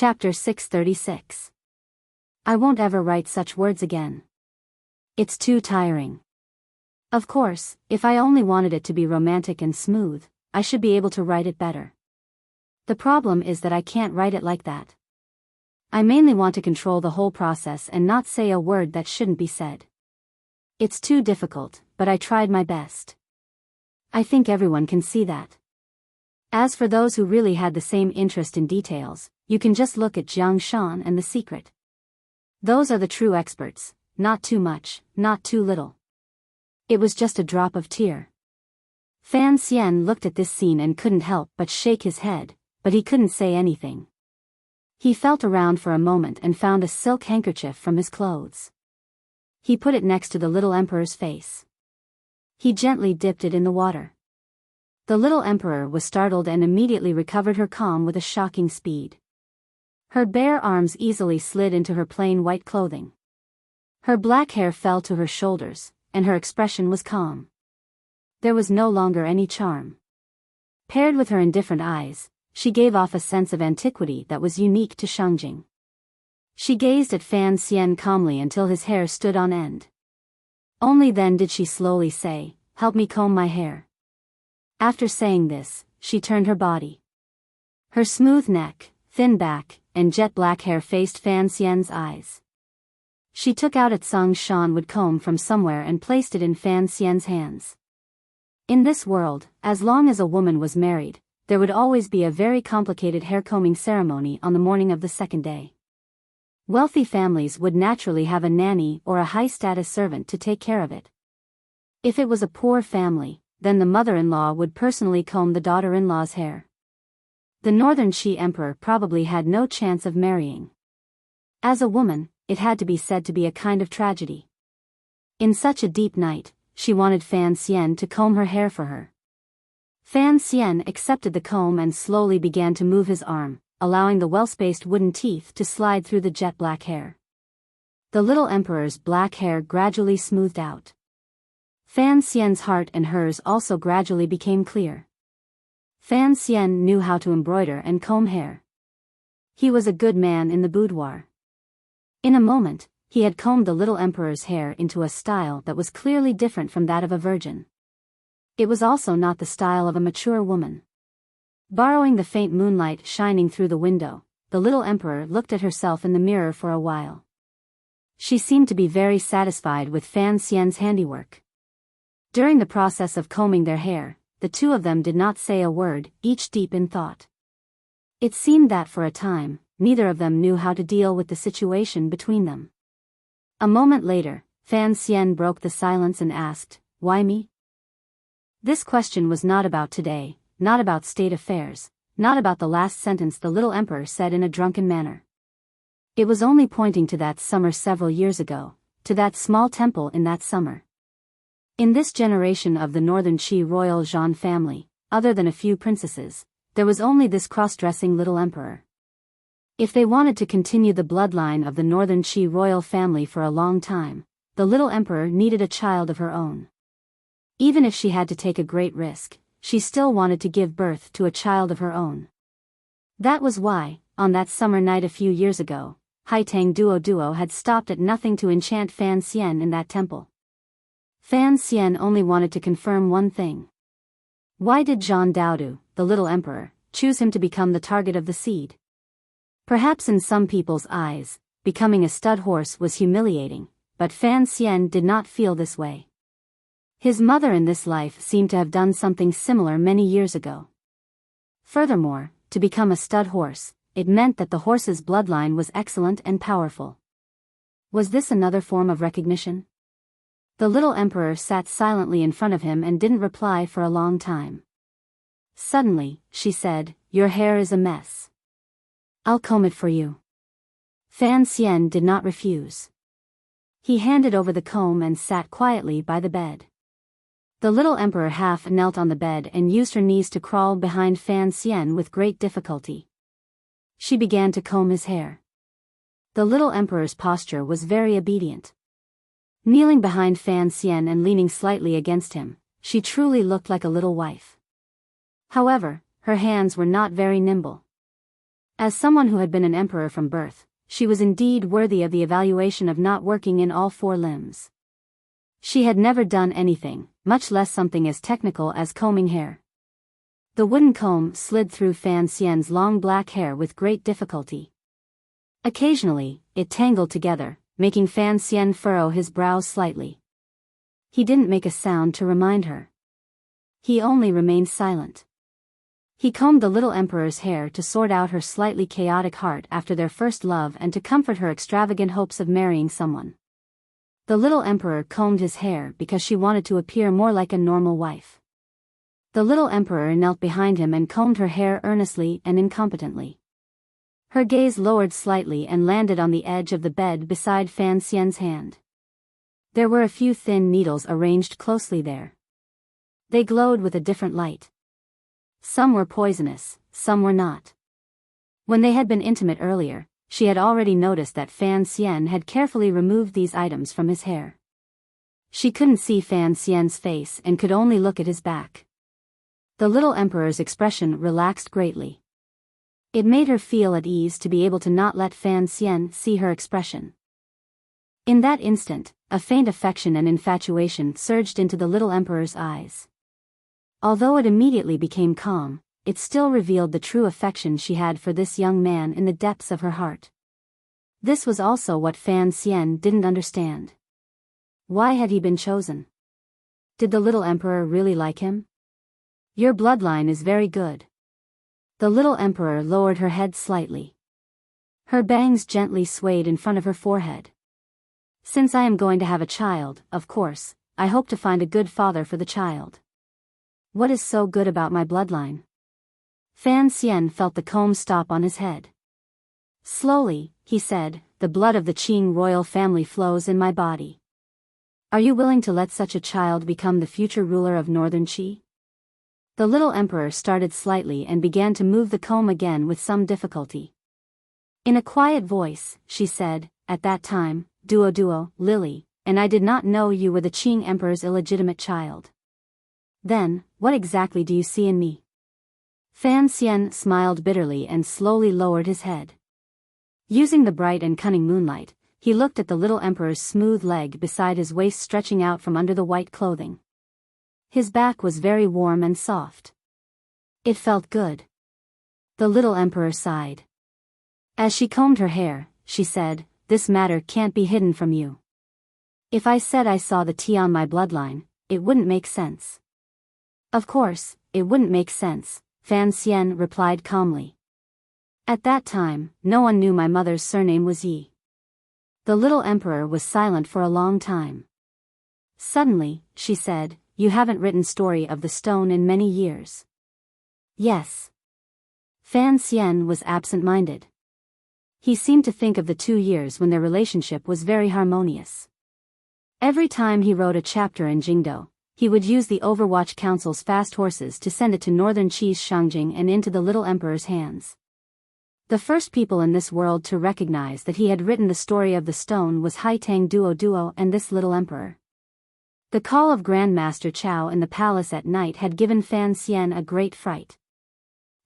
Chapter 636. I won't ever write such words again. It's too tiring. Of course, if I only wanted it to be romantic and smooth, I should be able to write it better. The problem is that I can't write it like that. I mainly want to control the whole process and not say a word that shouldn't be said. It's too difficult, but I tried my best. I think everyone can see that. As for those who really had the same interest in details, you can just look at Jiang Shan and The Secret. Those are the true experts, not too much, not too little. It was just a drop of tear. Fan Xian looked at this scene and couldn't help but shake his head, but he couldn't say anything. He felt around for a moment and found a silk handkerchief from his clothes. He put it next to the little emperor's face. He gently dipped it in the water. The little emperor was startled and immediately recovered her calm with a shocking speed. Her bare arms easily slid into her plain white clothing. Her black hair fell to her shoulders, and her expression was calm. There was no longer any charm. Paired with her indifferent eyes, she gave off a sense of antiquity that was unique to Shangjing. She gazed at Fan Xian calmly until his hair stood on end. Only then did she slowly say, "Help me comb my hair." After saying this, she turned her body. Her smooth neck, thin back, and jet black hair faced Fan Xian's eyes. She took out a Tsang Shan wood comb from somewhere and placed it in Fan Xian's hands. In this world, as long as a woman was married, there would always be a very complicated hair-combing ceremony on the morning of the second day. Wealthy families would naturally have a nanny or a high-status servant to take care of it. If it was a poor family, then the mother-in-law would personally comb the daughter-in-law's hair. The Northern Qi emperor probably had no chance of marrying. As a woman, it had to be said to be a kind of tragedy. In such a deep night, she wanted Fan Xian to comb her hair for her. Fan Xian accepted the comb and slowly began to move his arm, allowing the well-spaced wooden teeth to slide through the jet black hair. The little emperor's black hair gradually smoothed out. Fan Xian's heart and hers also gradually became clear. Fan Xian knew how to embroider and comb hair. He was a good man in the boudoir. In a moment, he had combed the little emperor's hair into a style that was clearly different from that of a virgin. It was also not the style of a mature woman. Borrowing the faint moonlight shining through the window, the little emperor looked at herself in the mirror for a while. She seemed to be very satisfied with Fan Xian's handiwork. During the process of combing their hair, the two of them did not say a word, each deep in thought. It seemed that for a time, neither of them knew how to deal with the situation between them. A moment later, Fan Xian broke the silence and asked, "Why me?" This question was not about today, not about state affairs, not about the last sentence the little emperor said in a drunken manner. It was only pointing to that summer several years ago, to that small temple in that summer. In this generation of the Northern Qi royal Zhan family, other than a few princesses, there was only this cross-dressing little emperor. If they wanted to continue the bloodline of the Northern Qi royal family for a long time, the little emperor needed a child of her own. Even if she had to take a great risk, she still wanted to give birth to a child of her own. That was why, on that summer night a few years ago, Haitang Duo had stopped at nothing to enchant Fan Xian in that temple. Fan Xian only wanted to confirm one thing. Why did Zhan Daodu, the little emperor, choose him to become the target of the seed? Perhaps in some people's eyes, becoming a stud horse was humiliating, but Fan Xian did not feel this way. His mother in this life seemed to have done something similar many years ago. Furthermore, to become a stud horse, it meant that the horse's bloodline was excellent and powerful. Was this another form of recognition? The little emperor sat silently in front of him and didn't reply for a long time. Suddenly, she said, "Your hair is a mess. I'll comb it for you." Fan Xian did not refuse. He handed over the comb and sat quietly by the bed. The little emperor half knelt on the bed and used her knees to crawl behind Fan Xian with great difficulty. She began to comb his hair. The little emperor's posture was very obedient. Kneeling behind Fan Xian and leaning slightly against him, she truly looked like a little wife. However, her hands were not very nimble. As someone who had been an emperor from birth, she was indeed worthy of the evaluation of not working in all four limbs. She had never done anything, much less something as technical as combing hair. The wooden comb slid through Fan Xian's long black hair with great difficulty. Occasionally, it tangled together, making Fan Xian furrow his brows slightly. He didn't make a sound to remind her. He only remained silent. He combed the little emperor's hair to sort out her slightly chaotic heart after their first love and to comfort her extravagant hopes of marrying someone. The little emperor combed his hair because she wanted to appear more like a normal wife. The little emperor knelt behind him and combed her hair earnestly and incompetently. Her gaze lowered slightly and landed on the edge of the bed beside Fan Xian's hand. There were a few thin needles arranged closely there. They glowed with a different light. Some were poisonous, some were not. When they had been intimate earlier, she had already noticed that Fan Xian had carefully removed these items from his hair. She couldn't see Fan Xian's face and could only look at his back. The little emperor's expression relaxed greatly. It made her feel at ease to be able to not let Fan Xian see her expression. In that instant, a faint affection and infatuation surged into the little emperor's eyes. Although it immediately became calm, it still revealed the true affection she had for this young man in the depths of her heart. This was also what Fan Xian didn't understand. Why had he been chosen? Did the little emperor really like him? Your bloodline is very good. The little emperor lowered her head slightly. Her bangs gently swayed in front of her forehead. Since I am going to have a child, of course, I hope to find a good father for the child. What is so good about my bloodline? Fan Xian felt the comb stop on his head. Slowly, he said, the blood of the Qing royal family flows in my body. Are you willing to let such a child become the future ruler of Northern Qi? The little emperor started slightly and began to move the comb again with some difficulty. In a quiet voice, she said, at that time, Duo, Lily, and I did not know you were the Qing emperor's illegitimate child. Then, what exactly do you see in me? Fan Xian smiled bitterly and slowly lowered his head. Using the bright and cunning moonlight, he looked at the little emperor's smooth leg beside his waist stretching out from under the white clothing. His back was very warm and soft. It felt good. The little emperor sighed. As she combed her hair, she said, this matter can't be hidden from you. If I said I saw the tea on my bloodline, it wouldn't make sense. Of course, it wouldn't make sense, Fan Xian replied calmly. At that time, no one knew my mother's surname was Yi. The little emperor was silent for a long time. Suddenly, she said, you haven't written Story of the Stone in many years. Yes. Fan Xian was absent-minded. He seemed to think of the 2 years when their relationship was very harmonious. Every time he wrote a chapter in Jingdo, he would use the Overwatch Council's fast horses to send it to Northern Qi's Shangjing and into the little emperor's hands. The first people in this world to recognize that he had written the Story of the Stone was Haitang Duo and this little emperor. The call of Grandmaster Chao in the palace at night had given Fan Xian a great fright.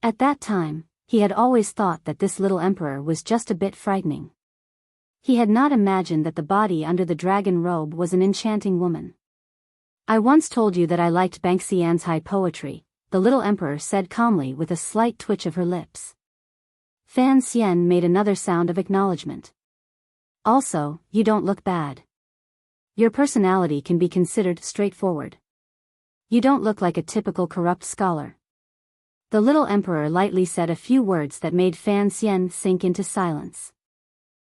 At that time, he had always thought that this little emperor was just a bit frightening. He had not imagined that the body under the dragon robe was an enchanting woman. I once told you that I liked Banxian's high poetry, the little emperor said calmly with a slight twitch of her lips. Fan Xian made another sound of acknowledgement. Also, you don't look bad. Your personality can be considered straightforward. You don't look like a typical corrupt scholar. The little emperor lightly said a few words that made Fan Xian sink into silence.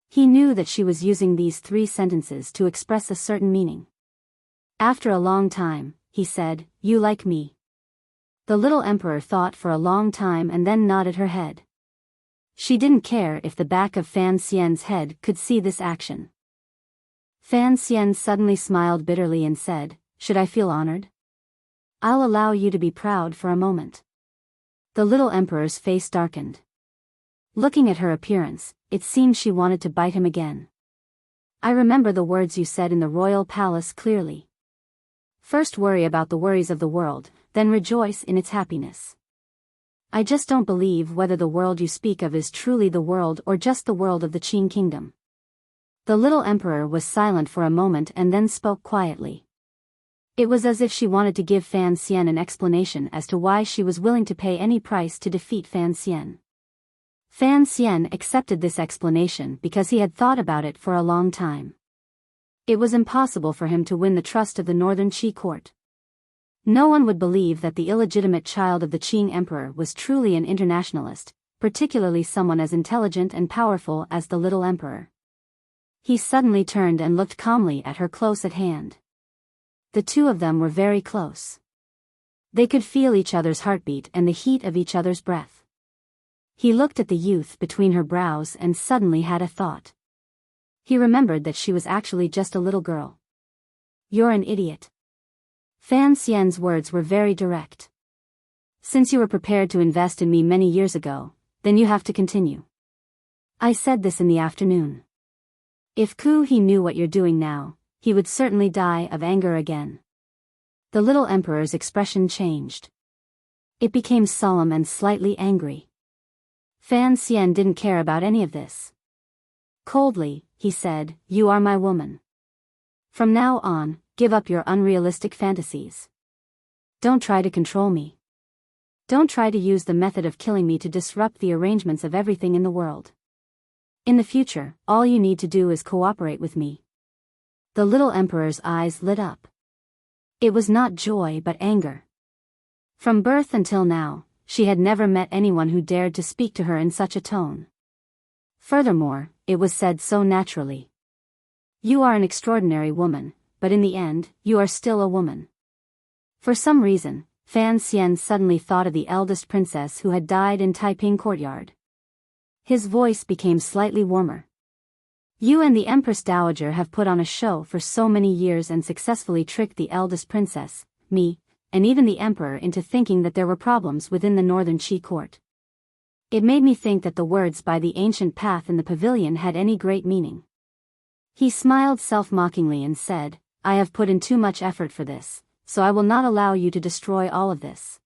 He knew that she was using these 3 sentences to express a certain meaning. After a long time, he said, you like me. The little emperor thought for a long time and then nodded her head. She didn't care if the back of Fan Xian's head could see this action. Fan Xian suddenly smiled bitterly and said, should I feel honored? I'll allow you to be proud for a moment. The little emperor's face darkened. Looking at her appearance, it seemed she wanted to bite him again. I remember the words you said in the royal palace clearly. First worry about the worries of the world, then rejoice in its happiness. I just don't believe whether the world you speak of is truly the world or just the world of the Qing kingdom. The little emperor was silent for a moment and then spoke quietly. It was as if she wanted to give Fan Xian an explanation as to why she was willing to pay any price to defeat Fan Xian. Fan Xian accepted this explanation because he had thought about it for a long time. It was impossible for him to win the trust of the northern Qi court. No one would believe that the illegitimate child of the Qing emperor was truly an internationalist, particularly someone as intelligent and powerful as the little emperor. He suddenly turned and looked calmly at her close at hand. The two of them were very close. They could feel each other's heartbeat and the heat of each other's breath. He looked at the youth between her brows and suddenly had a thought. He remembered that she was actually just a little girl. "You're an idiot." Fan Xian's words were very direct. "Since you were prepared to invest in me many years ago, then you have to continue. I said this in the afternoon. If he knew what you're doing now, he would certainly die of anger again." The little emperor's expression changed. It became solemn and slightly angry. Fan Xian didn't care about any of this. Coldly, he said, "You are my woman. From now on, give up your unrealistic fantasies. Don't try to control me. Don't try to use the method of killing me to disrupt the arrangements of everything in the world. In the future, all you need to do is cooperate with me." The little emperor's eyes lit up. It was not joy but anger. From birth until now, she had never met anyone who dared to speak to her in such a tone. Furthermore, it was said so naturally. "You are an extraordinary woman, but in the end, you are still a woman." For some reason, Fan Xian suddenly thought of the eldest princess who had died in Taiping courtyard. His voice became slightly warmer. "You and the Empress Dowager have put on a show for so many years and successfully tricked the eldest princess, me, and even the emperor into thinking that there were problems within the northern Qi court. It made me think that the words by the ancient path in the pavilion had any great meaning." He smiled self-mockingly and said, "I have put in too much effort for this, so I will not allow you to destroy all of this.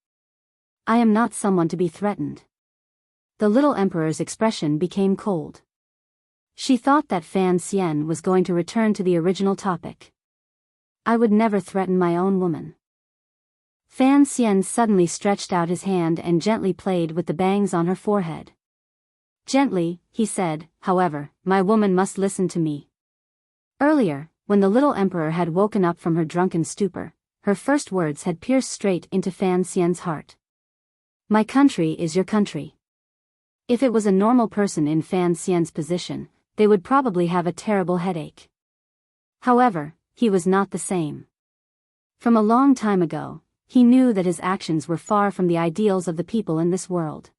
I am not someone to be threatened." The little emperor's expression became cold. She thought that Fan Xian was going to return to the original topic. "I would never threaten my own woman." Fan Xian suddenly stretched out his hand and gently played with the bangs on her forehead. "Gently," he said, "however, my woman must listen to me." Earlier, when the little emperor had woken up from her drunken stupor, her first words had pierced straight into Fan Xian's heart. "My country is your country." If it was a normal person in Fan Xian's position, they would probably have a terrible headache. However, he was not the same. From a long time ago, he knew that his actions were far from the ideals of the people in this world.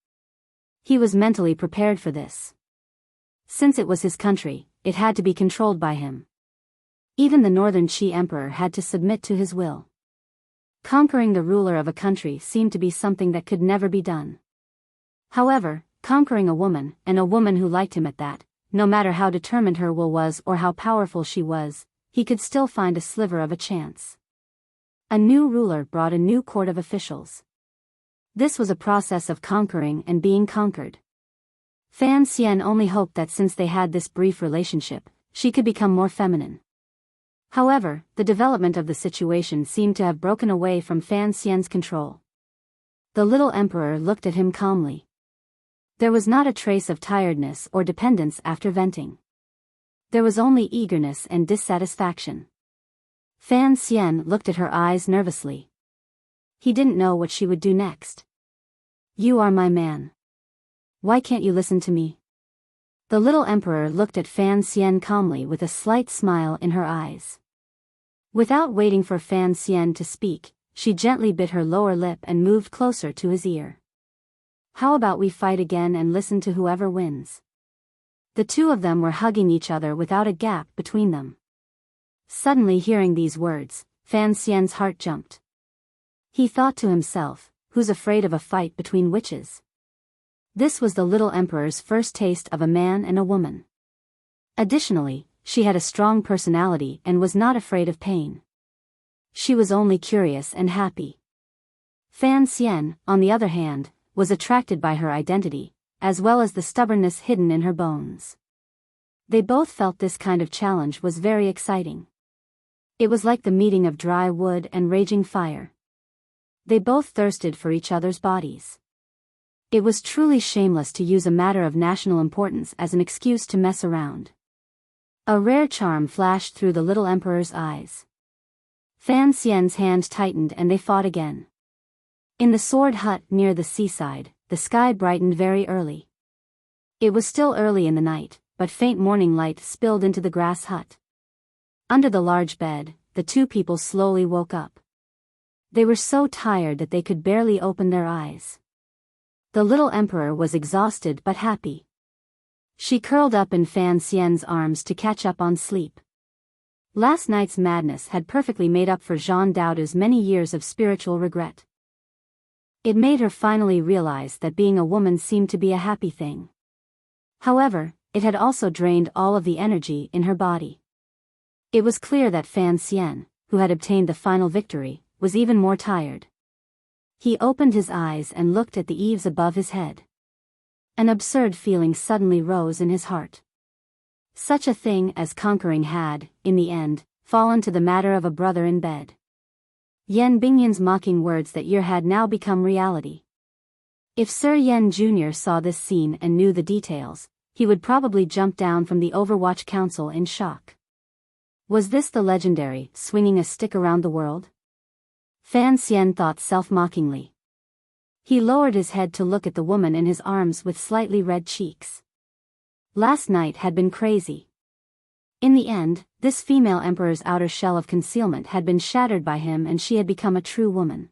He was mentally prepared for this. Since it was his country, it had to be controlled by him. Even the northern Qi emperor had to submit to his will. Conquering the ruler of a country seemed to be something that could never be done. However, conquering a woman, and a woman who liked him at that, no matter how determined her will was or how powerful she was, he could still find a sliver of a chance. A new ruler brought a new court of officials. This was a process of conquering and being conquered. Fan Xian only hoped that since they had this brief relationship, she could become more feminine. However, the development of the situation seemed to have broken away from Fan Xian's control. The little emperor looked at him calmly. There was not a trace of tiredness or dependence after venting. There was only eagerness and dissatisfaction. Fan Xian looked at her eyes nervously. He didn't know what she would do next. "You are my man. Why can't you listen to me?" The little emperor looked at Fan Xian calmly with a slight smile in her eyes. Without waiting for Fan Xian to speak, she gently bit her lower lip and moved closer to his ear. "How about we fight again and listen to whoever wins?" The two of them were hugging each other without a gap between them. Suddenly hearing these words, Fan Xian's heart jumped. He thought to himself, who's afraid of a fight between witches? This was the little emperor's first taste of a man and a woman. Additionally, she had a strong personality and was not afraid of pain. She was only curious and happy. Fan Xian, on the other hand, was attracted by her identity, as well as the stubbornness hidden in her bones. They both felt this kind of challenge was very exciting. It was like the meeting of dry wood and raging fire. They both thirsted for each other's bodies. It was truly shameless to use a matter of national importance as an excuse to mess around. A rare charm flashed through the little emperor's eyes. Fan Xian's hand tightened and they fought again. In the sword hut near the seaside, the sky brightened very early. It was still early in the night, but faint morning light spilled into the grass hut. Under the large bed, the two people slowly woke up. They were so tired that they could barely open their eyes. The little emperor was exhausted but happy. She curled up in Fan Xian's arms to catch up on sleep. Last night's madness had perfectly made up for Jean Dauda's many years of spiritual regret. It made her finally realize that being a woman seemed to be a happy thing. However, it had also drained all of the energy in her body. It was clear that Fan Xian, who had obtained the final victory, was even more tired. He opened his eyes and looked at the eaves above his head. An absurd feeling suddenly rose in his heart. Such a thing as conquering had, in the end, fallen to the matter of a brother in bed. Yan Bingyan's mocking words that year had now become reality. If Sir Yan Jr. saw this scene and knew the details, he would probably jump down from the Overwatch Council in shock. Was this the legendary, swinging a stick around the world? Fan Xian thought self-mockingly. He lowered his head to look at the woman in his arms with slightly red cheeks. Last night had been crazy. In the end, this female emperor's outer shell of concealment had been shattered by him and she had become a true woman.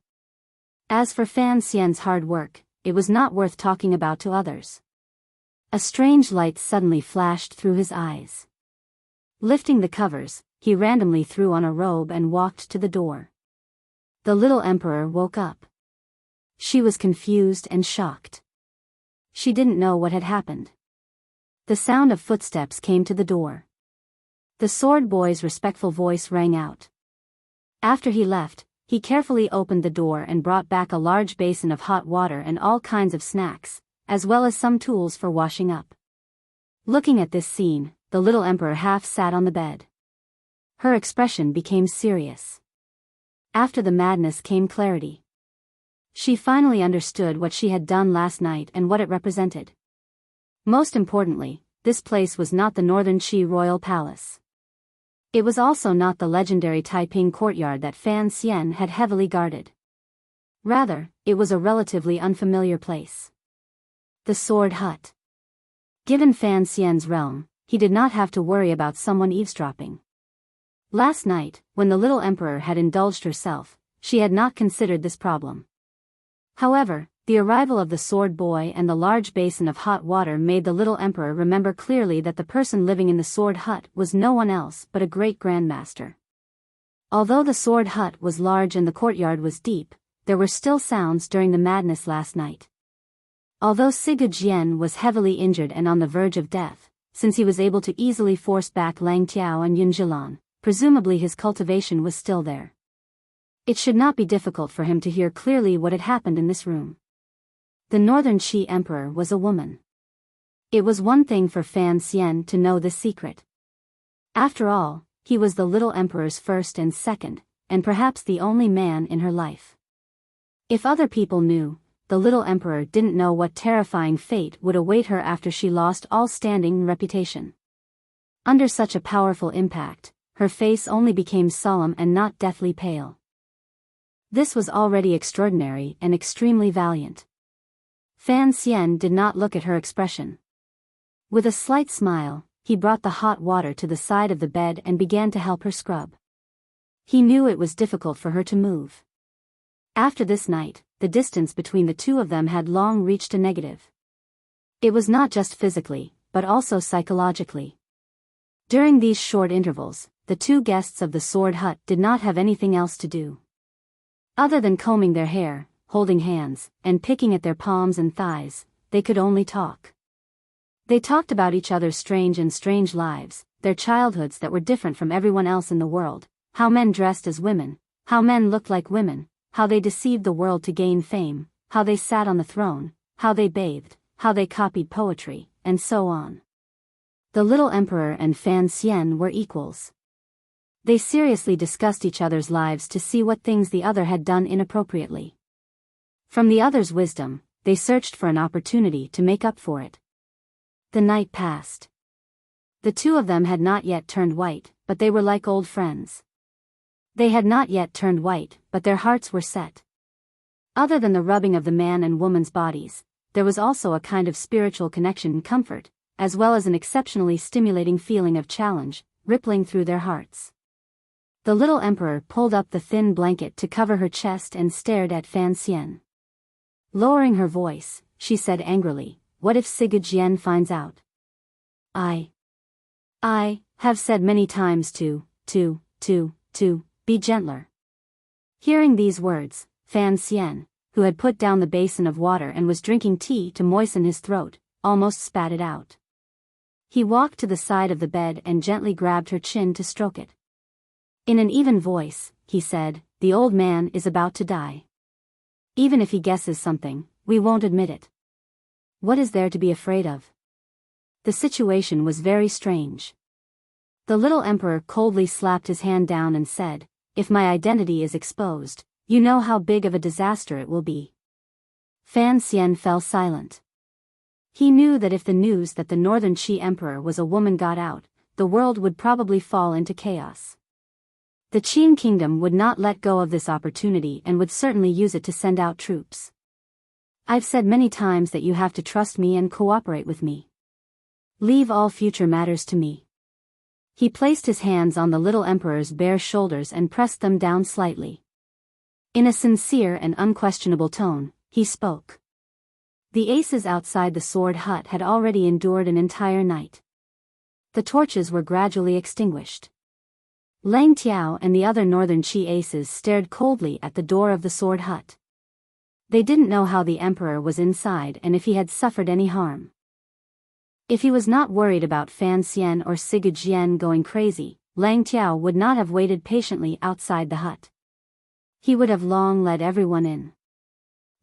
As for Fan Xian's hard work, it was not worth talking about to others. A strange light suddenly flashed through his eyes. Lifting the covers, he randomly threw on a robe and walked to the door. The little emperor woke up. She was confused and shocked. She didn't know what had happened. The sound of footsteps came to the door. The sword boy's respectful voice rang out. After he left, he carefully opened the door and brought back a large basin of hot water and all kinds of snacks, as well as some tools for washing up. Looking at this scene, the little emperor half sat on the bed. Her expression became serious. After the madness came clarity. She finally understood what she had done last night and what it represented. Most importantly, this place was not the Northern Qi royal palace. It was also not the legendary Taiping courtyard that Fan Xian had heavily guarded. Rather, it was a relatively unfamiliar place. The sword hut. Given Fan Xian's realm, he did not have to worry about someone eavesdropping. Last night, when the little emperor had indulged herself, she had not considered this problem. However, the arrival of the sword boy and the large basin of hot water made the little emperor remember clearly that the person living in the sword hut was no one else but a great grandmaster. Although the sword hut was large and the courtyard was deep, there were still sounds during the madness last night. Although Siga Jian was heavily injured and on the verge of death, since he was able to easily force back Lang Tiao and Yun Zhilan, presumably his cultivation was still there. It should not be difficult for him to hear clearly what had happened in this room. The Northern Qi Emperor was a woman. It was one thing for Fan Xian to know this secret. After all, he was the little emperor's first and second, and perhaps the only man in her life. If other people knew, the little emperor didn't know what terrifying fate would await her after she lost all standing and reputation. Under such a powerful impact, her face only became solemn and not deathly pale. This was already extraordinary and extremely valiant. Fan Xian did not look at her expression. With a slight smile, he brought the hot water to the side of the bed and began to help her scrub. He knew it was difficult for her to move. After this night, the distance between the two of them had long reached a negative. It was not just physically, but also psychologically. During these short intervals, the two guests of the sword hut did not have anything else to do. Other than combing their hair, holding hands, and picking at their palms and thighs, they could only talk. They talked about each other's strange lives, their childhoods that were different from everyone else in the world, how men dressed as women, how men looked like women, how they deceived the world to gain fame, how they sat on the throne, how they bathed, how they copied poetry, and so on. The little emperor and Fan Xian were equals. They seriously discussed each other's lives to see what things the other had done inappropriately. From the other's wisdom, they searched for an opportunity to make up for it. The night passed. The two of them had not yet turned white, but they were like old friends. They had not yet turned white, but their hearts were set. Other than the rubbing of the man and woman's bodies, there was also a kind of spiritual connection and comfort, as well as an exceptionally stimulating feeling of challenge, rippling through their hearts. The little emperor pulled up the thin blanket to cover her chest and stared at Fan Xian. Lowering her voice, she said angrily, "What if Sigurd finds out? I have said many times to be gentler." Hearing these words, Fan Xian, who had put down the basin of water and was drinking tea to moisten his throat, almost spat it out. He walked to the side of the bed and gently grabbed her chin to stroke it. In an even voice, he said, "The old man is about to die. Even if he guesses something, we won't admit it. What is there to be afraid of?" The situation was very strange. The little emperor coldly slapped his hand down and said, "If my identity is exposed, you know how big of a disaster it will be." Fan Xian fell silent. He knew that if the news that the Northern Qi emperor was a woman got out, the world would probably fall into chaos. The Qin kingdom would not let go of this opportunity and would certainly use it to send out troops. "I've said many times that you have to trust me and cooperate with me. Leave all future matters to me." He placed his hands on the little emperor's bare shoulders and pressed them down slightly. In a sincere and unquestionable tone, he spoke. The aces outside the sword hut had already endured an entire night. The torches were gradually extinguished. Lang Tiao and the other Northern Qi aces stared coldly at the door of the sword hut. They didn't know how the emperor was inside and if he had suffered any harm. If he was not worried about Fan Xian or Sigurd going crazy, Lang Tiao would not have waited patiently outside the hut. He would have long let everyone in.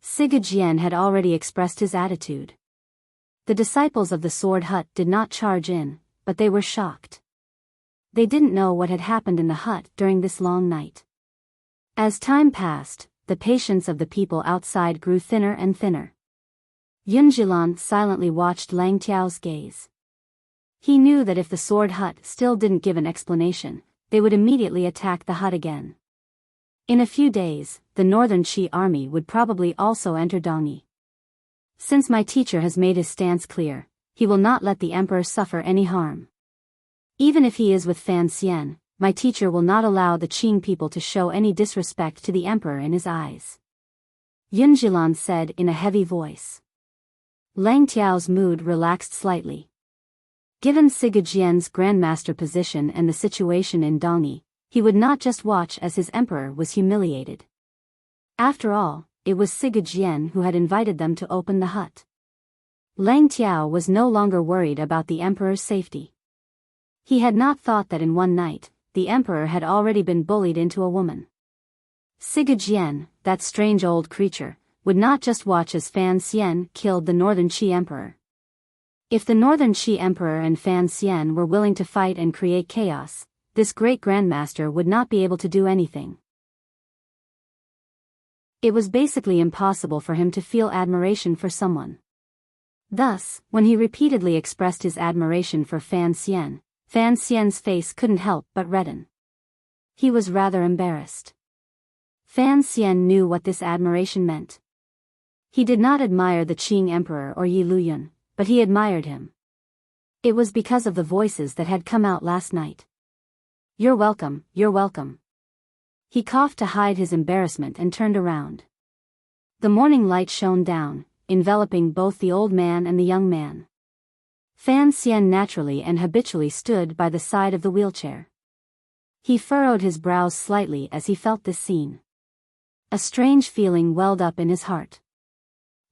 Sigurd had already expressed his attitude. The disciples of the sword hut did not charge in, but they were shocked. They didn't know what had happened in the hut during this long night. As time passed, the patience of the people outside grew thinner and thinner. Yunjilan silently watched Lang Tiao's gaze. He knew that if the sword hut still didn't give an explanation, they would immediately attack the hut again. In a few days, the Northern Qi army would probably also enter Dongyi. Since my teacher has made his stance clear, he will not let the emperor suffer any harm. Even if he is with Fan Xian, my teacher will not allow the Qing people to show any disrespect to the emperor in his eyes. Yunjilan said in a heavy voice. Lang Tiao's mood relaxed slightly. Given Sigurd grandmaster position and the situation in Dongyi, he would not just watch as his emperor was humiliated. After all, it was Sigurd who had invited them to open the hut. Lang Tiao was no longer worried about the emperor's safety. He had not thought that in one night, the emperor had already been bullied into a woman. Sigurd that strange old creature, would not just watch as Fan Xian killed the Northern Qi emperor. If the Northern Qi emperor and Fan Xian were willing to fight and create chaos, this great grandmaster would not be able to do anything. It was basically impossible for him to feel admiration for someone. Thus, when he repeatedly expressed his admiration for Fan Xian's face couldn't help but redden. He was rather embarrassed. Fan Xian knew what this admiration meant. He did not admire the Qing emperor or Yi Luyun, but he admired him. It was because of the voices that had come out last night. "You're welcome, you're welcome." He coughed to hide his embarrassment and turned around. The morning light shone down, enveloping both the old man and the young man. Fan Xian naturally and habitually stood by the side of the wheelchair. He furrowed his brows slightly as he felt this scene. A strange feeling welled up in his heart.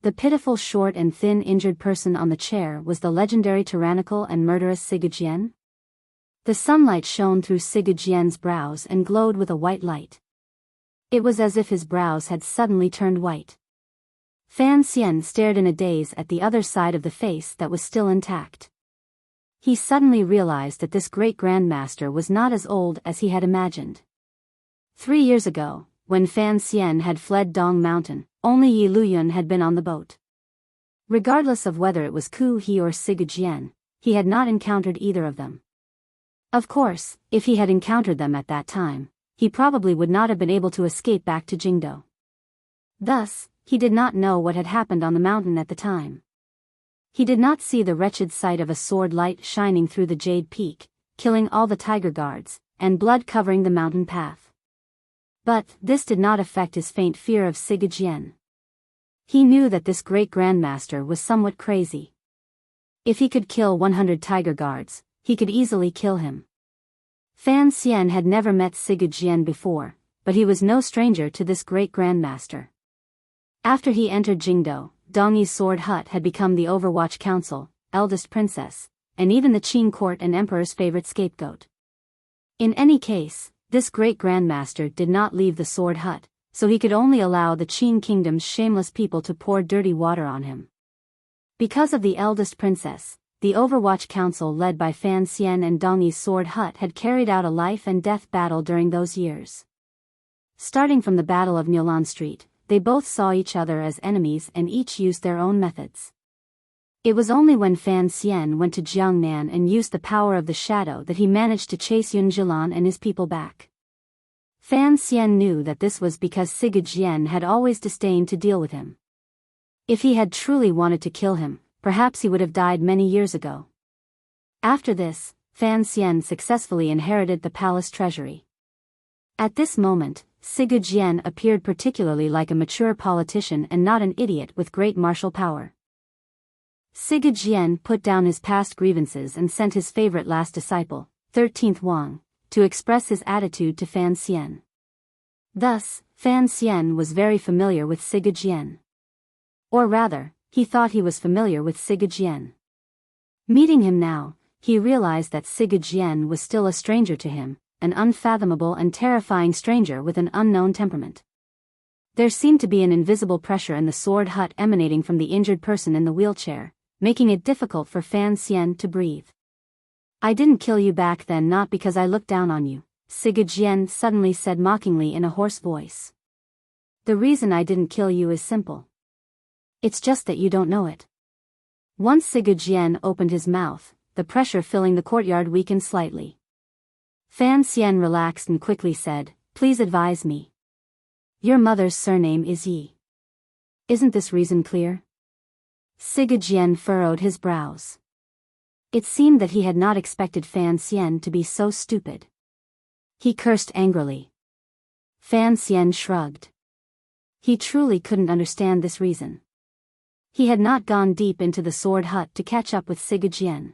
The pitiful short and thin injured person on the chair was the legendary tyrannical and murderous Sigurd. The sunlight shone through Sigurd brows and glowed with a white light. It was as if his brows had suddenly turned white. Fan Xian stared in a daze at the other side of the face that was still intact. He suddenly realized that this great grandmaster was not as old as he had imagined. 3 years ago, when Fan Xian had fled Dong Mountain, only Yi Luyun had been on the boat. Regardless of whether it was Ku He or Sigurd, he had not encountered either of them. Of course, if he had encountered them at that time, he probably would not have been able to escape back to Jingdo. Thus, he did not know what had happened on the mountain at the time. He did not see the wretched sight of a sword light shining through the jade peak, killing all the tiger guards, and blood covering the mountain path. But this did not affect his faint fear of Sigurd. He knew that this great grandmaster was somewhat crazy. If he could kill 100 tiger guards, he could easily kill him. Fan Xian had never met Sigurd before, but he was no stranger to this great grandmaster. After he entered Jingdo, Dongyi's sword hut had become the Overwatch Council, eldest princess, and even the Qin court and emperor's favorite scapegoat. In any case, this great grandmaster did not leave the sword hut, so he could only allow the Qin kingdom's shameless people to pour dirty water on him. Because of the eldest princess, the Overwatch Council led by Fan Xian and Dongyi's sword hut had carried out a life and death battle during those years. Starting from the Battle of Niulan Street, they both saw each other as enemies and each used their own methods. It was only when Fan Xian went to Jiangnan and used the power of the shadow that he managed to chase Yun Jilan and his people back. Fan Xian knew that this was because Sigurd had always disdained to deal with him. If he had truly wanted to kill him, perhaps he would have died many years ago. After this, Fan Xian successfully inherited the palace treasury. At this moment, Sigurd appeared particularly like a mature politician and not an idiot with great martial power. Sigurd put down his past grievances and sent his favorite last disciple, 13th Wang, to express his attitude to Fan Xian. Thus, Fan Xian was very familiar with Sigurd. Or rather, he thought he was familiar with Sigurd. Meeting him now, he realized that Sigurd was still a stranger to him, an unfathomable and terrifying stranger with an unknown temperament. There seemed to be an invisible pressure in the sword hut emanating from the injured person in the wheelchair, making it difficult for Fan Xian to breathe. "I didn't kill you back then not because I looked down on you," Sigurd suddenly said mockingly in a hoarse voice. "The reason I didn't kill you is simple. It's just that you don't know it." Once Sigurd opened his mouth, the pressure filling the courtyard weakened slightly. Fan Xian relaxed and quickly said, "Please advise me. Your mother's surname is Yi. Isn't this reason clear?" Sigurd furrowed his brows. It seemed that he had not expected Fan Xian to be so stupid. He cursed angrily. Fan Xian shrugged. He truly couldn't understand this reason. He had not gone deep into the sword hut to catch up with Sigurd.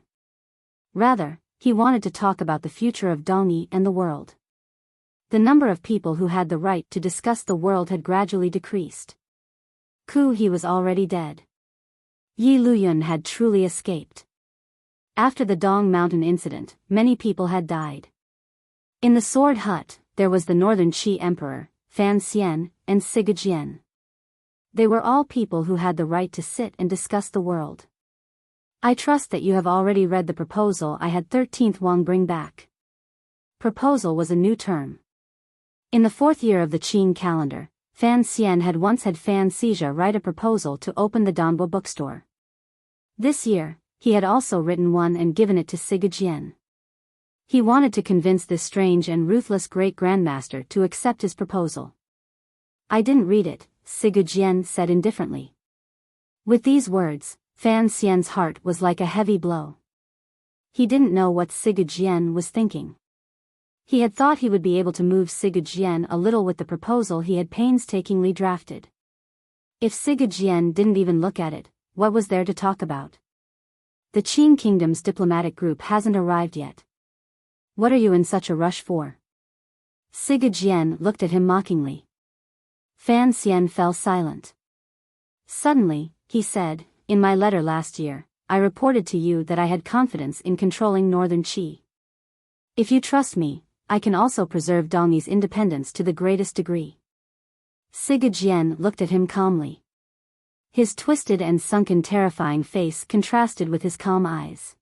Rather, he wanted to talk about the future of Dongyi and the world. The number of people who had the right to discuss the world had gradually decreased. Ku He was already dead. Yi Luyun had truly escaped. After the Dong Mountain incident, many people had died. In the sword hut, there was the Northern Qi Emperor, Fan Xian, and Sigurd. They were all people who had the right to sit and discuss the world. "I trust that you have already read the proposal I had 13th Wang bring back." Proposal was a new term. In the 4th year of the Qin calendar, Fan Xian had once had Fan Xizha write a proposal to open the Danbo bookstore. This year, he had also written one and given it to Sigurd. He wanted to convince this strange and ruthless great-grandmaster to accept his proposal. "I didn't read it," Sigurd said indifferently. With these words, Fan Xian's heart was like a heavy blow. He didn't know what Sigurd was thinking. He had thought he would be able to move Sigurd a little with the proposal he had painstakingly drafted. If Sigurd didn't even look at it, what was there to talk about? "The Qin Kingdom's diplomatic group hasn't arrived yet. What are you in such a rush for?" Sigurd looked at him mockingly. Fan Xian fell silent. Suddenly, he said, "In my letter last year, I reported to you that I had confidence in controlling Northern Qi. If you trust me, I can also preserve Dongyi's independence to the greatest degree." Sigurd looked at him calmly. His twisted and sunken terrifying face contrasted with his calm eyes.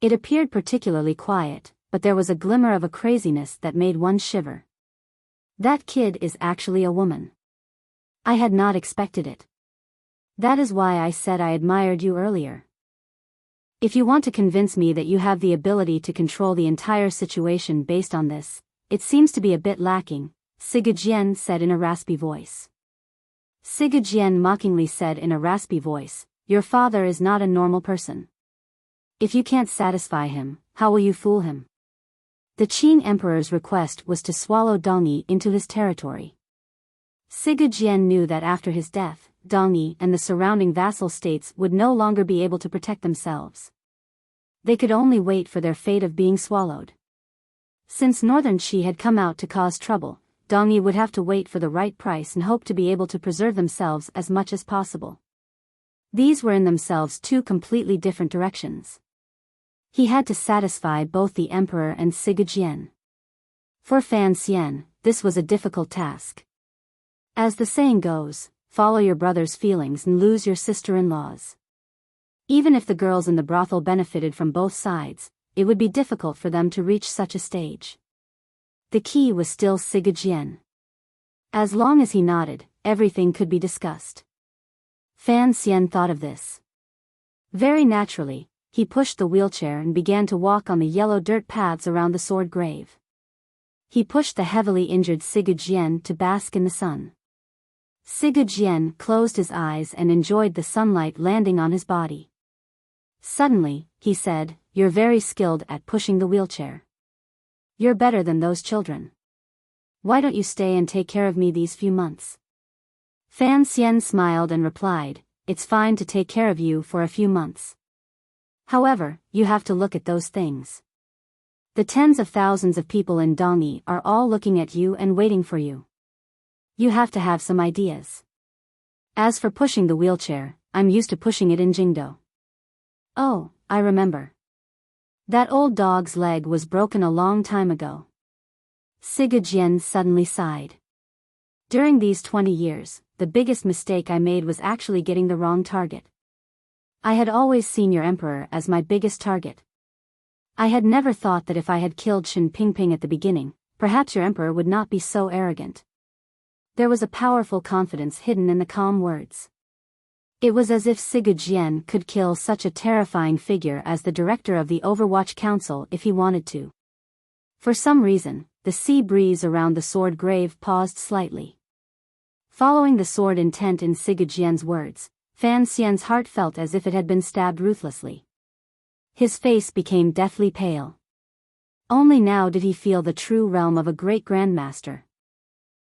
It appeared particularly quiet, but there was a glimmer of a craziness that made one shiver. That kid is actually a woman. I had not expected it. That is why I said I admired you earlier. If you want to convince me that you have the ability to control the entire situation based on this, it seems to be a bit lacking, Sigurd said in a raspy voice. Sigurd mockingly said in a raspy voice, your father is not a normal person. If you can't satisfy him, how will you fool him? The Qing Emperor's request was to swallow Dongyi into his territory. Sigurd knew that after his death, Dongyi and the surrounding vassal states would no longer be able to protect themselves. They could only wait for their fate of being swallowed. Since Northern Qi had come out to cause trouble, Dongyi would have to wait for the right price and hope to be able to preserve themselves as much as possible. These were in themselves two completely different directions. He had to satisfy both the emperor and Sigurd. For Fan Xian, this was a difficult task. As the saying goes, follow your brother's feelings and lose your sister-in-law's. Even if the girls in the brothel benefited from both sides, it would be difficult for them to reach such a stage. The key was still Sigurd. As long as he nodded, everything could be discussed. Fan Xian thought of this. Very naturally, he pushed the wheelchair and began to walk on the yellow dirt paths around the sword grave. He pushed the heavily injured Sigurd to bask in the sun. Sigurd closed his eyes and enjoyed the sunlight landing on his body. Suddenly, he said, you're very skilled at pushing the wheelchair. You're better than those children. Why don't you stay and take care of me these few months? Fan Xian smiled and replied, it's fine to take care of you for a few months. However, you have to look at those things. The tens of thousands of people in Dongyi are all looking at you and waiting for you. You have to have some ideas. As for pushing the wheelchair, I'm used to pushing it in Jingdo. Oh, I remember. That old dog's leg was broken a long time ago. Sigurd suddenly sighed. During these 20 years, the biggest mistake I made was actually getting the wrong target. I had always seen your emperor as my biggest target. I had never thought that if I had killed Shen Pingping at the beginning, perhaps your emperor would not be so arrogant. There was a powerful confidence hidden in the calm words. It was as if Sigurd could kill such a terrifying figure as the director of the Overwatch Council if he wanted to. For some reason, the sea breeze around the sword grave paused slightly. Following the sword intent in Sigurd words, Fan Xian's heart felt as if it had been stabbed ruthlessly. His face became deathly pale. Only now did he feel the true realm of a great grandmaster.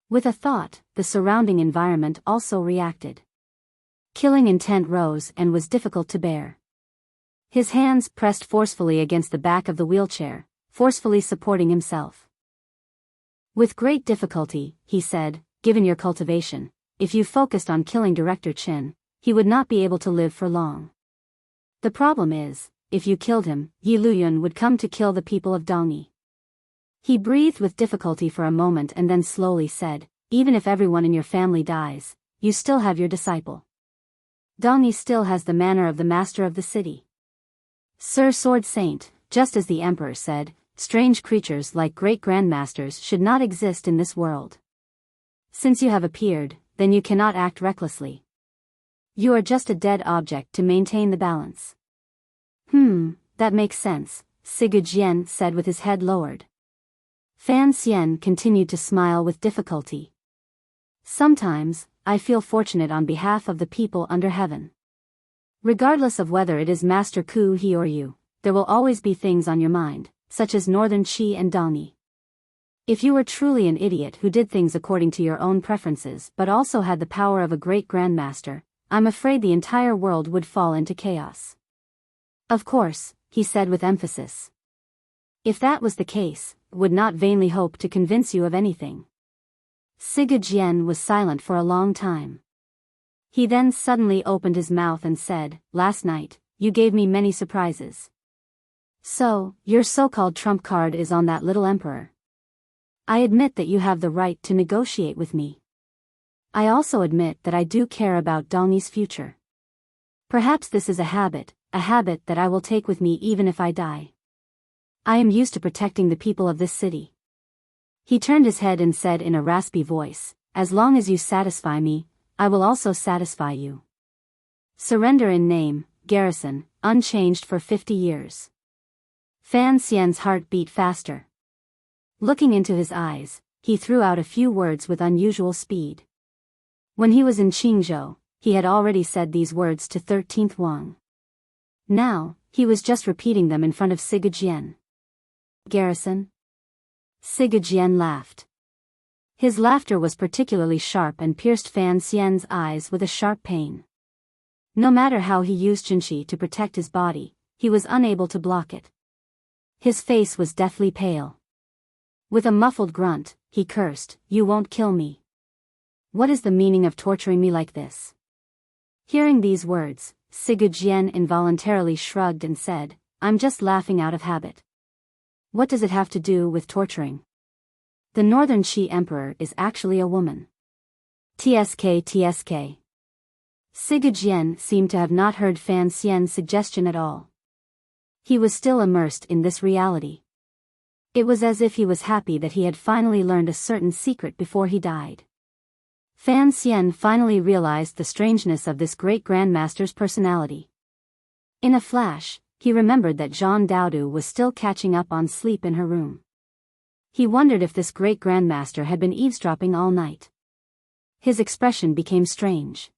With a thought, the surrounding environment also reacted. Killing intent rose and was difficult to bear. His hands pressed forcefully against the back of the wheelchair, forcefully supporting himself. With great difficulty, he said, given your cultivation, if you focused on killing Director Qin, he would not be able to live for long. The problem is, if you killed him, Yi Luyun would come to kill the people of Dongyi. He breathed with difficulty for a moment and then slowly said, even if everyone in your family dies, you still have your disciple. Dongyi still has the manner of the master of the city. Sir Sword Saint, just as the emperor said, strange creatures like great grandmasters should not exist in this world. Since you have appeared, then you cannot act recklessly. You are just a dead object to maintain the balance. That makes sense, Sigurd said with his head lowered. Fan Xian continued to smile with difficulty. Sometimes, I feel fortunate on behalf of the people under heaven. Regardless of whether it is Master Ku he or you, there will always be things on your mind, such as Northern Qi and Dongyi. If you were truly an idiot who did things according to your own preferences but also had the power of a great grandmaster, I'm afraid the entire world would fall into chaos. Of course, he said with emphasis. If that was the case, would not vainly hope to convince you of anything. Sigurd was silent for a long time. He then suddenly opened his mouth and said, last night, you gave me many surprises. So, your so-called trump card is on that little emperor. I admit that you have the right to negotiate with me. I also admit that I do care about Dongyi's future. Perhaps this is a habit that I will take with me even if I die. I am used to protecting the people of this city. He turned his head and said in a raspy voice, as long as you satisfy me, I will also satisfy you. Surrender in name, garrison, unchanged for 50 years. Fan Xian's heart beat faster. Looking into his eyes, he threw out a few words with unusual speed. When he was in Qingzhou, he had already said these words to 13th Wang. Now, he was just repeating them in front of Sigurd. Garrison? Sigurd laughed. His laughter was particularly sharp and pierced Fan Xian's eyes with a sharp pain. No matter how he used Jinshi to protect his body, he was unable to block it. His face was deathly pale. With a muffled grunt, he cursed, "You won't kill me. What is the meaning of torturing me like this?" Hearing these words, Sigurd involuntarily shrugged and said, "I'm just laughing out of habit. What does it have to do with torturing? The Northern Qi Emperor is actually a woman." TSK. Sigurd seemed to have not heard Fan Xian's suggestion at all. He was still immersed in this reality. It was as if he was happy that he had finally learned a certain secret before he died. Fan Xian finally realized the strangeness of this great grandmaster's personality. In a flash, he remembered that Zhang Daodu was still catching up on sleep in her room. He wondered if this great grandmaster had been eavesdropping all night. His expression became strange.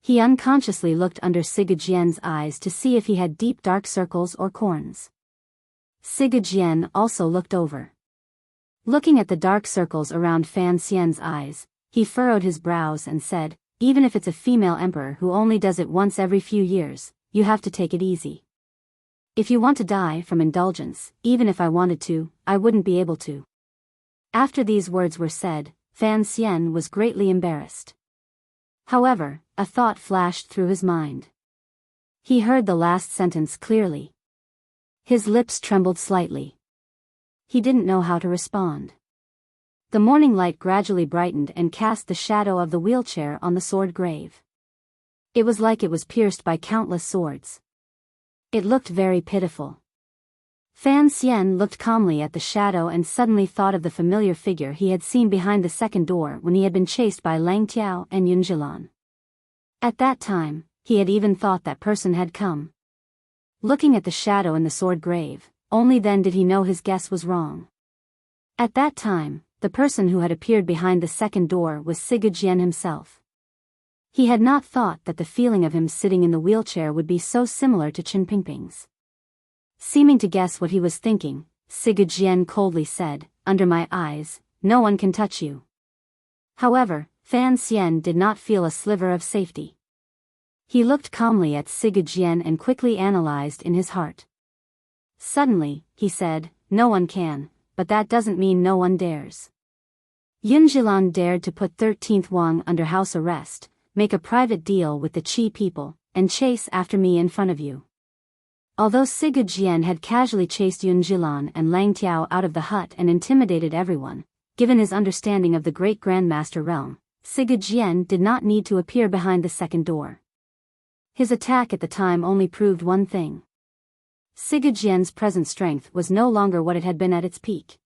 He unconsciously looked under Sigurd eyes to see if he had deep dark circles or corns. Sigurd also looked over. Looking at the dark circles around Fan Xian's eyes, he furrowed his brows and said, "Even if it's a female emperor who only does it once every few years, you have to take it easy. If you want to die from indulgence, even if I wanted to, I wouldn't be able to." After these words were said, Fan Xian was greatly embarrassed. However, a thought flashed through his mind. He heard the last sentence clearly. His lips trembled slightly. He didn't know how to respond. The morning light gradually brightened and cast the shadow of the wheelchair on the sword grave. It was like it was pierced by countless swords. It looked very pitiful. Fan Xian looked calmly at the shadow and suddenly thought of the familiar figure he had seen behind the second door when he had been chased by Lang Tiao and Yun Zhilan. At that time, he had even thought that person had come. Looking at the shadow in the sword grave, only then did he know his guess was wrong. At that time, the person who had appeared behind the second door was Sigurd himself. He had not thought that the feeling of him sitting in the wheelchair would be so similar to Chen Pingping's. Seeming to guess what he was thinking, Sigurd coldly said, "Under my eyes, no one can touch you." However, Fan Xian did not feel a sliver of safety. He looked calmly at Sigurd and quickly analyzed in his heart. Suddenly, he said, "No one can, but that doesn't mean no one dares." Yun Zhilan dared to put 13th Wang under house arrest, make a private deal with the Qi people, and chase after me in front of you. Although Sigurd had casually chased Yun Zhilan and Lang Tiao out of the hut and intimidated everyone, given his understanding of the great grandmaster realm, Sigurd did not need to appear behind the second door. His attack at the time only proved one thing. Sigurd's present strength was no longer what it had been at its peak.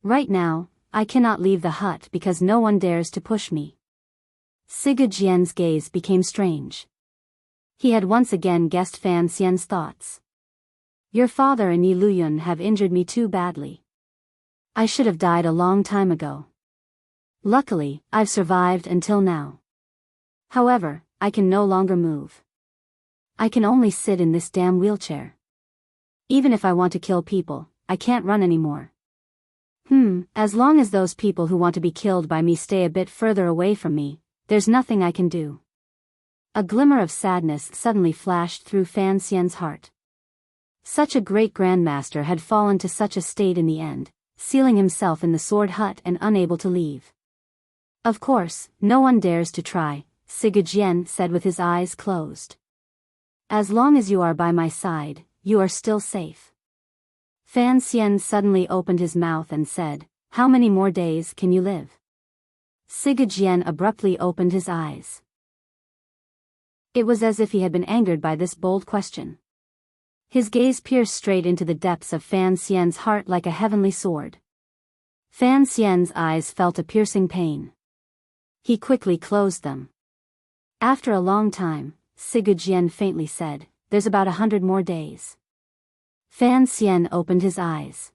"Right now, I cannot leave the hut because no one dares to push me." Sigurd's gaze became strange. He had once again guessed Fan Xian's thoughts. "Your father and Yi Luyun have injured me too badly. I should have died a long time ago. Luckily, I've survived until now. However, I can no longer move. I can only sit in this damn wheelchair. Even if I want to kill people, I can't run anymore. As long as those people who want to be killed by me stay a bit further away from me, there's nothing I can do." A glimmer of sadness suddenly flashed through Fan Xian's heart. Such a great grandmaster had fallen to such a state in the end, sealing himself in the sword hut and unable to leave. "Of course, no one dares to try," Sigurd said with his eyes closed. "As long as you are by my side, you are still safe." Fan Xian suddenly opened his mouth and said, "How many more days can you live?" Sigurd abruptly opened his eyes. It was as if he had been angered by this bold question. His gaze pierced straight into the depths of Fan Xian's heart like a heavenly sword. Fan Xian's eyes felt a piercing pain. He quickly closed them. After a long time, Sigurd faintly said, "There's about 100 more days." Fan Xian opened his eyes.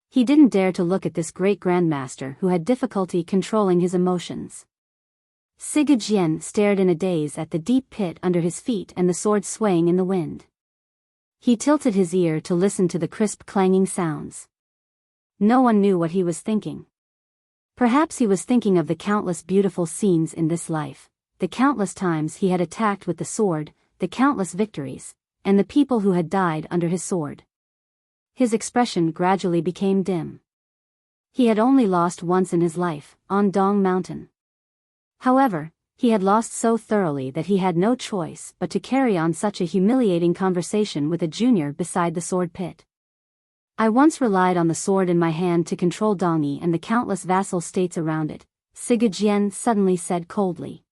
He didn't dare to look at this great grandmaster who had difficulty controlling his emotions. Sigurd stared in a daze at the deep pit under his feet and the sword swaying in the wind. He tilted his ear to listen to the crisp clanging sounds. No one knew what he was thinking. Perhaps he was thinking of the countless beautiful scenes in this life, the countless times he had attacked with the sword, the countless victories, and the people who had died under his sword. His expression gradually became dim. He had only lost once in his life, on Dong Mountain. However, he had lost so thoroughly that he had no choice but to carry on such a humiliating conversation with a junior beside the sword pit. "I once relied on the sword in my hand to control Dongyi and the countless vassal states around it," Sigurd suddenly said coldly.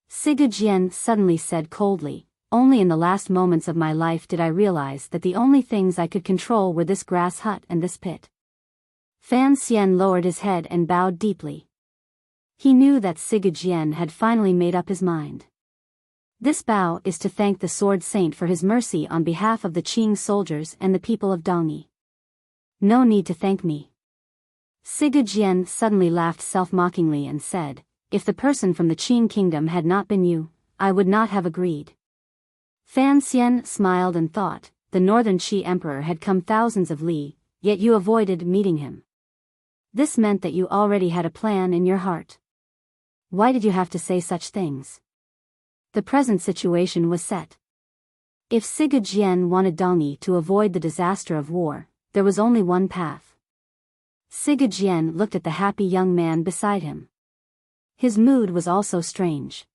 Sigurd suddenly said coldly, "Only in the last moments of my life did I realize that the only things I could control were this grass hut and this pit." Fan Xian lowered his head and bowed deeply. He knew that Sigurd had finally made up his mind. This bow is to thank the Sword Saint for his mercy on behalf of the Qing soldiers and the people of Dongyi. "No need to thank me." Sigurd suddenly laughed self-mockingly and said, "If the person from the Qing kingdom had not been you, I would not have agreed." Fan Xian smiled and thought, the northern Qi emperor had come thousands of li, yet you avoided meeting him. This meant that you already had a plan in your heart. Why did you have to say such things? The present situation was set. If Sigurd wanted Dongyi to avoid the disaster of war, there was only one path. Sigurd looked at the happy young man beside him. His mood was also strange.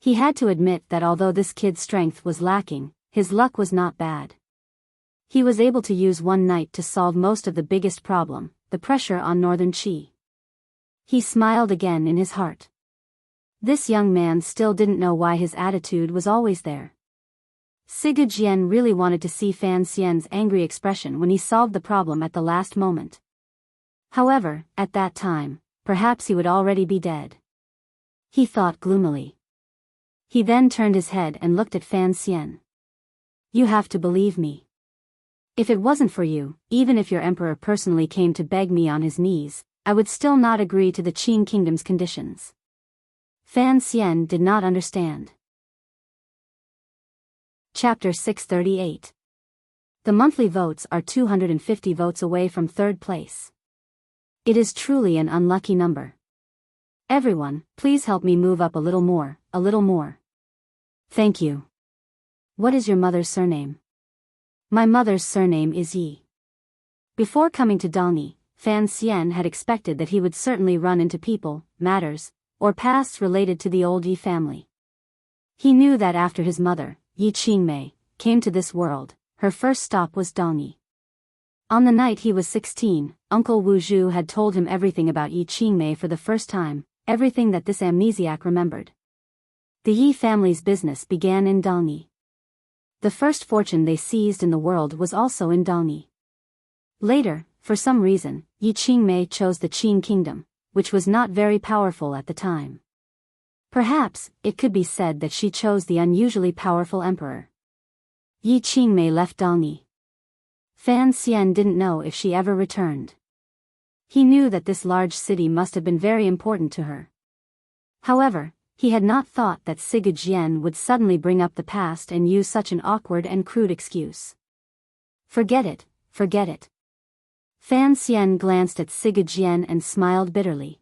He had to admit that although this kid's strength was lacking, his luck was not bad. He was able to use one night to solve most of the biggest problem, the pressure on northern Qi. He smiled again in his heart. This young man still didn't know why his attitude was always there. Sigurd really wanted to see Fan Xian's angry expression when he solved the problem at the last moment. However, at that time, perhaps he would already be dead. He thought gloomily. He then turned his head and looked at Fan Xian. "You have to believe me. If it wasn't for you, even if your emperor personally came to beg me on his knees, I would still not agree to the Qing kingdom's conditions." Fan Xian did not understand. Chapter 638. The monthly votes are 250 votes away from third place. It is truly an unlucky number. "Everyone, please help me move up a little more, a little more." "Thank you." "What is your mother's surname?" "My mother's surname is Yi." Before coming to Dongyi, Fan Xian had expected that he would certainly run into people, matters, or pasts related to the old Yi family. He knew that after his mother, Yi Qingmei, came to this world, her first stop was Dongyi. On the night he was 16, Uncle Wu Zhu had told him everything about Yi Qingmei for the first time, everything that this amnesiac remembered. The Yi family's business began in Dongyi. The first fortune they seized in the world was also in Dongyi. Later, for some reason, Yi Qingmei chose the Qing kingdom, which was not very powerful at the time. Perhaps, it could be said that she chose the unusually powerful emperor. Yi Qingmei left Dongyi. Fan Xian didn't know if she ever returned. He knew that this large city must have been very important to her. However, he had not thought that Sigurd would suddenly bring up the past and use such an awkward and crude excuse. Forget it, forget it. Fan Xian glanced at Sigurd and smiled bitterly.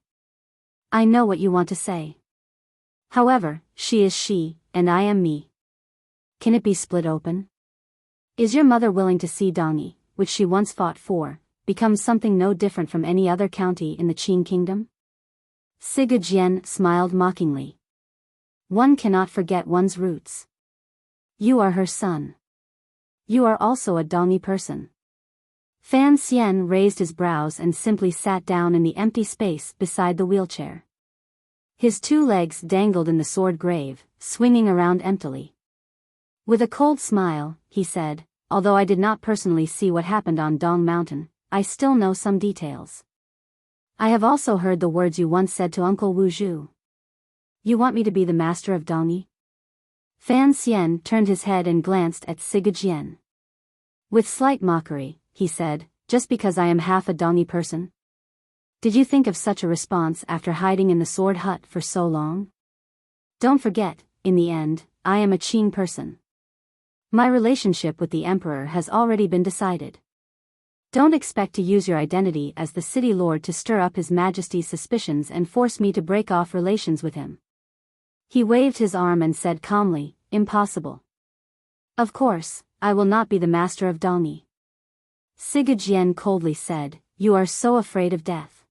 "I know what you want to say. However, she is she, and I am me. Can it be split open? Is your mother willing to see Dongyi, which she once fought for, become something no different from any other county in the Qing kingdom?" Sigurd smiled mockingly. "One cannot forget one's roots. You are her son. You are also a Dongyi person." Fan Xian raised his brows and simply sat down in the empty space beside the wheelchair. His 2 legs dangled in the sword grave, swinging around emptily. With a cold smile, he said, although I did not personally see what happened on Dong Mountain, I still know some details. I have also heard the words you once said to Uncle Wu Zhu. You want me to be the master of Dongyi? Fan Xian turned his head and glanced at Sigurd. With slight mockery, he said, just because I am half a Dongyi person? Did you think of such a response after hiding in the sword hut for so long? Don't forget, in the end, I am a Qing person. My relationship with the emperor has already been decided. Don't expect to use your identity as the city lord to stir up his majesty's suspicions and force me to break off relations with him. He waved his arm and said calmly, impossible. Of course, I will not be the master of Dongyi. Sigurd coldly said, you are so afraid of death.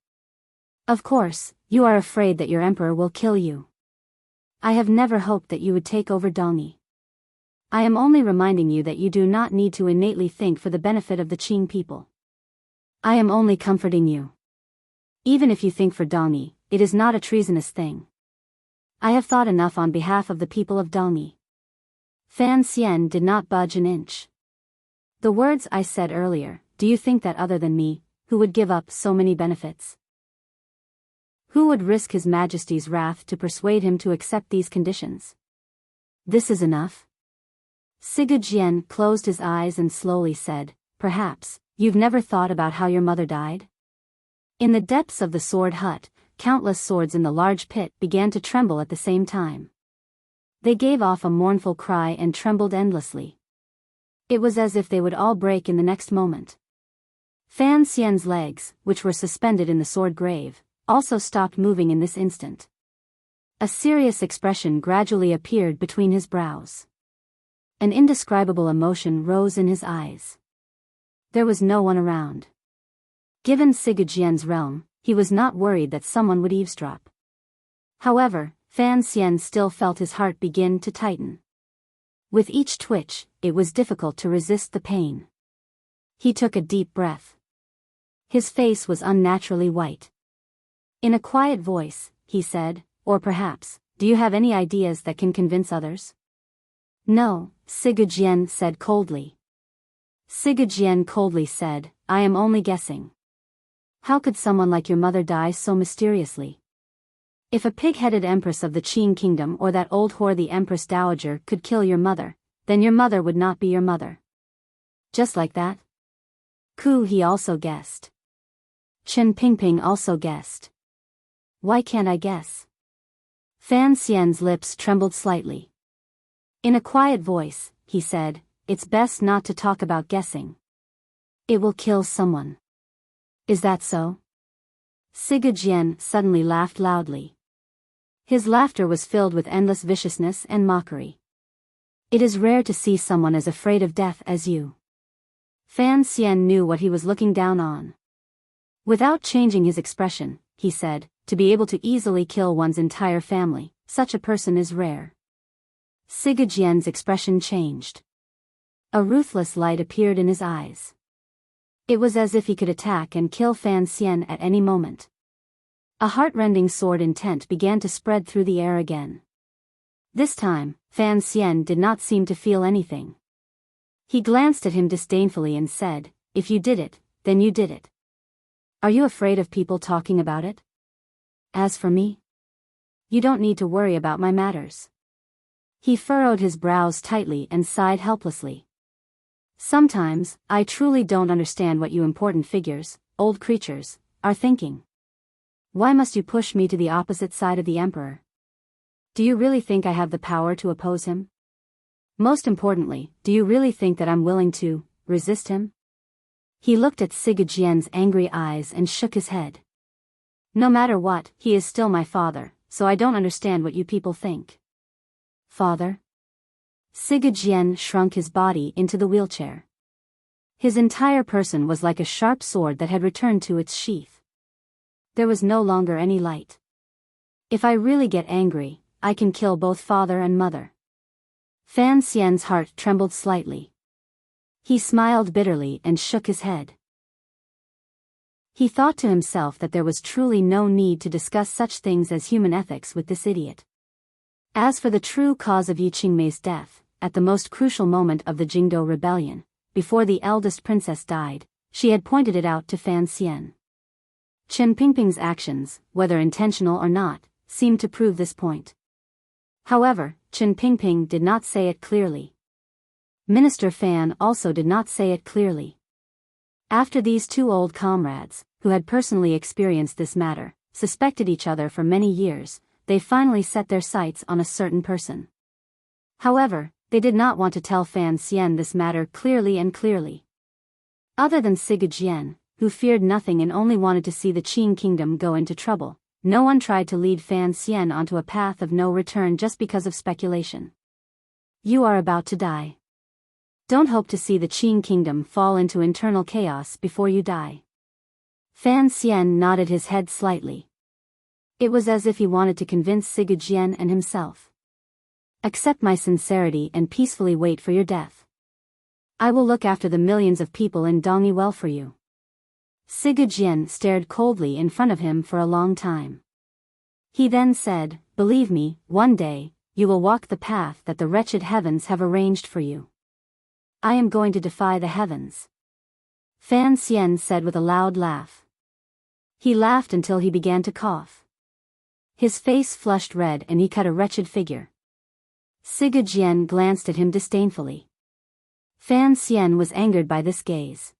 Of course, you are afraid that your emperor will kill you. I have never hoped that you would take over Dongyi. I am only reminding you that you do not need to innately think for the benefit of the Qing people. I am only comforting you. Even if you think for Dongyi, it is not a treasonous thing. I have thought enough on behalf of the people of Dongyi. Fan Xian did not budge an inch. The words I said earlier, do you think that other than me, who would give up so many benefits? Who would risk his majesty's wrath to persuade him to accept these conditions? This is enough. Sigurd closed his eyes and slowly said, perhaps, you've never thought about how your mother died? In the depths of the sword hut, countless swords in the large pit began to tremble at the same time. They gave off a mournful cry and trembled endlessly. It was as if they would all break in the next moment. Fan Xian's legs, which were suspended in the sword grave, also stopped moving in this instant. A serious expression gradually appeared between his brows. An indescribable emotion rose in his eyes. There was no one around. Given Sigurd realm, he was not worried that someone would eavesdrop. However, Fan Xian still felt his heart begin to tighten. With each twitch, it was difficult to resist the pain. He took a deep breath. His face was unnaturally white. In a quiet voice, he said, or perhaps, do you have any ideas that can convince others? No, Sigurd said coldly. Sigurd coldly said, I am only guessing. How could someone like your mother die so mysteriously? If a pig-headed empress of the Qing kingdom or that old whore the empress dowager could kill your mother, then your mother would not be your mother. Just like that? Ku he also guessed. Chen Pingping also guessed. Why can't I guess? Fan Xian's lips trembled slightly. In a quiet voice, he said, it's best not to talk about guessing. It will kill someone. Is that so? Sigurd suddenly laughed loudly. His laughter was filled with endless viciousness and mockery. It is rare to see someone as afraid of death as you. Fan Xian knew what he was looking down on. Without changing his expression, he said, to be able to easily kill one's entire family, such a person is rare. Sigurd expression changed. A ruthless light appeared in his eyes. It was as if he could attack and kill Fan Xian at any moment. A heart-rending sword intent began to spread through the air again. This time, Fan Xian did not seem to feel anything. He glanced at him disdainfully and said, if you did it, then you did it. Are you afraid of people talking about it? As for me, you don't need to worry about my matters. He furrowed his brows tightly and sighed helplessly. Sometimes, I truly don't understand what you important figures, old creatures, are thinking. Why must you push me to the opposite side of the emperor? Do you really think I have the power to oppose him? Most importantly, do you really think that I'm willing to resist him? He looked at Sigurd angry eyes and shook his head. No matter what, he is still my father, so I don't understand what you people think. Father? Sigurd shrunk his body into the wheelchair. His entire person was like a sharp sword that had returned to its sheath. There was no longer any light. If I really get angry, I can kill both father and mother. Fan Xian's heart trembled slightly. He smiled bitterly and shook his head. He thought to himself that there was truly no need to discuss such things as human ethics with this idiot. As for the true cause of Yi Qingmei's death, at the most crucial moment of the Jingdou rebellion, before the eldest princess died, she had pointed it out to Fan Xian. Chen Pingping's actions, whether intentional or not, seemed to prove this point. However, Chen Pingping did not say it clearly. Minister Fan also did not say it clearly. After these two old comrades, who had personally experienced this matter, suspected each other for many years, they finally set their sights on a certain person. However, they did not want to tell Fan Xian this matter clearly. Other than Sigurd, who feared nothing and only wanted to see the Qing kingdom go into trouble, no one tried to lead Fan Xian onto a path of no return just because of speculation. You are about to die. Don't hope to see the Qing kingdom fall into internal chaos before you die. Fan Xian nodded his head slightly. It was as if he wanted to convince Sigurd and himself. Accept my sincerity and peacefully wait for your death. I will look after the millions of people in Dongyi well for you. Sigurd stared coldly in front of him for a long time. He then said, believe me, one day, you will walk the path that the wretched heavens have arranged for you. I am going to defy the heavens. Fan Xian said with a loud laugh. He laughed until he began to cough. His face flushed red and he cut a wretched figure. Sigurd glanced at him disdainfully. Fan Xian was angered by this gaze.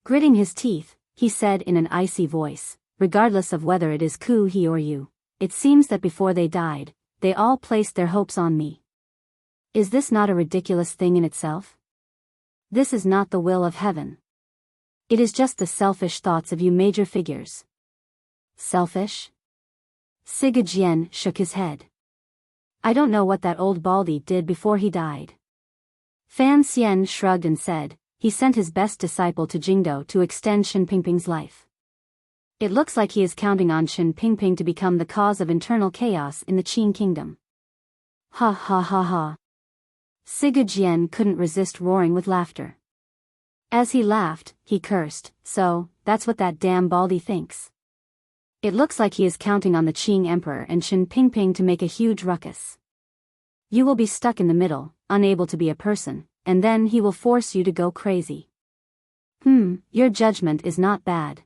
Gritting his teeth, he said in an icy voice, regardless of whether it is Ku he or you, it seems that before they died, they all placed their hopes on me. Is this not a ridiculous thing in itself? This is not the will of heaven. It is just the selfish thoughts of you major figures. Selfish? Sigurd shook his head. I don't know what that old baldy did before he died. Fan Xian shrugged and said, he sent his best disciple to Jingdou to extend Shen Pingping's life. It looks like he is counting on Shen Pingping to become the cause of internal chaos in the Qing kingdom. Ha ha ha ha. Sigurd couldn't resist roaring with laughter. As he laughed, he cursed, so, that's what that damn baldy thinks. It looks like he is counting on the Qing emperor and Shen Pingping to make a huge ruckus. You will be stuck in the middle, unable to be a person, and then he will force you to go crazy. Your judgment is not bad.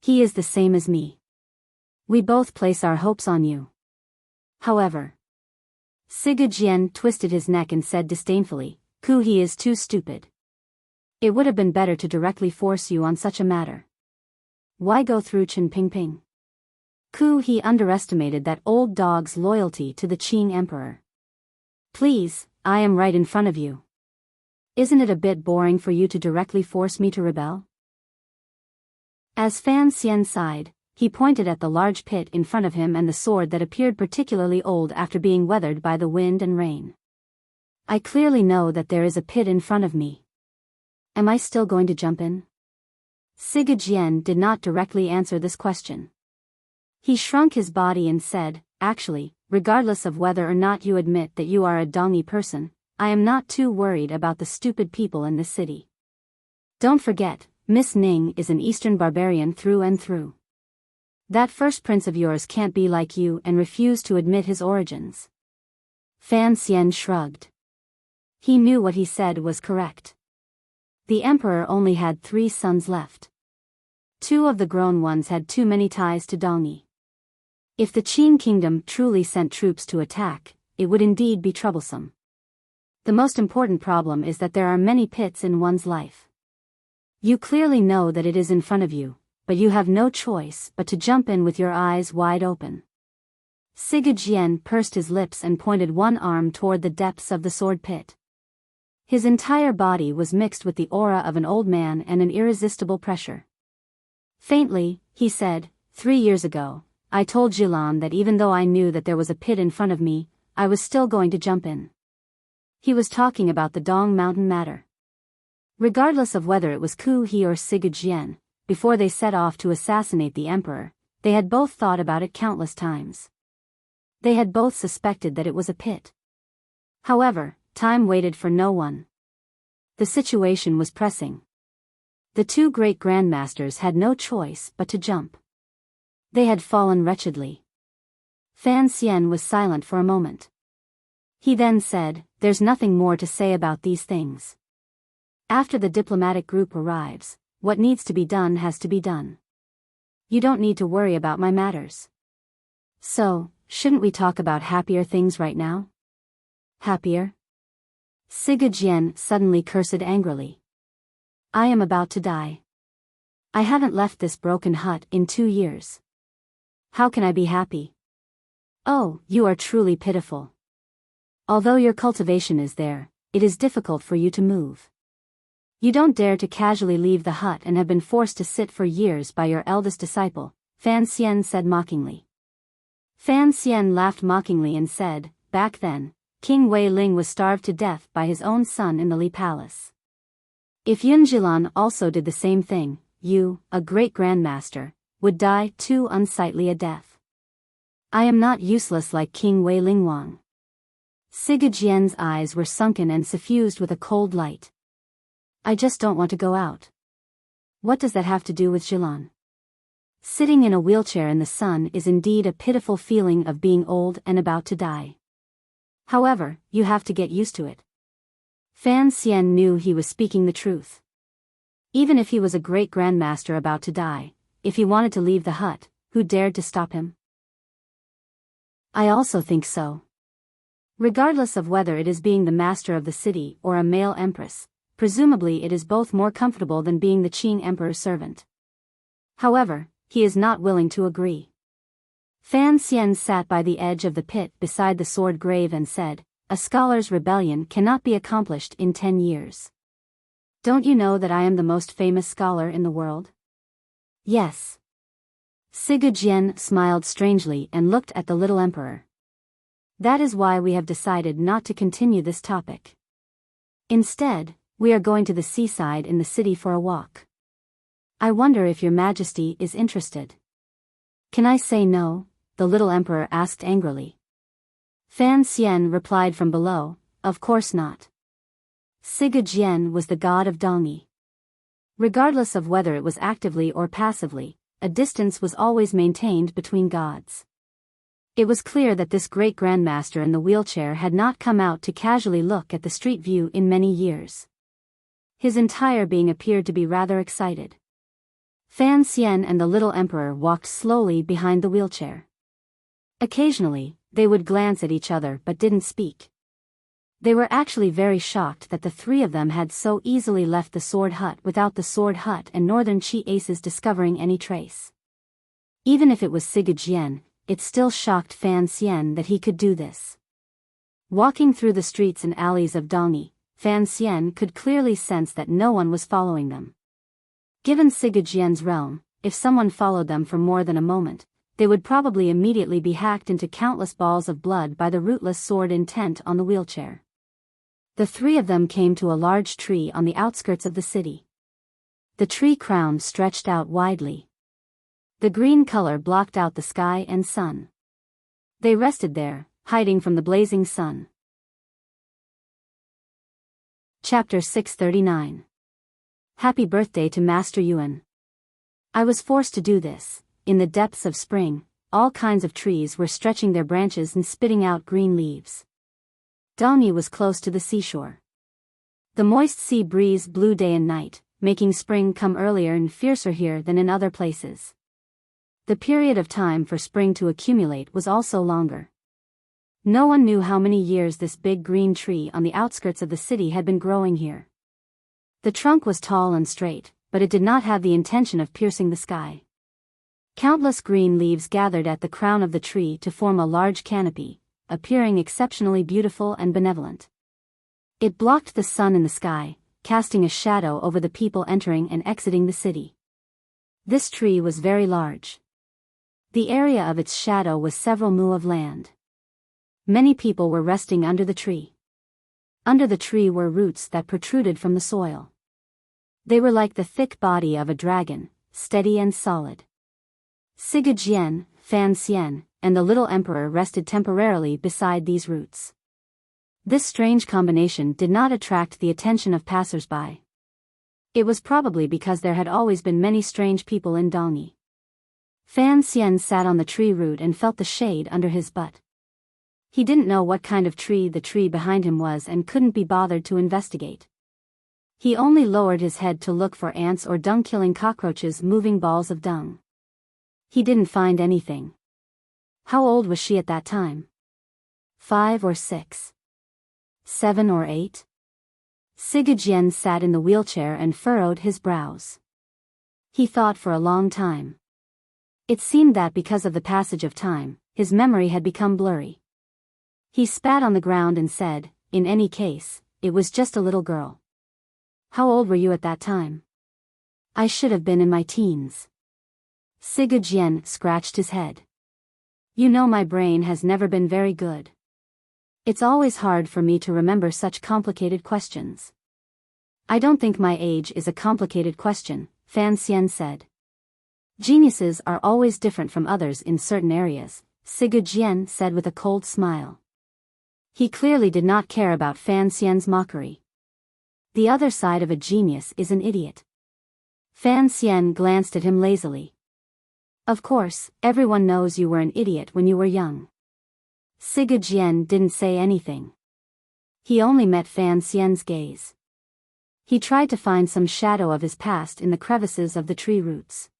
He is the same as me. We both place our hopes on you. However, Sigurd twisted his neck and said disdainfully, Ku he is too stupid. It would have been better to directly force you on such a matter. Why go through Chen Pingping? Ku he underestimated that old dog's loyalty to the Qing emperor. Please, I am right in front of you. Isn't it a bit boring for you to directly force me to rebel? As Fan Xian sighed, he pointed at the large pit in front of him and the sword that appeared particularly old after being weathered by the wind and rain. I clearly know that there is a pit in front of me. Am I still going to jump in? Sigurd did not directly answer this question. He shrunk his body and said, actually, regardless of whether or not you admit that you are a Dongyi person, I am not too worried about the stupid people in this city. Don't forget, Miss Ning is an Eastern barbarian through and through. That first prince of yours can't be like you and refuse to admit his origins. Fan Xian shrugged. He knew what he said was correct. The emperor only had 3 sons left. 2 of the grown ones had too many ties to Dongyi. If the Qing kingdom truly sent troops to attack, it would indeed be troublesome. The most important problem is that there are many pits in one's life. You clearly know that it is in front of you, but you have no choice but to jump in with your eyes wide open. Sigurd pursed his lips and pointed one arm toward the depths of the sword pit. His entire body was mixed with the aura of an old man and an irresistible pressure. Faintly, he said, 3 years ago, I told Jilan that even though I knew that there was a pit in front of me, I was still going to jump in. He was talking about the Dong Mountain matter. Regardless of whether it was Ku He or Sigurd before they set off to assassinate the emperor, they had both thought about it countless times. They had both suspected that it was a pit. However, time waited for no one. The situation was pressing. The two great grandmasters had no choice but to jump. They had fallen wretchedly. Fan Xian was silent for a moment. He then said, "There's nothing more to say about these things. After the diplomatic group arrives, what needs to be done has to be done. You don't need to worry about my matters. So, shouldn't we talk about happier things right now?" "Happier?" Sigurd suddenly cursed angrily. "I am about to die. I haven't left this broken hut in 2 years. How can I be happy? Oh, you are truly pitiful. Although your cultivation is there, it is difficult for you to move. You don't dare to casually leave the hut and have been forced to sit for years by your eldest disciple," Fan Xian said mockingly. Fan Xian laughed mockingly and said, "Back then, King Wei Ling was starved to death by his own son in the Li Palace. If Yun Jilan also did the same thing, you, a great grandmaster, would die too unsightly a death. I am not useless like King Wei Ling Wang." Sigurd Jian's eyes were sunken and suffused with a cold light. "I just don't want to go out. What does that have to do with Jilan? Sitting in a wheelchair in the sun is indeed a pitiful feeling of being old and about to die. However, you have to get used to it." Fan Xian knew he was speaking the truth. Even if he was a great grandmaster about to die, if he wanted to leave the hut, who dared to stop him? "I also think so. Regardless of whether it is being the master of the city or a male empress, presumably it is both more comfortable than being the Qing emperor's servant." However, he is not willing to agree. Fan Xian sat by the edge of the pit beside the sword grave and said, "A scholar's rebellion cannot be accomplished in 10 years. Don't you know that I am the most famous scholar in the world?" "Yes." Sigurd Jian smiled strangely and looked at the little emperor. "That is why we have decided not to continue this topic. Instead, we are going to the seaside in the city for a walk. I wonder if your majesty is interested." "Can I say no?" the little emperor asked angrily. Fan Xian replied from below, "Of course not." Sigurd Jian was the god of Dongyi. Regardless of whether it was actively or passively, a distance was always maintained between gods. It was clear that this great grandmaster in the wheelchair had not come out to casually look at the street view in many years. His entire being appeared to be rather excited. Fan Xian and the little emperor walked slowly behind the wheelchair. Occasionally, they would glance at each other but didn't speak. They were actually very shocked that the three of them had so easily left the sword hut without the sword hut and northern Qi aces discovering any trace. Even if it was Sigurd Jian, it still shocked Fan Xian that he could do this. Walking through the streets and alleys of Dongyi, Fan Xian could clearly sense that no one was following them. Given Sigurd Jian's realm, if someone followed them for more than a moment, they would probably immediately be hacked into countless balls of blood by the rootless sword intent on the wheelchair. The three of them came to a large tree on the outskirts of the city. The tree crown stretched out widely. The green color blocked out the sky and sun. They rested there, hiding from the blazing sun. Chapter 639. Happy birthday to Master Yuan. I was forced to do this. In the depths of spring, all kinds of trees were stretching their branches and spitting out green leaves. Dongyi was close to the seashore. The moist sea breeze blew day and night, making spring come earlier and fiercer here than in other places. The period of time for spring to accumulate was also longer. No one knew how many years this big green tree on the outskirts of the city had been growing here. The trunk was tall and straight, but it did not have the intention of piercing the sky. Countless green leaves gathered at the crown of the tree to form a large canopy, appearing exceptionally beautiful and benevolent. It blocked the sun in the sky, casting a shadow over the people entering and exiting the city. This tree was very large. The area of its shadow was several mu of land. Many people were resting under the tree. Under the tree were roots that protruded from the soil. They were like the thick body of a dragon, steady and solid. Sigurd Jian, Fan Xian, and the little emperor rested temporarily beside these roots. This strange combination did not attract the attention of passers-by. It was probably because there had always been many strange people in Dalny. Fan Xian sat on the tree root and felt the shade under his butt. He didn't know what kind of tree the tree behind him was and couldn't be bothered to investigate. He only lowered his head to look for ants or dung-killing cockroaches moving balls of dung. He didn't find anything. How old was she at that time? 5 or 6? 7 or 8? Sigurd sat in the wheelchair and furrowed his brows. He thought for a long time. It seemed that because of the passage of time, his memory had become blurry. He spat on the ground and said, "In any case, it was just a little girl." "How old were you at that time?" "I should have been in my teens." Sigurd scratched his head. "You know, my brain has never been very good. It's always hard for me to remember such complicated questions." "I don't think my age is a complicated question," Fan Xian said. "Geniuses are always different from others in certain areas," Sigurd said with a cold smile. He clearly did not care about Fan Xian's mockery. The other side of a genius is an idiot. Fan Xian glanced at him lazily. "Of course, everyone knows you were an idiot when you were young." Sigurd didn't say anything. He only met Fan Xian's gaze. He tried to find some shadow of his past in the crevices of the tree roots.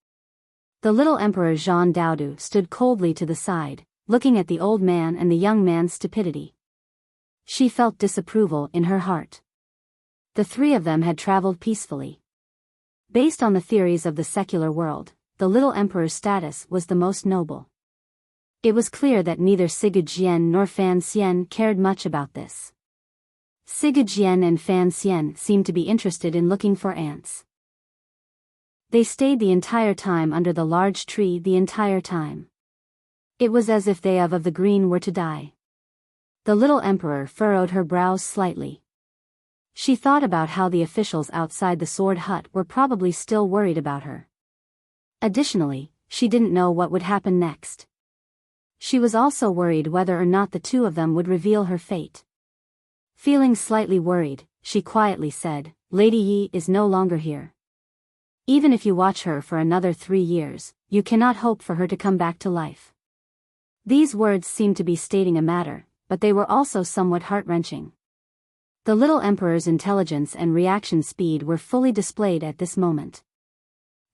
The little Emperor Jean Daodu stood coldly to the side, looking at the old man and the young man's stupidity. She felt disapproval in her heart. The three of them had traveled peacefully. Based on the theories of the secular world, the little emperor's status was the most noble. It was clear that neither Sigurd nor Fan Xian cared much about this. Sigurd and Fan Xian seemed to be interested in looking for ants. They stayed the entire time under the large tree the entire time. It was as if they of the green were to die. The little emperor furrowed her brows slightly. She thought about how the officials outside the sword hut were probably still worried about her. Additionally, she didn't know what would happen next. She was also worried whether or not the two of them would reveal her fate. Feeling slightly worried, she quietly said, "Lady Yi is no longer here. Even if you watch her for another 3 years, you cannot hope for her to come back to life." These words seemed to be stating a matter, but they were also somewhat heart-wrenching. The little emperor's intelligence and reaction speed were fully displayed at this moment.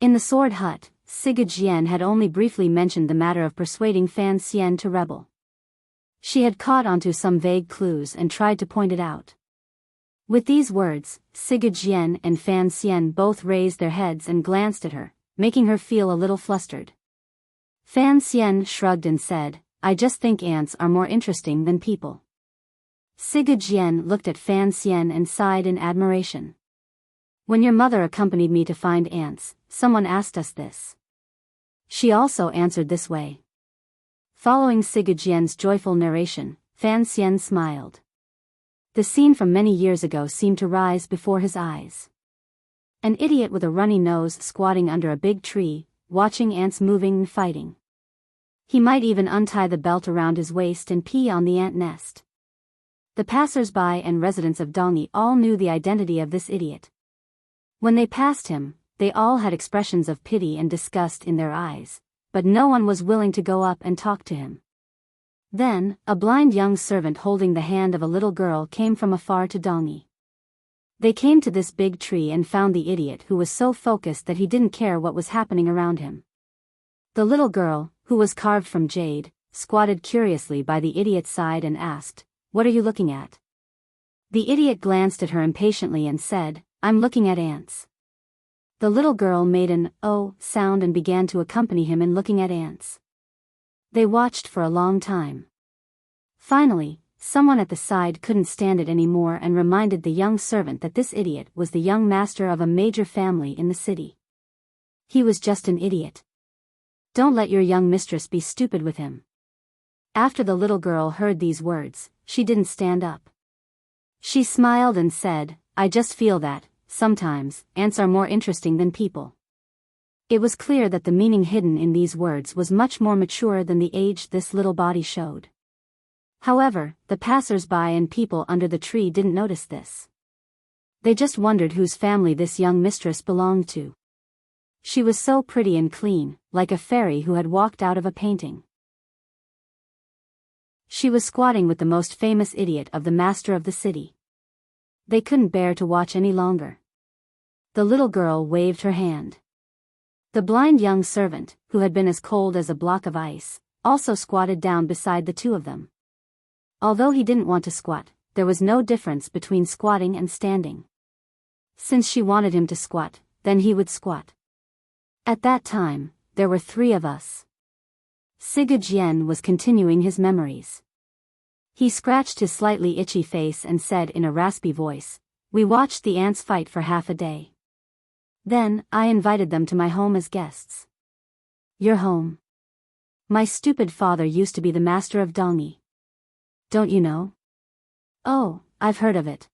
In the sword hut, Sigurd had only briefly mentioned the matter of persuading Fan Xian to rebel. She had caught onto some vague clues and tried to point it out. With these words, Sigurd and Fan Xian both raised their heads and glanced at her, making her feel a little flustered. Fan Xian shrugged and said, "I just think ants are more interesting than people." Sigurd looked at Fan Xian and sighed in admiration. "When your mother accompanied me to find ants, someone asked us this. She also answered this way." Following Sigurd's joyful narration, Fan Xian smiled. The scene from many years ago seemed to rise before his eyes. An idiot with a runny nose squatting under a big tree, watching ants moving and fighting. He might even untie the belt around his waist and pee on the ant nest. The passers-by and residents of Dalny all knew the identity of this idiot. When they passed him, they all had expressions of pity and disgust in their eyes, but no one was willing to go up and talk to him. Then, a blind young servant holding the hand of a little girl came from afar to Dalny. They came to this big tree and found the idiot who was so focused that he didn't care what was happening around him. The little girl, who was carved from jade, squatted curiously by the idiot's side and asked, "What are you looking at?" The idiot glanced at her impatiently and said, "I'm looking at ants." The little girl made an "oh" sound and began to accompany him in looking at ants. They watched for a long time. Finally, someone at the side couldn't stand it anymore and reminded the young servant that this idiot was the young master of a major family in the city. He was just an idiot. Don't let your young mistress be stupid with him. After the little girl heard these words, she didn't stand up. She smiled and said, "I just feel that, sometimes, ants are more interesting than people." It was clear that the meaning hidden in these words was much more mature than the age this little body showed. However, the passers-by and people under the tree didn't notice this. They just wondered whose family this young mistress belonged to. She was so pretty and clean, like a fairy who had walked out of a painting. She was squatting with the most famous idiot of the master of the city. They couldn't bear to watch any longer. The little girl waved her hand. The blind young servant, who had been as cold as a block of ice, also squatted down beside the two of them. Although he didn't want to squat, there was no difference between squatting and standing. Since she wanted him to squat, then he would squat. At that time, there were 3 of us. Sigurd was continuing his memories. He scratched his slightly itchy face and said in a raspy voice, "We watched the ants fight for half a day. Then, I invited them to my home as guests." "Your home?" "My stupid father used to be the master of Dongi. Don't you know?" "Oh, I've heard of it.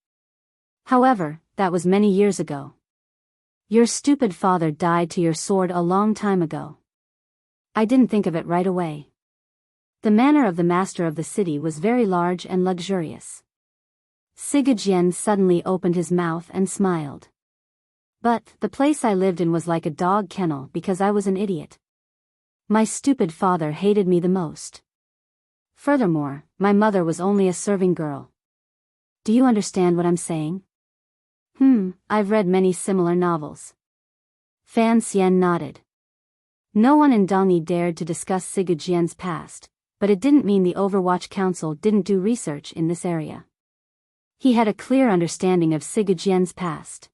However, that was many years ago. Your stupid father died to your sword a long time ago." I didn't think of it right away. The manor of the master of the city was very large and luxurious. Sigurd suddenly opened his mouth and smiled. "But the place I lived in was like a dog kennel because I was an idiot. My stupid father hated me the most. Furthermore, my mother was only a serving girl. Do you understand what I'm saying?" I've read many similar novels." Fan Xian nodded. No one in Dongi dared to discuss Sigurd past, but it didn't mean the Overwatch Council didn't do research in this area. He had a clear understanding of Sigurd past.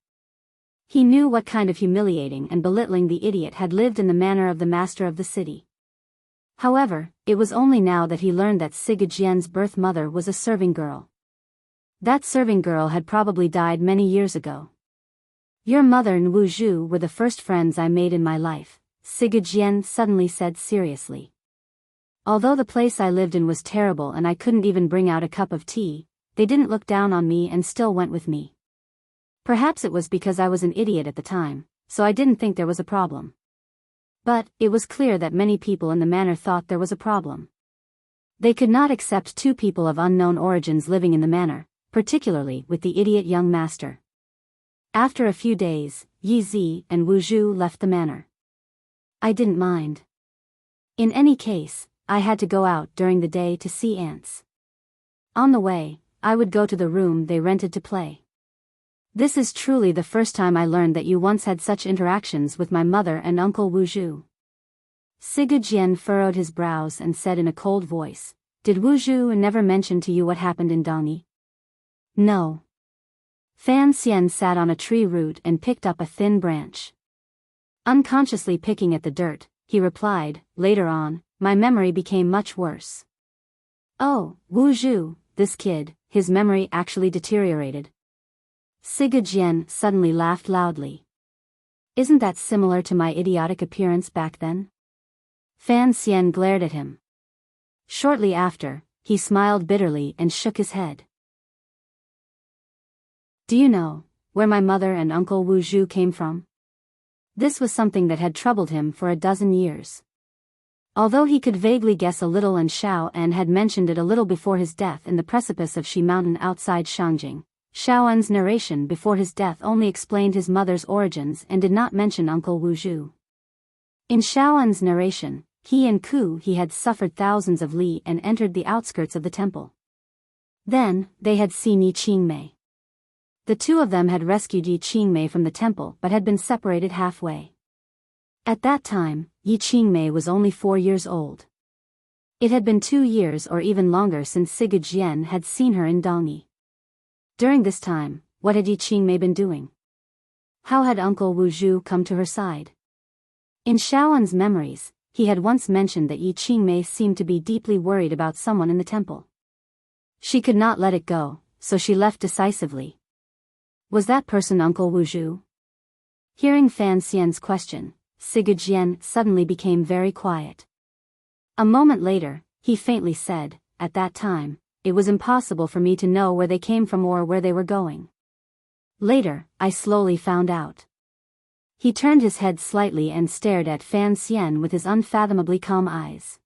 He knew what kind of humiliating and belittling the idiot had lived in the manor of the master of the city. However, it was only now that he learned that Sigurd's birth mother was a serving girl. That serving girl had probably died many years ago. "Your mother and Wu Zhu were the first friends I made in my life," Sigurd suddenly said seriously. "Although the place I lived in was terrible and I couldn't even bring out a cup of tea, they didn't look down on me and still went with me. Perhaps it was because I was an idiot at the time, so I didn't think there was a problem. But, it was clear that many people in the manor thought there was a problem. They could not accept 2 people of unknown origins living in the manor, particularly with the idiot young master." After a few days, Yi Zi and Wu Zhu left the manor. I didn't mind. In any case, I had to go out during the day to see ants. On the way, I would go to the room they rented to play. This is truly the first time I learned that you once had such interactions with my mother and Uncle Wu Zhu. Sigurd furrowed his brows and said in a cold voice, "Did Wu Zhu never mention to you what happened in Dongi?" "No." Fan Xian sat on a tree root and picked up a thin branch. Unconsciously picking at the dirt, he replied, "Later on, my memory became much worse." "Oh, Wu Zhu, this kid, his memory actually deteriorated." Sigurd suddenly laughed loudly. "Isn't that similar to my idiotic appearance back then?" Fan Xian glared at him. Shortly after, he smiled bitterly and shook his head. "Do you know where my mother and Uncle Wu Zhu came from?" This was something that had troubled him for a dozen years. Although he could vaguely guess a little and Xiao En had mentioned it a little before his death in the precipice of Shi Mountain outside Shangjing, Xiao En's narration before his death only explained his mother's origins and did not mention Uncle Wu Zhu. In Xiao En's narration, he had suffered thousands of li and entered the outskirts of the temple. Then, they had seen Yi Qingmei. The 2 of them had rescued Yi Qingmei from the temple but had been separated halfway. At that time, Yi Qingmei was only 4 years old. It had been 2 years or even longer since Sigurd had seen her in Dongi. During this time, what had Yi Qingmei been doing? How had Uncle Wu Zhu come to her side? In Xiaoen's memories, he had once mentioned that Yi Qingmei seemed to be deeply worried about someone in the temple. She could not let it go, so she left decisively. Was that person Uncle Wu Zhu? Hearing Fan Xian's question, Sigurd suddenly became very quiet. A moment later, he faintly said, "At that time, it was impossible for me to know where they came from or where they were going. Later, I slowly found out." He turned his head slightly and stared at Fan Xian with his unfathomably calm eyes.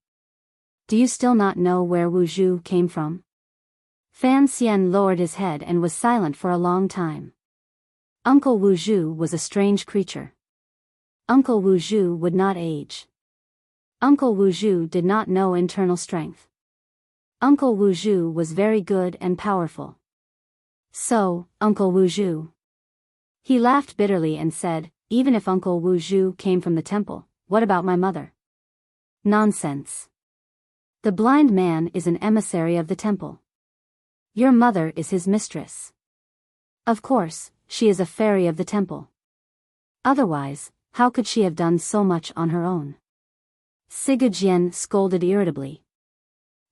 "Do you still not know where Wu Zhu came from?" Fan Xian lowered his head and was silent for a long time. Uncle Wuzhu was a strange creature. Uncle Wuzhu would not age. Uncle Wuzhu did not know internal strength. Uncle Wuzhu was very good and powerful. So, Uncle Wuzhu. He laughed bitterly and said, even if Uncle Wuzhu came from the temple, what about my mother? Nonsense. The blind man is an emissary of the temple. Your mother is his mistress. Of course, she is a fairy of the temple. Otherwise, how could she have done so much on her own? Sigurd scolded irritably.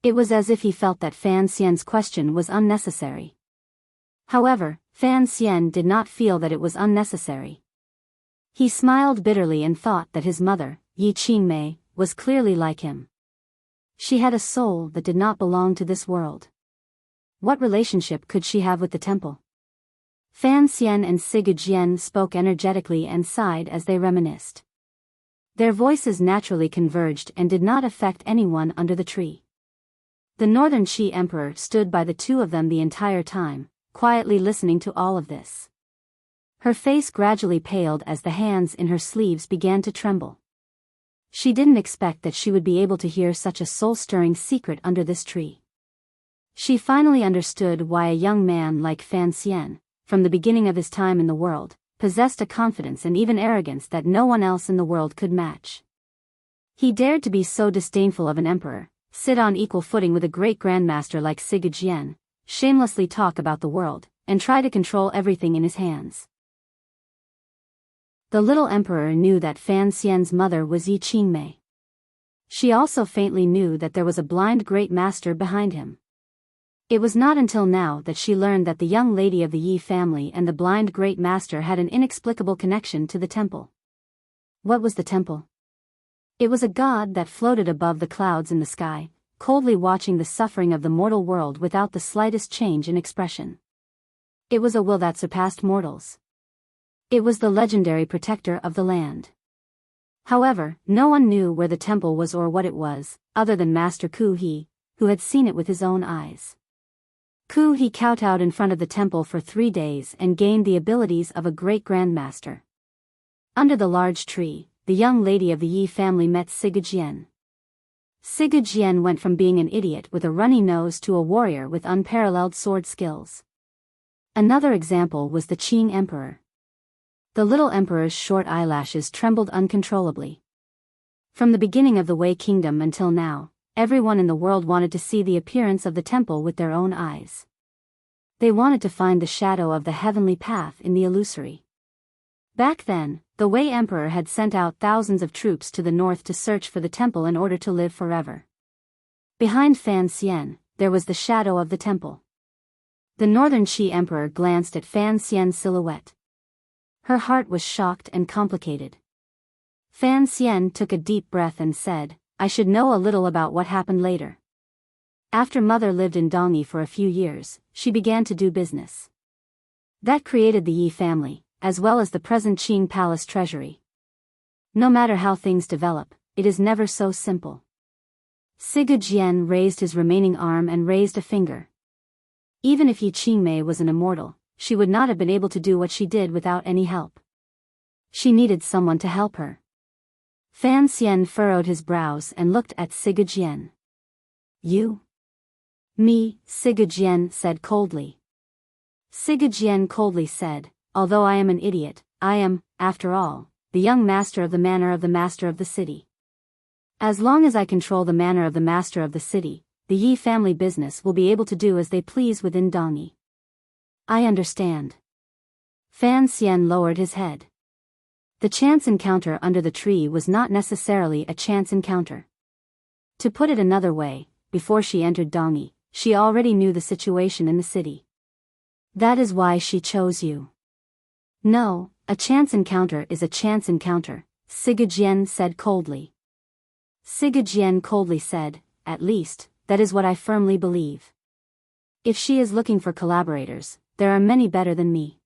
It was as if he felt that Fan Xian's question was unnecessary. However, Fan Xian did not feel that it was unnecessary. He smiled bitterly and thought that his mother, Yi Qingmei, was clearly like him. She had a soul that did not belong to this world. What relationship could she have with the temple? Fan Xian and Sigurd spoke energetically and sighed as they reminisced. Their voices naturally converged and did not affect anyone under the tree. The Northern Qi Emperor stood by the two of them the entire time, quietly listening to all of this. Her face gradually paled as the hands in her sleeves began to tremble. She didn't expect that she would be able to hear such a soul-stirring secret under this tree. She finally understood why a young man like Fan Xian, from the beginning of his time in the world, possessed a confidence and even arrogance that no one else in the world could match. He dared to be so disdainful of an emperor, sit on equal footing with a great grandmaster like Sigurd, shamelessly talk about the world, and try to control everything in his hands. The little emperor knew that Fan Xian's mother was Yi Qingmei. She also faintly knew that there was a blind great master behind him. It was not until now that she learned that the young lady of the Yi family and the blind great master had an inexplicable connection to the temple. What was the temple? It was a god that floated above the clouds in the sky, coldly watching the suffering of the mortal world without the slightest change in expression. It was a will that surpassed mortals. It was the legendary protector of the land. However, no one knew where the temple was or what it was, other than Master Ku He, who had seen it with his own eyes. Ku He kowtowed in front of the temple for 3 days and gained the abilities of a great grandmaster. Under the large tree, the young lady of the Yi family met Sigurd. Sigurd went from being an idiot with a runny nose to a warrior with unparalleled sword skills. Another example was the Qing Emperor. The little emperor's short eyelashes trembled uncontrollably. From the beginning of the Wei Kingdom until now, everyone in the world wanted to see the appearance of the temple with their own eyes. They wanted to find the shadow of the heavenly path in the illusory. Back then, the Wei Emperor had sent out thousands of troops to the north to search for the temple in order to live forever. Behind Fan Xian, there was the shadow of the temple. The Northern Qi Emperor glanced at Fan Xian's silhouette. Her heart was shocked and complicated. Fan Xian took a deep breath and said, I should know a little about what happened later. After mother lived in Dongyi for a few years, she began to do business. That created the Yi family, as well as the present Qing palace treasury. No matter how things develop, it is never so simple. Sigurd raised his remaining arm and raised a finger. Even if Yi Qingmei was an immortal, she would not have been able to do what she did without any help. She needed someone to help her. Fan Xian furrowed his brows and looked at Sigurd. You? Me, Sigurd said coldly. Sigurd coldly said, although I am an idiot, I am, after all, the young master of the manor of the master of the city. As long as I control the manor of the master of the city, the Yi family business will be able to do as they please within Dongyi. I understand. Fan Xian lowered his head. The chance encounter under the tree was not necessarily a chance encounter. To put it another way, before she entered Dongyi, she already knew the situation in the city. That is why she chose you. No, a chance encounter is a chance encounter, Sigurd said coldly. Sigurd coldly said, at least, that is what I firmly believe. If she is looking for collaborators, there are many better than me.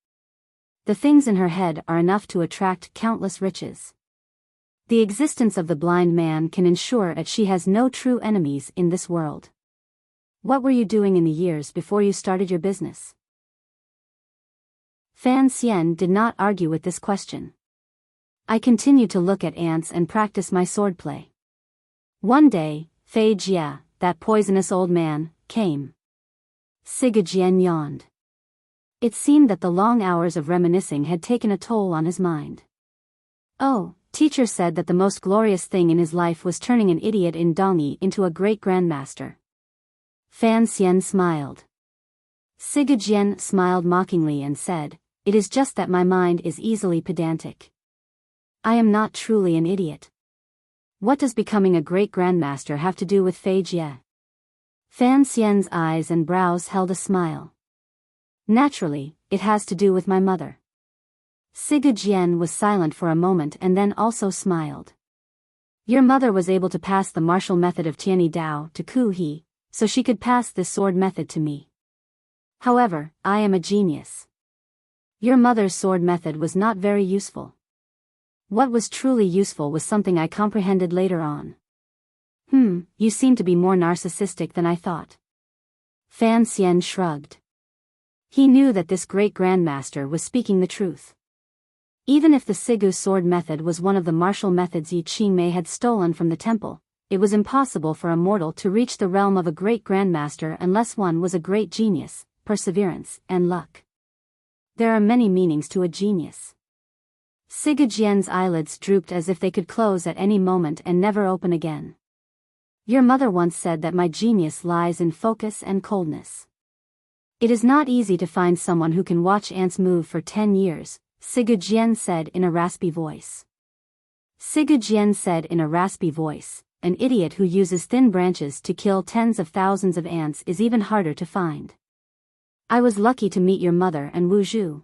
The things in her head are enough to attract countless riches. The existence of the blind man can ensure that she has no true enemies in this world. What were you doing in the years before you started your business? Fan Xian did not argue with this question. I continued to look at ants and practice my swordplay. One day, Fei Jia, that poisonous old man, came. Sigajian yawned. It seemed that the long hours of reminiscing had taken a toll on his mind. Oh, teacher said that the most glorious thing in his life was turning an idiot in Dongyi into a great grandmaster. Fan Xian smiled. Sigajian smiled mockingly and said, "It is just that my mind is easily pedantic. I am not truly an idiot. What does becoming a great grandmaster have to do with Fei Jie?" Fan Xian's eyes and brows held a smile. "Naturally, it has to do with my mother." Sigajian was silent for a moment and then also smiled. "Your mother was able to pass the martial method of Tianyi Dao to Ku He, so she could pass this sword method to me. However, I am a genius. Your mother's sword method was not very useful. What was truly useful was something I comprehended later on." You seem to be more narcissistic than I thought." Fan Xian shrugged. He knew that this great grandmaster was speaking the truth. Even if the Sigu sword method was one of the martial methods Yi Qingmei had stolen from the temple, it was impossible for a mortal to reach the realm of a great grandmaster unless one was a great genius, perseverance, and luck. There are many meanings to a genius. Sigajian's eyelids drooped as if they could close at any moment and never open again. "Your mother once said that my genius lies in focus and coldness. It is not easy to find someone who can watch ants move for 10 years, Sigajian said in a raspy voice. Sigajian said in a raspy voice, "An idiot who uses thin branches to kill tens of thousands of ants is even harder to find. I was lucky to meet your mother and Wu Zhu.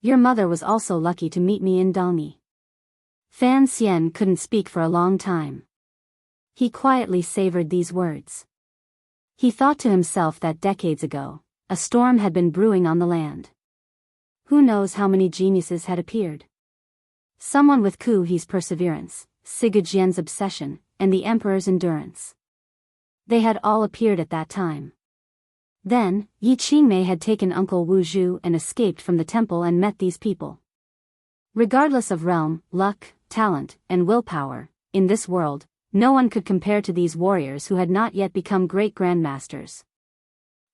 Your mother was also lucky to meet me in Dongyi." Fan Xian couldn't speak for a long time. He quietly savored these words. He thought to himself that decades ago, a storm had been brewing on the land. Who knows how many geniuses had appeared? Someone with Ku He's perseverance, Sigajian's obsession, and the emperor's endurance. They had all appeared at that time. Then, Yi Qingmei had taken Uncle Wu Zhu and escaped from the temple and met these people. Regardless of realm, luck, talent, and willpower, in this world, no one could compare to these warriors who had not yet become great grandmasters.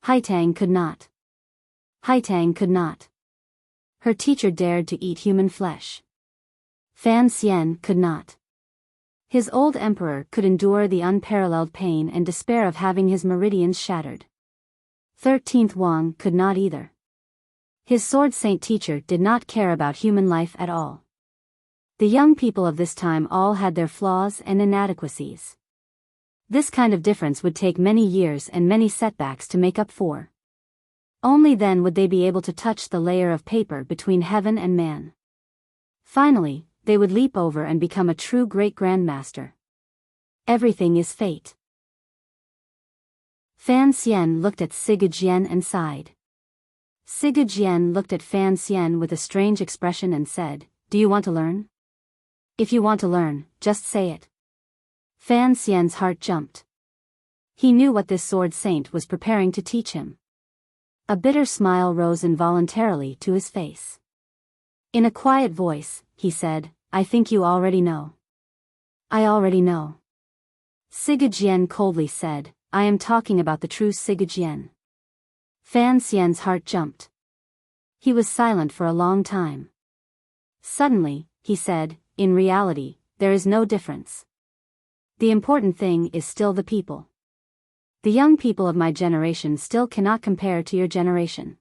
Haitang could not. Haitang could not. Her teacher dared to eat human flesh. Fan Xian could not. His old emperor could endure the unparalleled pain and despair of having his meridians shattered. 13th Wang could not either. His sword saint teacher did not care about human life at all. The young people of this time all had their flaws and inadequacies. This kind of difference would take many years and many setbacks to make up for. Only then would they be able to touch the layer of paper between heaven and man. Finally, they would leap over and become a true great grandmaster. Everything is fate. Fan Xian looked at Sigajian and sighed. Sigajian looked at Fan Xian with a strange expression and said, "Do you want to learn? If you want to learn, just say it." Fan Xian's heart jumped. He knew what this sword saint was preparing to teach him. A bitter smile rose involuntarily to his face. In a quiet voice, he said, "I think you already know." "I already know." Sigajian coldly said, "I am talking about the true Sigajian." Fan Xian's heart jumped. He was silent for a long time. Suddenly, he said, "In reality, there is no difference. The important thing is still the people. The young people of my generation still cannot compare to your generation.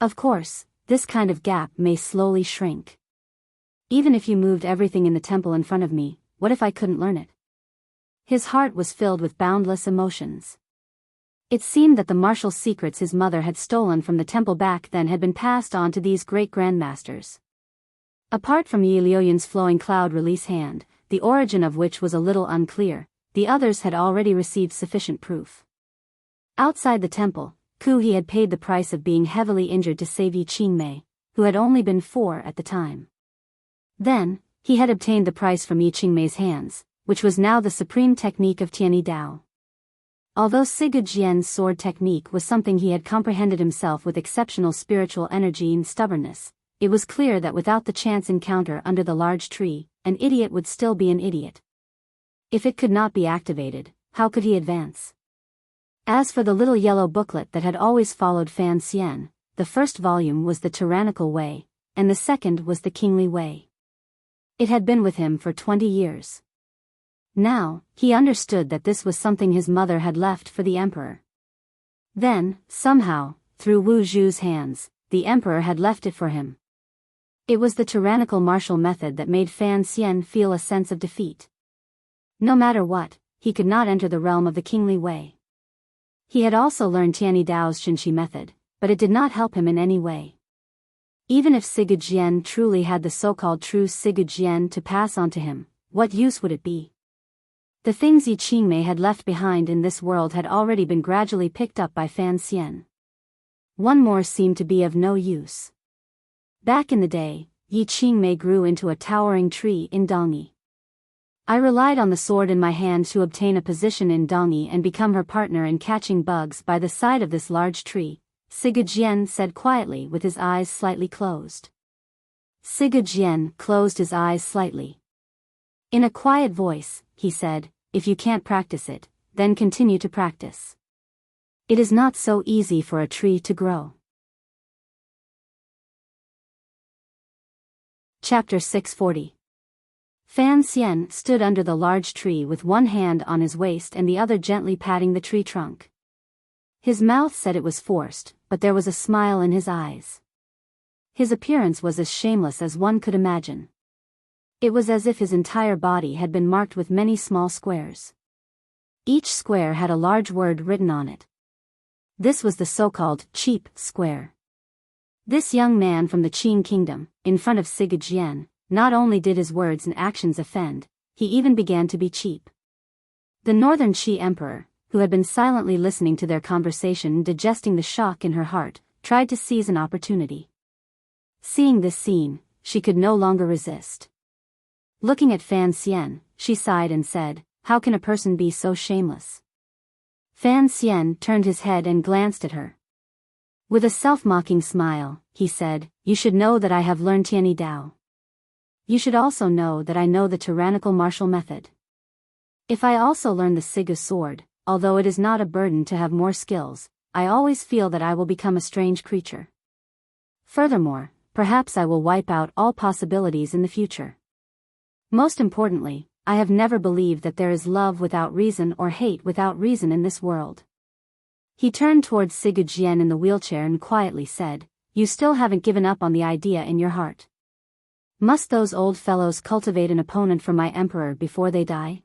Of course, this kind of gap may slowly shrink. Even if you moved everything in the temple in front of me, what if I couldn't learn it?" His heart was filled with boundless emotions. It seemed that the martial secrets his mother had stolen from the temple back then had been passed on to these great grandmasters. Apart from Yi Liuyan's flowing cloud release hand, the origin of which was a little unclear, the others had already received sufficient proof. Outside the temple, Ku He had paid the price of being heavily injured to save Yi Qingmei, who had only been 4 at the time. Then, he had obtained the price from Yi Qingmei's hands, which was now the supreme technique of Tianyi Dao. Although Sigurd-Jien's sword technique was something he had comprehended himself with exceptional spiritual energy and stubbornness, it was clear that without the chance encounter under the large tree, an idiot would still be an idiot. If it could not be activated, how could he advance? As for the little yellow booklet that had always followed Fan Xian, the first volume was the tyrannical way, and the second was the kingly way. It had been with him for 20 years. Now, he understood that this was something his mother had left for the emperor. Then, somehow, through Wu Zhu's hands, the emperor had left it for him. It was the tyrannical martial method that made Fan Xian feel a sense of defeat. No matter what, he could not enter the realm of the kingly way. He had also learned Tianyi Dao's Xinshi method, but it did not help him in any way. Even if Sigurd-Jien truly had the so-called true Sigurd-Jien to pass on to him, what use would it be? The things Yi Qingmei had left behind in this world had already been gradually picked up by Fan Xian. One more seemed to be of no use. Back in the day, Yi Qingmei grew into a towering tree in Dongyi. I relied on the sword in my hand to obtain a position in Dongyi and become her partner in catching bugs by the side of this large tree, Sigurd-Jien said quietly with his eyes slightly closed. Sigurd-Jien closed his eyes slightly. In a quiet voice, he said, "If you can't practice it, then continue to practice. It is not so easy for a tree to grow." Chapter 640. Fan Xian stood under the large tree with one hand on his waist and the other gently patting the tree trunk. His mouth said it was forced, but there was a smile in his eyes. His appearance was as shameless as one could imagine. It was as if his entire body had been marked with many small squares. Each square had a large word written on it. This was the so-called cheap square. This young man from the Qing kingdom, in front of Sigurd-Jien, not only did his words and actions offend, he even began to be cheap. The northern Qi emperor, who had been silently listening to their conversation and digesting the shock in her heart, tried to seize an opportunity. Seeing this scene, she could no longer resist. Looking at Fan Xian, she sighed and said, "How can a person be so shameless?" Fan Xian turned his head and glanced at her. With a self-mocking smile, he said, "You should know that I have learned Tianyi Dao. You should also know that I know the tyrannical martial method. If I also learn the Sigu sword, although it is not a burden to have more skills, I always feel that I will become a strange creature. Furthermore, perhaps I will wipe out all possibilities in the future. Most importantly, I have never believed that there is love without reason or hate without reason in this world." He turned towards Sigurd-Jien in the wheelchair and quietly said, "You still haven't given up on the idea in your heart. Must those old fellows cultivate an opponent for my emperor before they die?"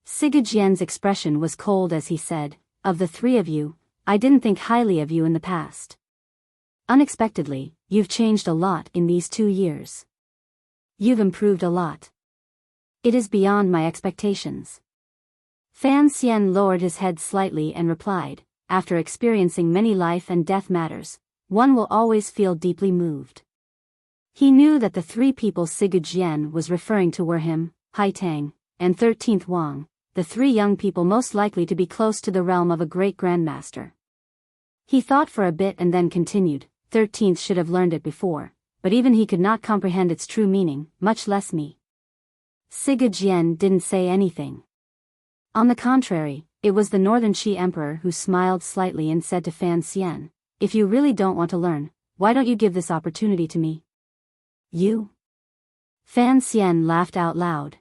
Sigurd-Jien's expression was cold as he said, "Of the three of you, I didn't think highly of you in the past. Unexpectedly, you've changed a lot in these 2 years. You've improved a lot. It is beyond my expectations." Fan Xian lowered his head slightly and replied, "After experiencing many life and death matters, one will always feel deeply moved." He knew that the three people Sigurd-Jien was referring to were him, Hai Tang, and 13th Wang, the three young people most likely to be close to the realm of a great grandmaster. He thought for a bit and then continued, 13th should have learned it before, but even he could not comprehend its true meaning, much less me. Sigurd-Jien didn't say anything. On the contrary, it was the Northern Qi Emperor who smiled slightly and said to Fan Xian, "If you really don't want to learn, why don't you give this opportunity to me?" "You?" Fan Xian laughed out loud.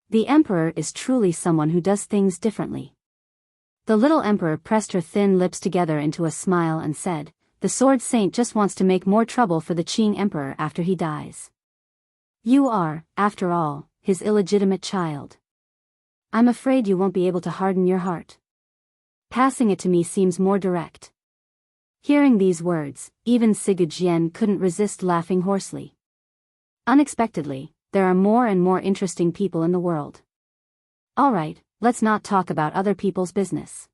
The Emperor is truly someone who does things differently. The little Emperor pressed her thin lips together into a smile and said, "The Sword Saint just wants to make more trouble for the Qing Emperor after he dies. You are, after all, his illegitimate child. I'm afraid you won't be able to harden your heart. Passing it to me seems more direct." Hearing these words, even Sigurd-Jien couldn't resist laughing hoarsely. Unexpectedly, there are more and more interesting people in the world. Alright, let's not talk about other people's business.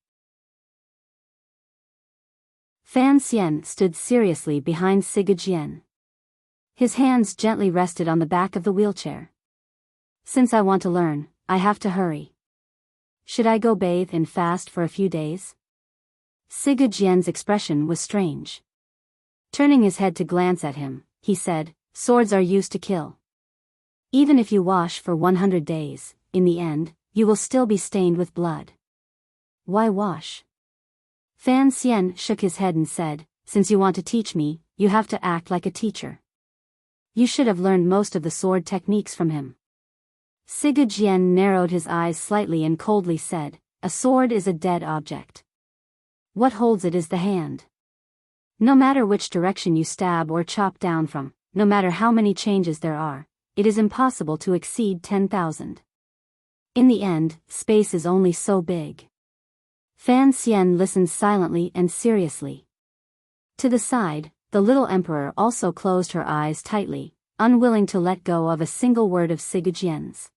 Fan Xian stood seriously behind Sigurd-Jien. His hands gently rested on the back of the wheelchair. "Since I want to learn, I have to hurry. Should I go bathe and fast for a few days? Siga Jian's expression was strange. Turning his head to glance at him, he said, swords are used to kill. Even if you wash for 100 days, in the end, you will still be stained with blood. Why wash? Fan Xian shook his head and said, since you want to teach me, you have to act like a teacher. You should have learned most of the sword techniques from him. Siga Jian narrowed his eyes slightly and coldly said, a sword is a dead object. What holds it is the hand. No matter which direction you stab or chop down from, no matter how many changes there are, it is impossible to exceed 10,000. In the end, space is only so big. Fan Xian listened silently and seriously. To the side, the little emperor also closed her eyes tightly, unwilling to let go of a single word of Siga Jian's.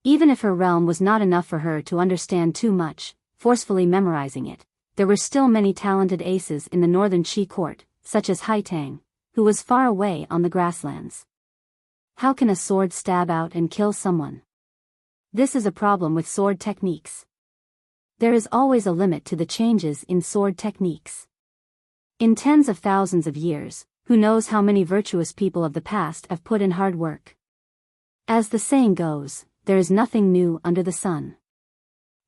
Even if her realm was not enough for her to understand too much, forcefully memorizing it, there were still many talented aces in the northern Qi court, such as Haitang, who was far away on the grasslands. How can a sword stab out and kill someone? This is a problem with sword techniques. There is always a limit to the changes in sword techniques. In tens of thousands of years, who knows how many virtuous people of the past have put in hard work. As the saying goes, there is nothing new under the sun.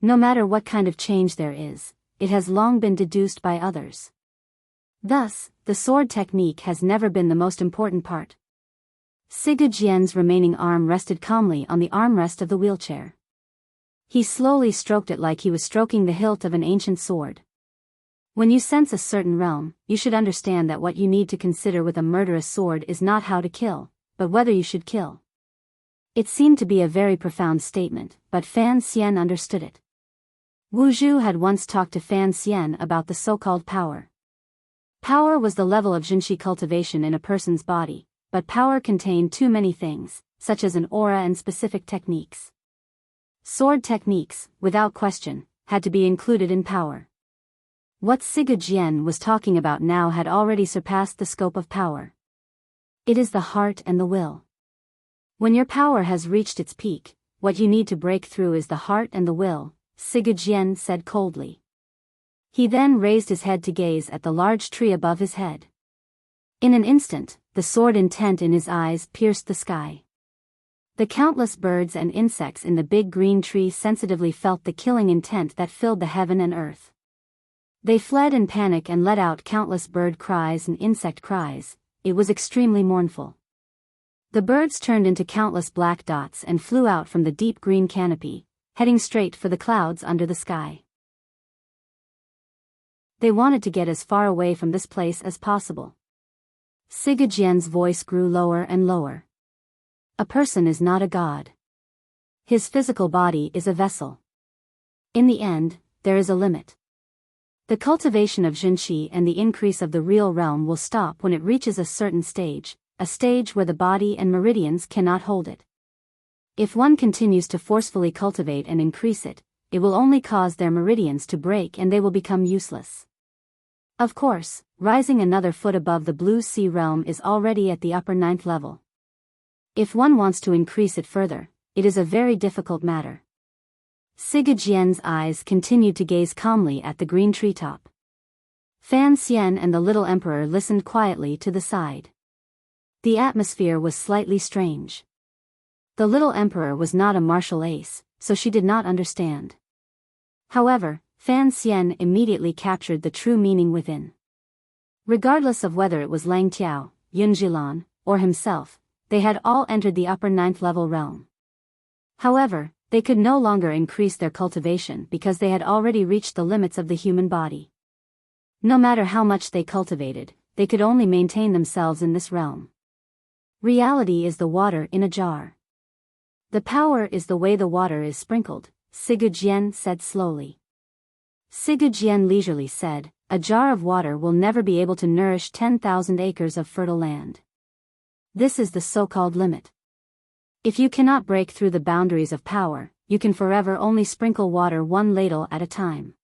No matter what kind of change there is, it has long been deduced by others. Thus, the sword technique has never been the most important part. Siga Jian's remaining arm rested calmly on the armrest of the wheelchair. He slowly stroked it like he was stroking the hilt of an ancient sword. When you sense a certain realm, you should understand that what you need to consider with a murderous sword is not how to kill, but whether you should kill. It seemed to be a very profound statement, but Fan Xian understood it. Wu Zhu had once talked to Fan Xian about the so-called power. Power was the level of Jinshi cultivation in a person's body, but power contained too many things, such as an aura and specific techniques. Sword techniques, without question, had to be included in power. What Siga Jian was talking about now had already surpassed the scope of power. It is the heart and the will. When your power has reached its peak, what you need to break through is the heart and the will, Siga Jian said coldly. He then raised his head to gaze at the large tree above his head. In an instant, the sword intent in his eyes pierced the sky. The countless birds and insects in the big green tree sensitively felt the killing intent that filled the heaven and earth. They fled in panic and let out countless bird cries and insect cries. It was extremely mournful. The birds turned into countless black dots and flew out from the deep green canopy, heading straight for the clouds under the sky. They wanted to get as far away from this place as possible. Siga Jian's voice grew lower and lower. A person is not a god. His physical body is a vessel. In the end, there is a limit. The cultivation of Jinshi and the increase of the real realm will stop when it reaches a certain stage, a stage where the body and meridians cannot hold it. If one continues to forcefully cultivate and increase it, it will only cause their meridians to break and they will become useless. Of course, rising another foot above the blue sea realm is already at the upper 9th level. If one wants to increase it further, it is a very difficult matter. Siga Jian's eyes continued to gaze calmly at the green treetop. Fan Xian and the little emperor listened quietly to the side. The atmosphere was slightly strange. The little emperor was not a martial ace, so she did not understand. However, Fan Xian immediately captured the true meaning within. Regardless of whether it was Lang Tiao, Yun Jilan, or himself, they had all entered the upper 9th level realm. However, they could no longer increase their cultivation because they had already reached the limits of the human body. No matter how much they cultivated, they could only maintain themselves in this realm. Reality is the water in a jar. The power is the way the water is sprinkled, Siga Jian said slowly. Siga Jian leisurely said, a jar of water will never be able to nourish 10,000 acres of fertile land. This is the so-called limit. If you cannot break through the boundaries of power, you can forever only sprinkle water one ladle at a time.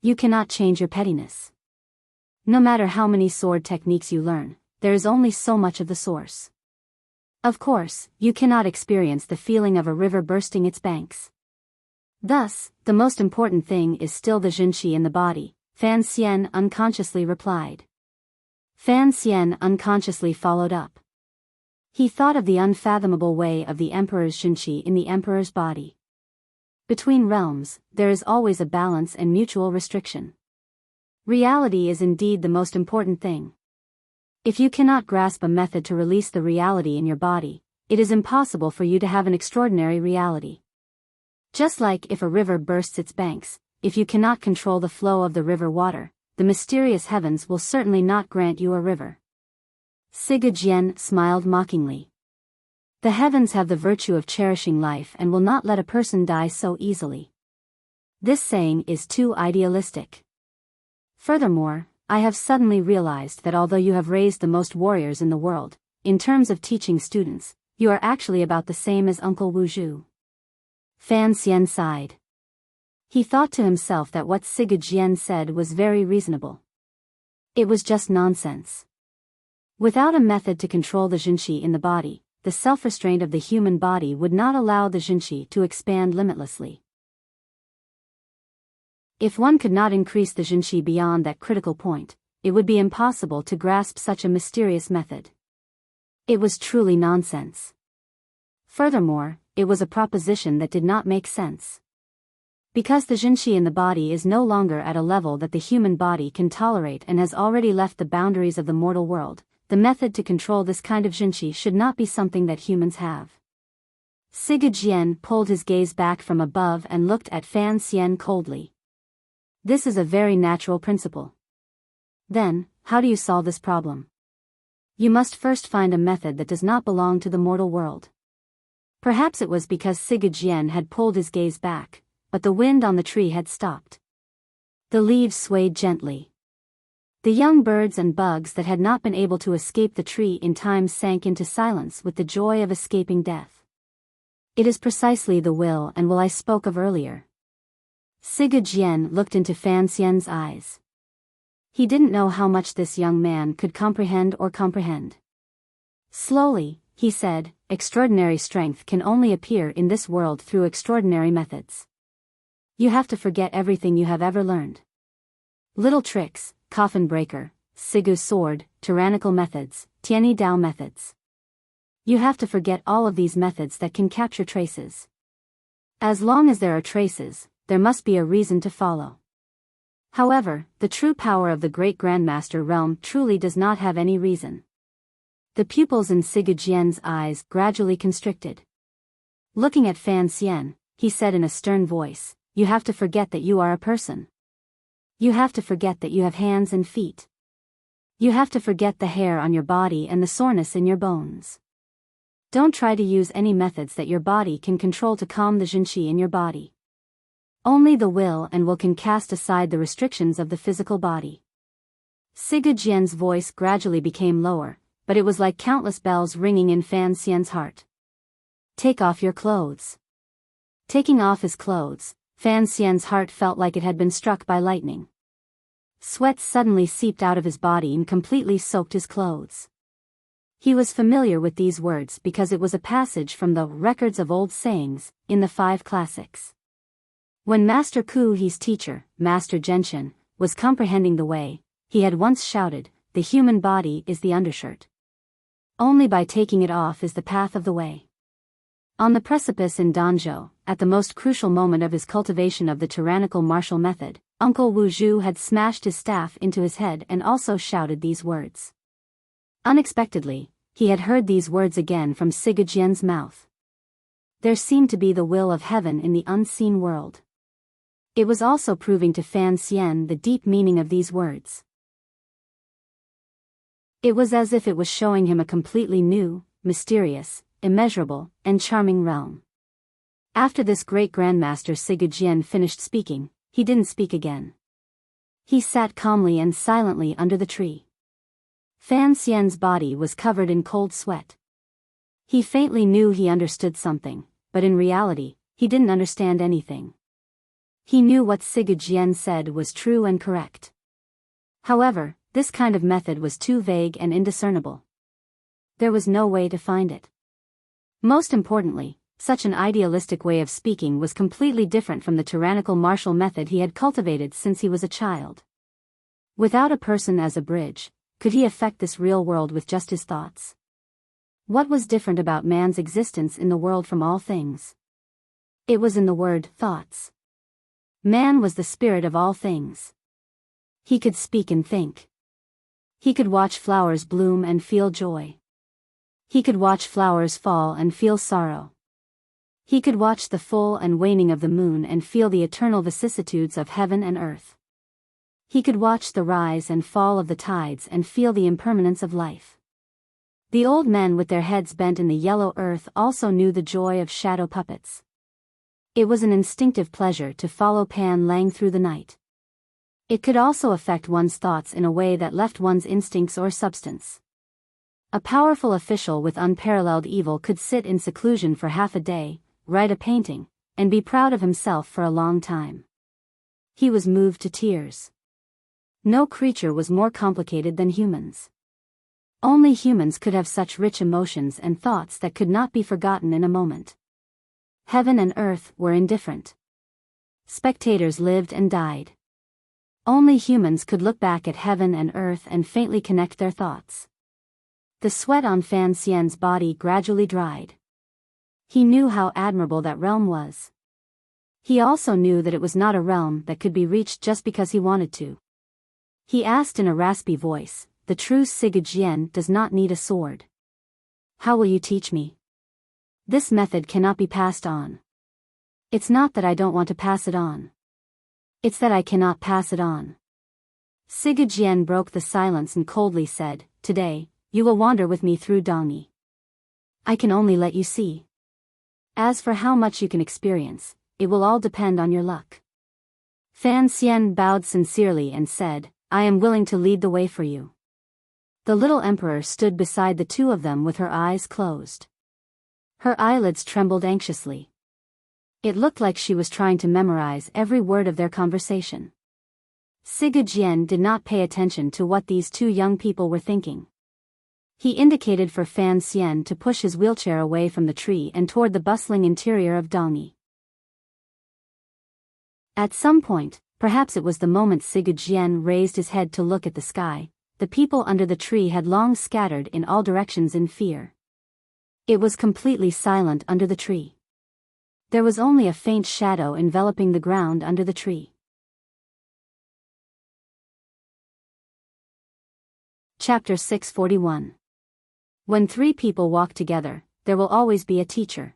You cannot change your pettiness. No matter how many sword techniques you learn, there is only so much of the source. Of course, you cannot experience the feeling of a river bursting its banks. Thus, the most important thing is still the Jinqi in the body, Fan Xian unconsciously replied. Fan Xian unconsciously followed up. He thought of the unfathomable way of the Emperor's Jinqi in the Emperor's body. Between realms, there is always a balance and mutual restriction. Reality is indeed the most important thing. If you cannot grasp a method to release the reality in your body, it is impossible for you to have an extraordinary reality. Just like if a river bursts its banks, if you cannot control the flow of the river water, the mysterious heavens will certainly not grant you a river. Siga Jian smiled mockingly. The heavens have the virtue of cherishing life and will not let a person die so easily. This saying is too idealistic. Furthermore, I have suddenly realized that although you have raised the most warriors in the world, in terms of teaching students, you are actually about the same as Uncle Wu Zhu. Fan Xian sighed. He thought to himself that what Siga Jian said was very reasonable. It was just nonsense. Without a method to control the Jinqi in the body, the self-restraint of the human body would not allow the Jinqi to expand limitlessly. If one could not increase the Jinqi beyond that critical point, it would be impossible to grasp such a mysterious method. It was truly nonsense. Furthermore, it was a proposition that did not make sense. Because the Jinqi in the body is no longer at a level that the human body can tolerate and has already left the boundaries of the mortal world, the method to control this kind of Jinqi should not be something that humans have. Siga Jian pulled his gaze back from above and looked at Fan Xian coldly. This is a very natural principle. Then, how do you solve this problem? You must first find a method that does not belong to the mortal world. Perhaps it was because Siga Jian had pulled his gaze back, but the wind on the tree had stopped. The leaves swayed gently. The young birds and bugs that had not been able to escape the tree in time sank into silence with the joy of escaping death. It is precisely the will and I spoke of earlier. Siga Jian looked into Fan Xian's eyes. He didn't know how much this young man could comprehend. Slowly, he said, extraordinary strength can only appear in this world through extraordinary methods. You have to forget everything you have ever learned. Little tricks, coffin breaker, Sigu sword, tyrannical methods, Tianyi Dao methods. You have to forget all of these methods that can capture traces. As long as there are traces, there must be a reason to follow. However, the true power of the great Grandmaster realm truly does not have any reason. The pupils in Siga Jian's eyes gradually constricted. Looking at Fan Xian, he said in a stern voice, "You have to forget that you are a person. You have to forget that you have hands and feet. You have to forget the hair on your body and the soreness in your bones. Don't try to use any methods that your body can control to calm the Jinqi in your body. Only the will can cast aside the restrictions of the physical body." Siga Jian's voice gradually became lower, but it was like countless bells ringing in Fan Xian's heart. "Take off your clothes." Taking off his clothes, Fan Xian's heart felt like it had been struck by lightning. Sweat suddenly seeped out of his body and completely soaked his clothes. He was familiar with these words because it was a passage from the Records of Old Sayings, in the 5 classics. When Master Ku He's teacher, Master Genshin, was comprehending the way, he had once shouted, "The human body is the undershirt. Only by taking it off is the path of the way." On the precipice in Danzhou, at the most crucial moment of his cultivation of the tyrannical martial method, Uncle Wu Zhu had smashed his staff into his head and also shouted these words. Unexpectedly, he had heard these words again from Siga Jian's mouth. There seemed to be the will of heaven in the unseen world. It was also proving to Fan Xian the deep meaning of these words. It was as if it was showing him a completely new, mysterious, immeasurable, and charming realm. After this great Grandmaster Siga Jian finished speaking, he didn't speak again. He sat calmly and silently under the tree. Fan Xian's body was covered in cold sweat. He faintly knew he understood something, but in reality, he didn't understand anything. He knew what Siga Jian said was true and correct. However, this kind of method was too vague and indiscernible. There was no way to find it. Most importantly, such an idealistic way of speaking was completely different from the tyrannical martial method he had cultivated since he was a child. Without a person as a bridge, could he affect this real world with just his thoughts? What was different about man's existence in the world from all things? It was in the word thoughts. Man was the spirit of all things. He could speak and think. He could watch flowers bloom and feel joy. He could watch flowers fall and feel sorrow. He could watch the full and waning of the moon and feel the eternal vicissitudes of heaven and earth. He could watch the rise and fall of the tides and feel the impermanence of life. The old men with their heads bent in the yellow earth also knew the joy of shadow puppets. It was an instinctive pleasure to follow Pan Lang through the night. It could also affect one's thoughts in a way that left one's instincts or substance. A powerful official with unparalleled evil could sit in seclusion for half a day, write a painting, and be proud of himself for a long time. He was moved to tears. No creature was more complicated than humans. Only humans could have such rich emotions and thoughts that could not be forgotten in a moment. Heaven and earth were indifferent. Spectators lived and died. Only humans could look back at heaven and earth and faintly connect their thoughts. The sweat on Fan Xian's body gradually dried. He knew how admirable that realm was. He also knew that it was not a realm that could be reached just because he wanted to. He asked in a raspy voice, "The true Sigurd does not need a sword. How will you teach me? This method cannot be passed on." "It's not that I don't want to pass it on. It's that I cannot pass it on." Sigurd broke the silence and coldly said, "Today, you will wander with me through Dongyi. I can only let you see. As for how much you can experience, it will all depend on your luck." Fan Xian bowed sincerely and said, "I am willing to lead the way for you." The little emperor stood beside the two of them with her eyes closed. Her eyelids trembled anxiously. It looked like she was trying to memorize every word of their conversation. Sigurd did not pay attention to what these two young people were thinking. He indicated for Fan Xian to push his wheelchair away from the tree and toward the bustling interior of Dongyi. At some point, perhaps it was the moment Sigurd raised his head to look at the sky, the people under the tree had long scattered in all directions in fear. It was completely silent under the tree. There was only a faint shadow enveloping the ground under the tree. Chapter 641. When three people walk together, there will always be a teacher.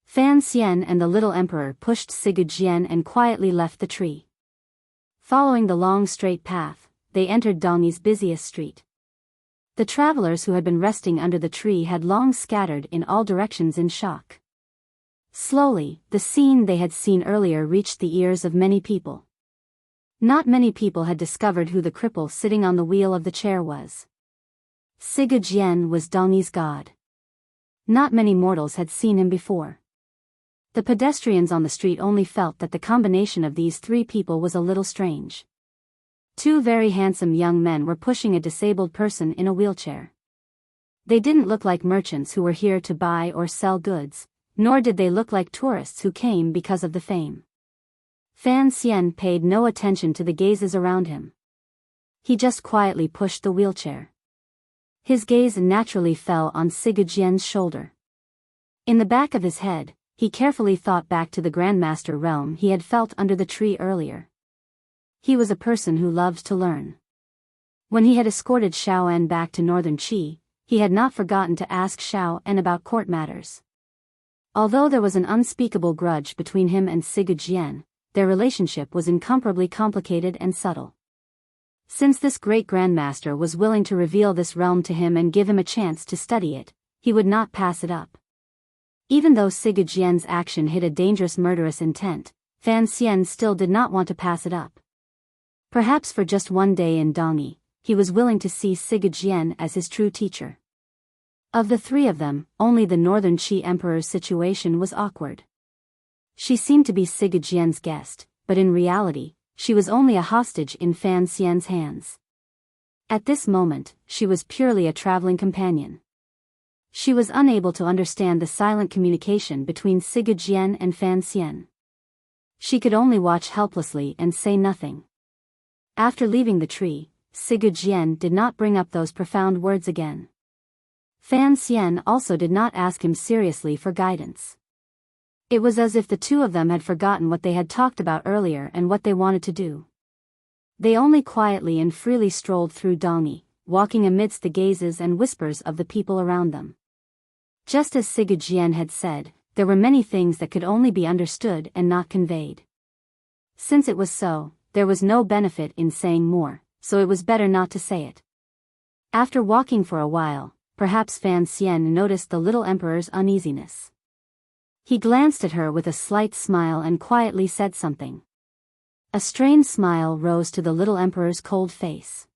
Fan Xian and the little emperor pushed Sigurd and quietly left the tree. Following the long straight path, they entered Dongyi's busiest street. The travelers who had been resting under the tree had long scattered in all directions in shock. Slowly, the scene they had seen earlier reached the ears of many people. Not many people had discovered who the cripple sitting on the wheel of the chair was. Sigurd was Dongyi's god. Not many mortals had seen him before. The pedestrians on the street only felt that the combination of these three people was a little strange. Two very handsome young men were pushing a disabled person in a wheelchair. They didn't look like merchants who were here to buy or sell goods, nor did they look like tourists who came because of the fame. Fan Xian paid no attention to the gazes around him. He just quietly pushed the wheelchair. His gaze naturally fell on Sigurd shoulder. In the back of his head, he carefully thought back to the Grandmaster realm he had felt under the tree earlier. He was a person who loved to learn. When he had escorted Xiao En back to Northern Qi, he had not forgotten to ask Xiao En about court matters. Although there was an unspeakable grudge between him and Sigurd their relationship was incomparably complicated and subtle. Since this great Grandmaster was willing to reveal this realm to him and give him a chance to study it, he would not pass it up. Even though Sigurd action hid a dangerous murderous intent, Fan Xian still did not want to pass it up. Perhaps for just one day in Dongyi, he was willing to see Sigurd as his true teacher. Of the three of them, only the Northern Qi Emperor's situation was awkward. She seemed to be Sigurd guest, but in reality, she was only a hostage in Fan Xian's hands. At this moment, she was purely a traveling companion. She was unable to understand the silent communication between Sigurd and Fan Xian. She could only watch helplessly and say nothing. After leaving the tree, Sigurd did not bring up those profound words again. Fan Xian also did not ask him seriously for guidance. It was as if the two of them had forgotten what they had talked about earlier and what they wanted to do. They only quietly and freely strolled through Dongyi, walking amidst the gazes and whispers of the people around them. Just as Sigurd had said, there were many things that could only be understood and not conveyed. Since it was so, there was no benefit in saying more, so it was better not to say it. After walking for a while, perhaps Fan Xian noticed the little emperor's uneasiness. He glanced at her with a slight smile and quietly said something. A strained smile rose to the little emperor's cold face.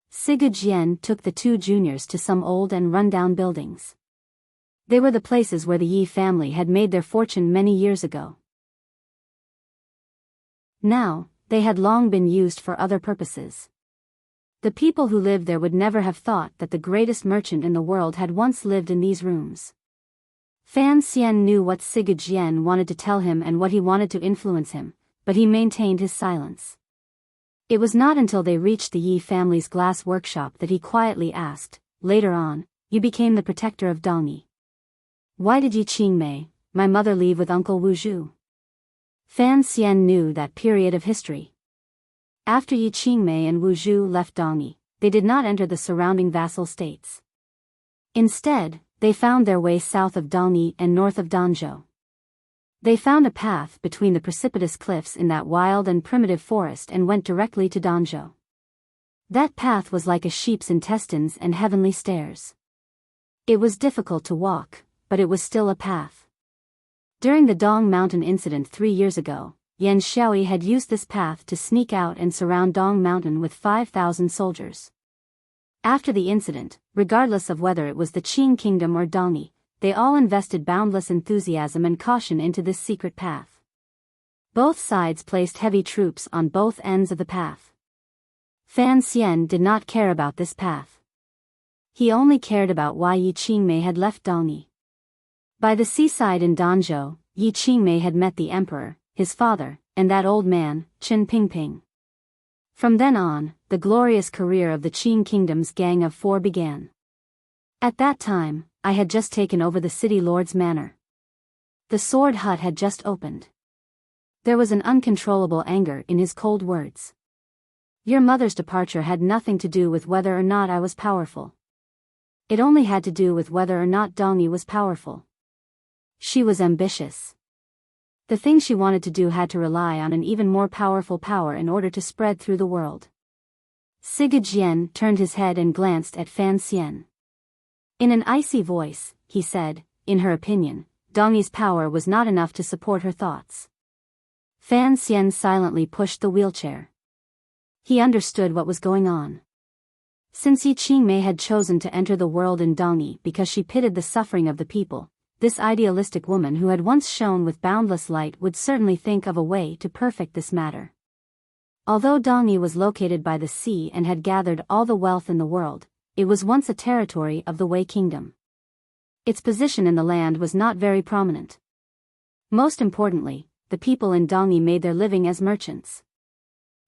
Sigurd took the two juniors to some old and run-down buildings. They were the places where the Yi family had made their fortune many years ago. Now, they had long been used for other purposes. The people who lived there would never have thought that the greatest merchant in the world had once lived in these rooms. Fan Xian knew what Sigurd wanted to tell him and what he wanted to influence him, but he maintained his silence. It was not until they reached the Yi family's glass workshop that he quietly asked, later on, "You became the protector of Dongyi. Why did Yi Qingmei, my mother, leave with Uncle Wu Zhu?" Fan Xian knew that period of history. After Yi Qingmei and Wu Zhu left Dongyi, they did not enter the surrounding vassal states. Instead, they found their way south of Dongyi and north of Danzhou. They found a path between the precipitous cliffs in that wild and primitive forest and went directly to Danzhou. That path was like a sheep's intestines and heavenly stairs. It was difficult to walk, but it was still a path. During the Dong Mountain incident 3 years ago, Yan Xiaoyi had used this path to sneak out and surround Dong Mountain with 5,000 soldiers. After the incident, regardless of whether it was the Qing kingdom or Dongyi, they all invested boundless enthusiasm and caution into this secret path. Both sides placed heavy troops on both ends of the path. Fan Xian did not care about this path. He only cared about why Yi Qingmei had left Dongyi. By the seaside in Danzhou, Yi Qingmei had met the emperor, his father, and that old man, Qin Pingping. From then on, the glorious career of the Qing kingdom's Gang of Four began. At that time, I had just taken over the city lord's manor. The sword hut had just opened. There was an uncontrollable anger in his cold words. Your mother's departure had nothing to do with whether or not I was powerful. It only had to do with whether or not Dongyi was powerful. She was ambitious. The thing she wanted to do had to rely on an even more powerful power in order to spread through the world. Sigurd turned his head and glanced at Fan Xian. In an icy voice, he said, in her opinion, Dongyi's power was not enough to support her thoughts. Fan Xian silently pushed the wheelchair. He understood what was going on. Since Yi Qingmei had chosen to enter the world in Dongyi because she pitied the suffering of the people, this idealistic woman who had once shone with boundless light would certainly think of a way to perfect this matter. Although Dongyi was located by the sea and had gathered all the wealth in the world, it was once a territory of the Wei Kingdom. Its position in the land was not very prominent. Most importantly, the people in Dongyi made their living as merchants.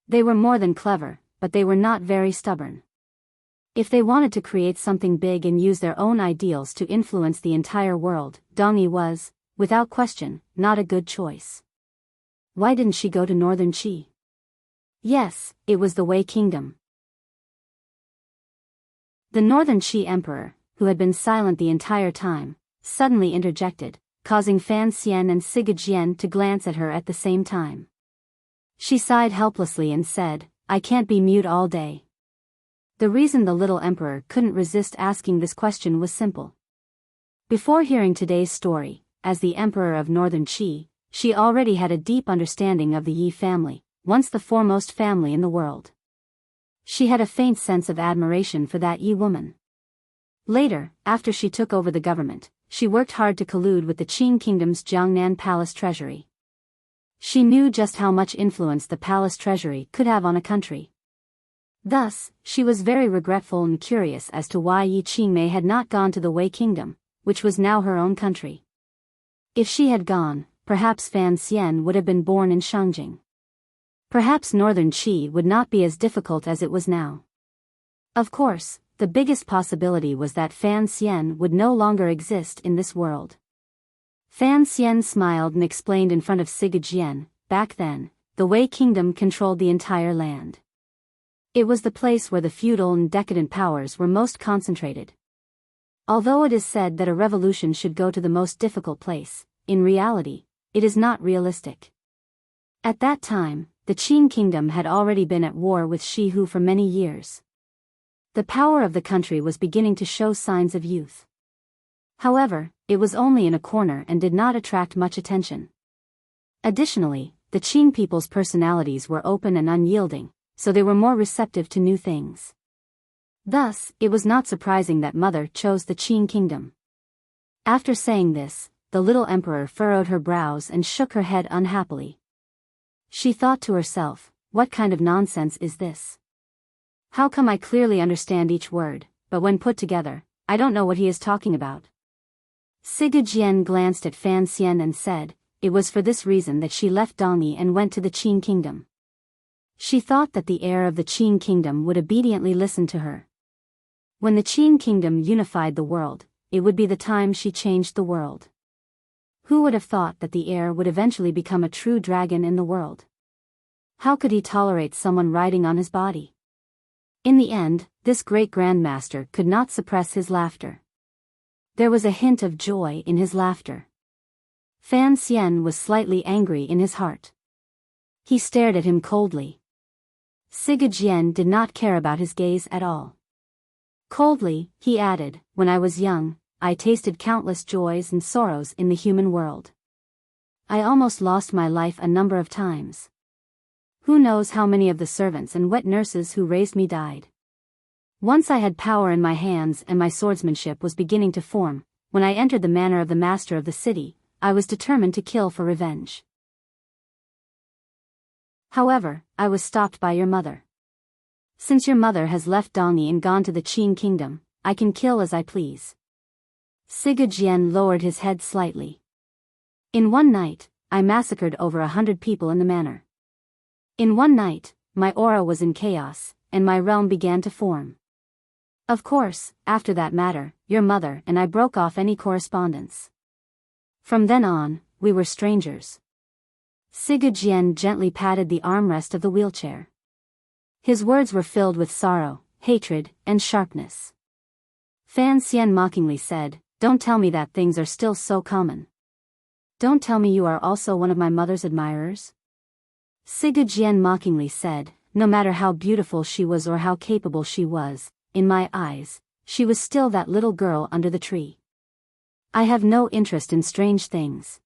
They were more than clever, but they were not very stubborn. If they wanted to create something big and use their own ideals to influence the entire world, Dongyi was, without question, not a good choice. Why didn't she go to northern Qi? Yes, it was the Wei Kingdom. The northern Qi emperor, who had been silent the entire time, suddenly interjected, causing Fan Xian and Sigurd to glance at her at the same time. She sighed helplessly and said, "I can't be mute all day." The reason the little emperor couldn't resist asking this question was simple. Before hearing today's story, as the emperor of northern Qi, she already had a deep understanding of the Yi family, once the foremost family in the world. She had a faint sense of admiration for that Yi woman. Later, after she took over the government, she worked hard to collude with the Qing kingdom's Jiangnan palace treasury. She knew just how much influence the palace treasury could have on a country. Thus, she was very regretful and curious as to why Yi Qingmei had not gone to the Wei Kingdom, which was now her own country. If she had gone, perhaps Fan Xian would have been born in Shangjing. Perhaps northern Qi would not be as difficult as it was now. Of course, the biggest possibility was that Fan Xian would no longer exist in this world. Fan Xian smiled and explained in front of Sigejian, back then, the Wei Kingdom controlled the entire land. It was the place where the feudal and decadent powers were most concentrated. Although it is said that a revolution should go to the most difficult place, in reality, it is not realistic. At that time, the Qing kingdom had already been at war with Shihu for many years. The power of the country was beginning to show signs of youth. However, it was only in a corner and did not attract much attention. Additionally, the Qing people's personalities were open and unyielding, so they were more receptive to new things. Thus, it was not surprising that Mother chose the Qing kingdom. After saying this, the little emperor furrowed her brows and shook her head unhappily. She thought to herself, what kind of nonsense is this? How come I clearly understand each word, but when put together, I don't know what he is talking about? Sigejian glanced at Fan Xian and said, it was for this reason that she left Dongyi and went to the Qing kingdom. She thought that the heir of the Qing kingdom would obediently listen to her. When the Qing kingdom unified the world, it would be the time she changed the world. Who would have thought that the heir would eventually become a true dragon in the world? How could he tolerate someone riding on his body? In the end, this great grandmaster could not suppress his laughter. There was a hint of joy in his laughter. Fan Xian was slightly angry in his heart. He stared at him coldly. Sigejian did not care about his gaze at all. Coldly, he added, when I was young, I tasted countless joys and sorrows in the human world. I almost lost my life a number of times. Who knows how many of the servants and wet nurses who raised me died. Once I had power in my hands and my swordsmanship was beginning to form. When I entered the manor of the master of the city, I was determined to kill for revenge. However, I was stopped by your mother. Since your mother has left Dongyi and gone to the Qing kingdom, I can kill as I please. Sigejian lowered his head slightly. In one night, I massacred over 100 people in the manor. In one night, my aura was in chaos, and my realm began to form. Of course, after that matter, your mother and I broke off any correspondence. From then on, we were strangers. Sigejian gently patted the armrest of the wheelchair. His words were filled with sorrow, hatred, and sharpness. Fan Xian mockingly said, don't tell me that things are still so common. Don't tell me you are also one of my mother's admirers? Sigejian mockingly said, no matter how beautiful she was or how capable she was, in my eyes, she was still that little girl under the tree. I have no interest in strange things.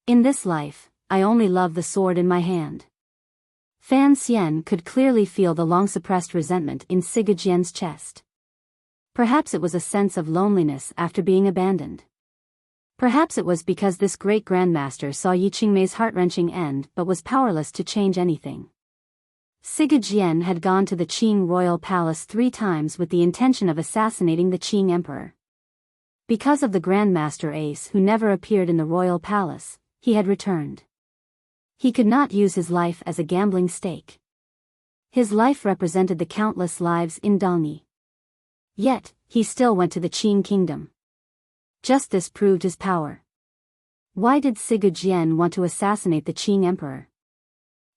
In this life, I only love the sword in my hand. Fan Xian could clearly feel the long-suppressed resentment in Sigejian's chest. Perhaps it was a sense of loneliness after being abandoned. Perhaps it was because this great grandmaster saw Yi Qingmei's heart-wrenching end but was powerless to change anything. Sigejian had gone to the Qing royal palace 3 times with the intention of assassinating the Qing emperor. Because of the grandmaster ace who never appeared in the royal palace, he had returned. He could not use his life as a gambling stake. His life represented the countless lives in Dongyi. Yet, he still went to the Qing kingdom. Just this proved his power. Why did Sigejian want to assassinate the Qing emperor?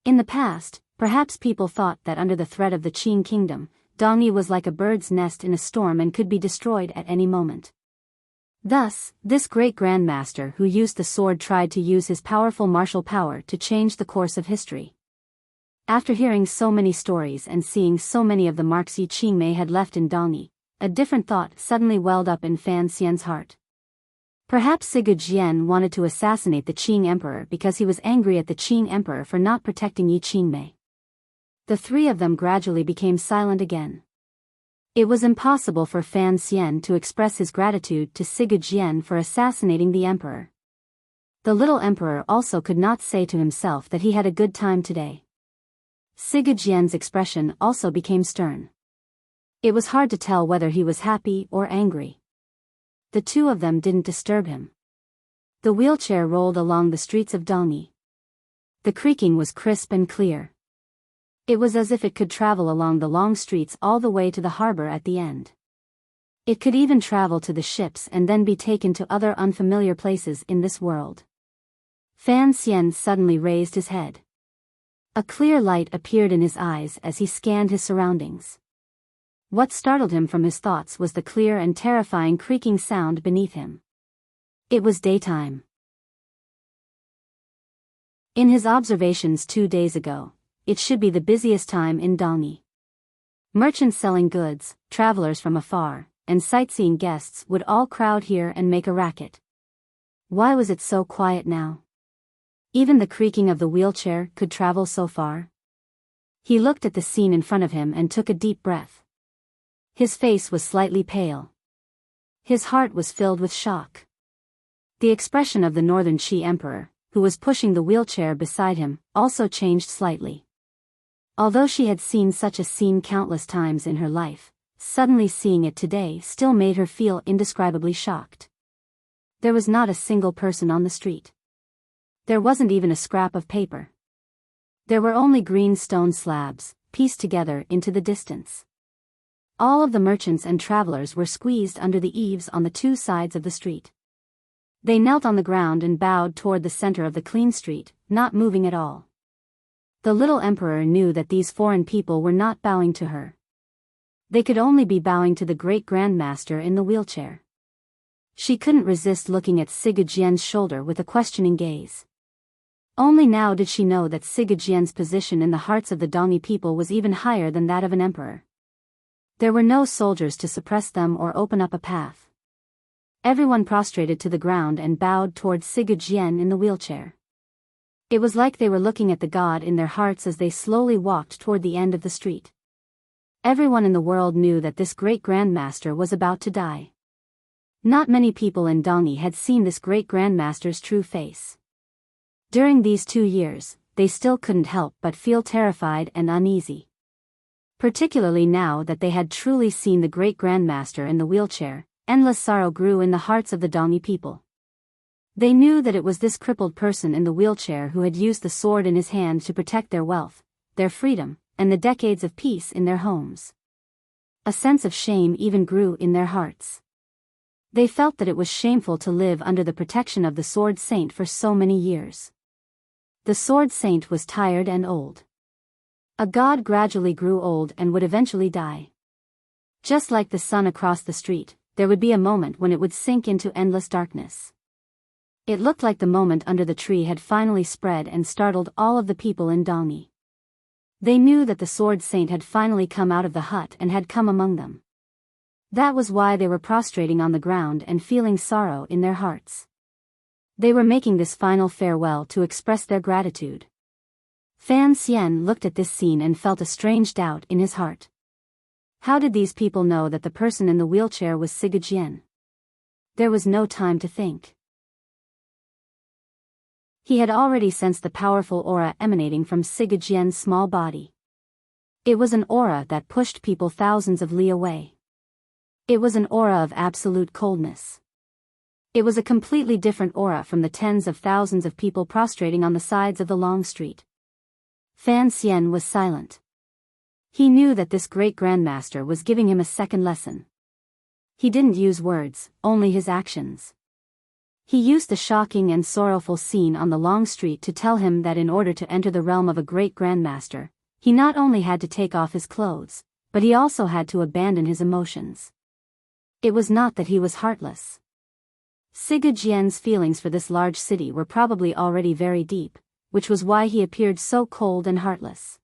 In the past, perhaps people thought that under the threat of the Qing kingdom, Dongyi was like a bird's nest in a storm and could be destroyed at any moment. Thus, this great grandmaster who used the sword tried to use his powerful martial power to change the course of history. After hearing so many stories and seeing so many of the marks Yi Qingmei had left in Dongyi, a different thought suddenly welled up in Fan Xian's heart. Perhaps Sigejian wanted to assassinate the Qing emperor because he was angry at the Qing emperor for not protecting Yi Qingmei. The 3 of them gradually became silent again. It was impossible for Fan Xian to express his gratitude to Sigejian for assassinating the emperor. The little emperor also could not say to himself that he had a good time today. Sigurd expression also became stern. It was hard to tell whether he was happy or angry. The two of them didn't disturb him. The wheelchair rolled along the streets of Dalny. The creaking was crisp and clear. It was as if it could travel along the long streets all the way to the harbor at the end. It could even travel to the ships and then be taken to other unfamiliar places in this world. Fan Xian suddenly raised his head. A clear light appeared in his eyes as he scanned his surroundings. What startled him from his thoughts was the clear and terrifying creaking sound beneath him. It was daytime. In his observations 2 days ago, it should be the busiest time in Dalny. Merchants selling goods, travelers from afar, and sightseeing guests would all crowd here and make a racket. Why was it so quiet now? Even the creaking of the wheelchair could travel so far. He looked at the scene in front of him and took a deep breath. His face was slightly pale. His heart was filled with shock. The expression of the Northern Qi Emperor, who was pushing the wheelchair beside him, also changed slightly. Although she had seen such a scene countless times in her life, suddenly seeing it today still made her feel indescribably shocked. There was not a single person on the street. There wasn't even a scrap of paper. There were only green stone slabs, pieced together into the distance. All of the merchants and travelers were squeezed under the eaves on the two sides of the street. They knelt on the ground and bowed toward the center of the clean street, not moving at all. The little emperor knew that these foreign people were not bowing to her. They could only be bowing to the great grandmaster in the wheelchair. She couldn't resist looking at Sigurd shoulder with a questioning gaze. Only now did she know that Sigurd position in the hearts of the Dalny people was even higher than that of an emperor. There were no soldiers to suppress them or open up a path. Everyone prostrated to the ground and bowed towards Sigurd in the wheelchair. It was like they were looking at the god in their hearts as they slowly walked toward the end of the street. Everyone in the world knew that this great grandmaster was about to die. Not many people in Dalny had seen this great grandmaster's true face. During these 2 years, they still couldn't help but feel terrified and uneasy. Particularly now that they had truly seen the great grandmaster in the wheelchair, endless sorrow grew in the hearts of the Dalny people. They knew that it was this crippled person in the wheelchair who had used the sword in his hand to protect their wealth, their freedom, and the decades of peace in their homes. A sense of shame even grew in their hearts. They felt that it was shameful to live under the protection of the Sword Saint for so many years. The Sword Saint was tired and old. A god gradually grew old and would eventually die. Just like the sun across the street, there would be a moment when it would sink into endless darkness. It looked like the moment under the tree had finally spread and startled all of the people in Dalny. They knew that the Sword Saint had finally come out of the hut and had come among them. That was why they were prostrating on the ground and feeling sorrow in their hearts. They were making this final farewell to express their gratitude. Fan Xian looked at this scene and felt a strange doubt in his heart. How did these people know that the person in the wheelchair was Sigurd? There was no time to think. He had already sensed the powerful aura emanating from Sigurd's small body. It was an aura that pushed people thousands of li away. It was an aura of absolute coldness. It was a completely different aura from the tens of thousands of people prostrating on the sides of the long street. Fan Xian was silent. He knew that this great grandmaster was giving him a second lesson. He didn't use words, only his actions. He used the shocking and sorrowful scene on the long street to tell him that in order to enter the realm of a great grandmaster, he not only had to take off his clothes, but he also had to abandon his emotions. It was not that he was heartless. Sigurd's feelings for this large city were probably already very deep, which was why he appeared so cold and heartless.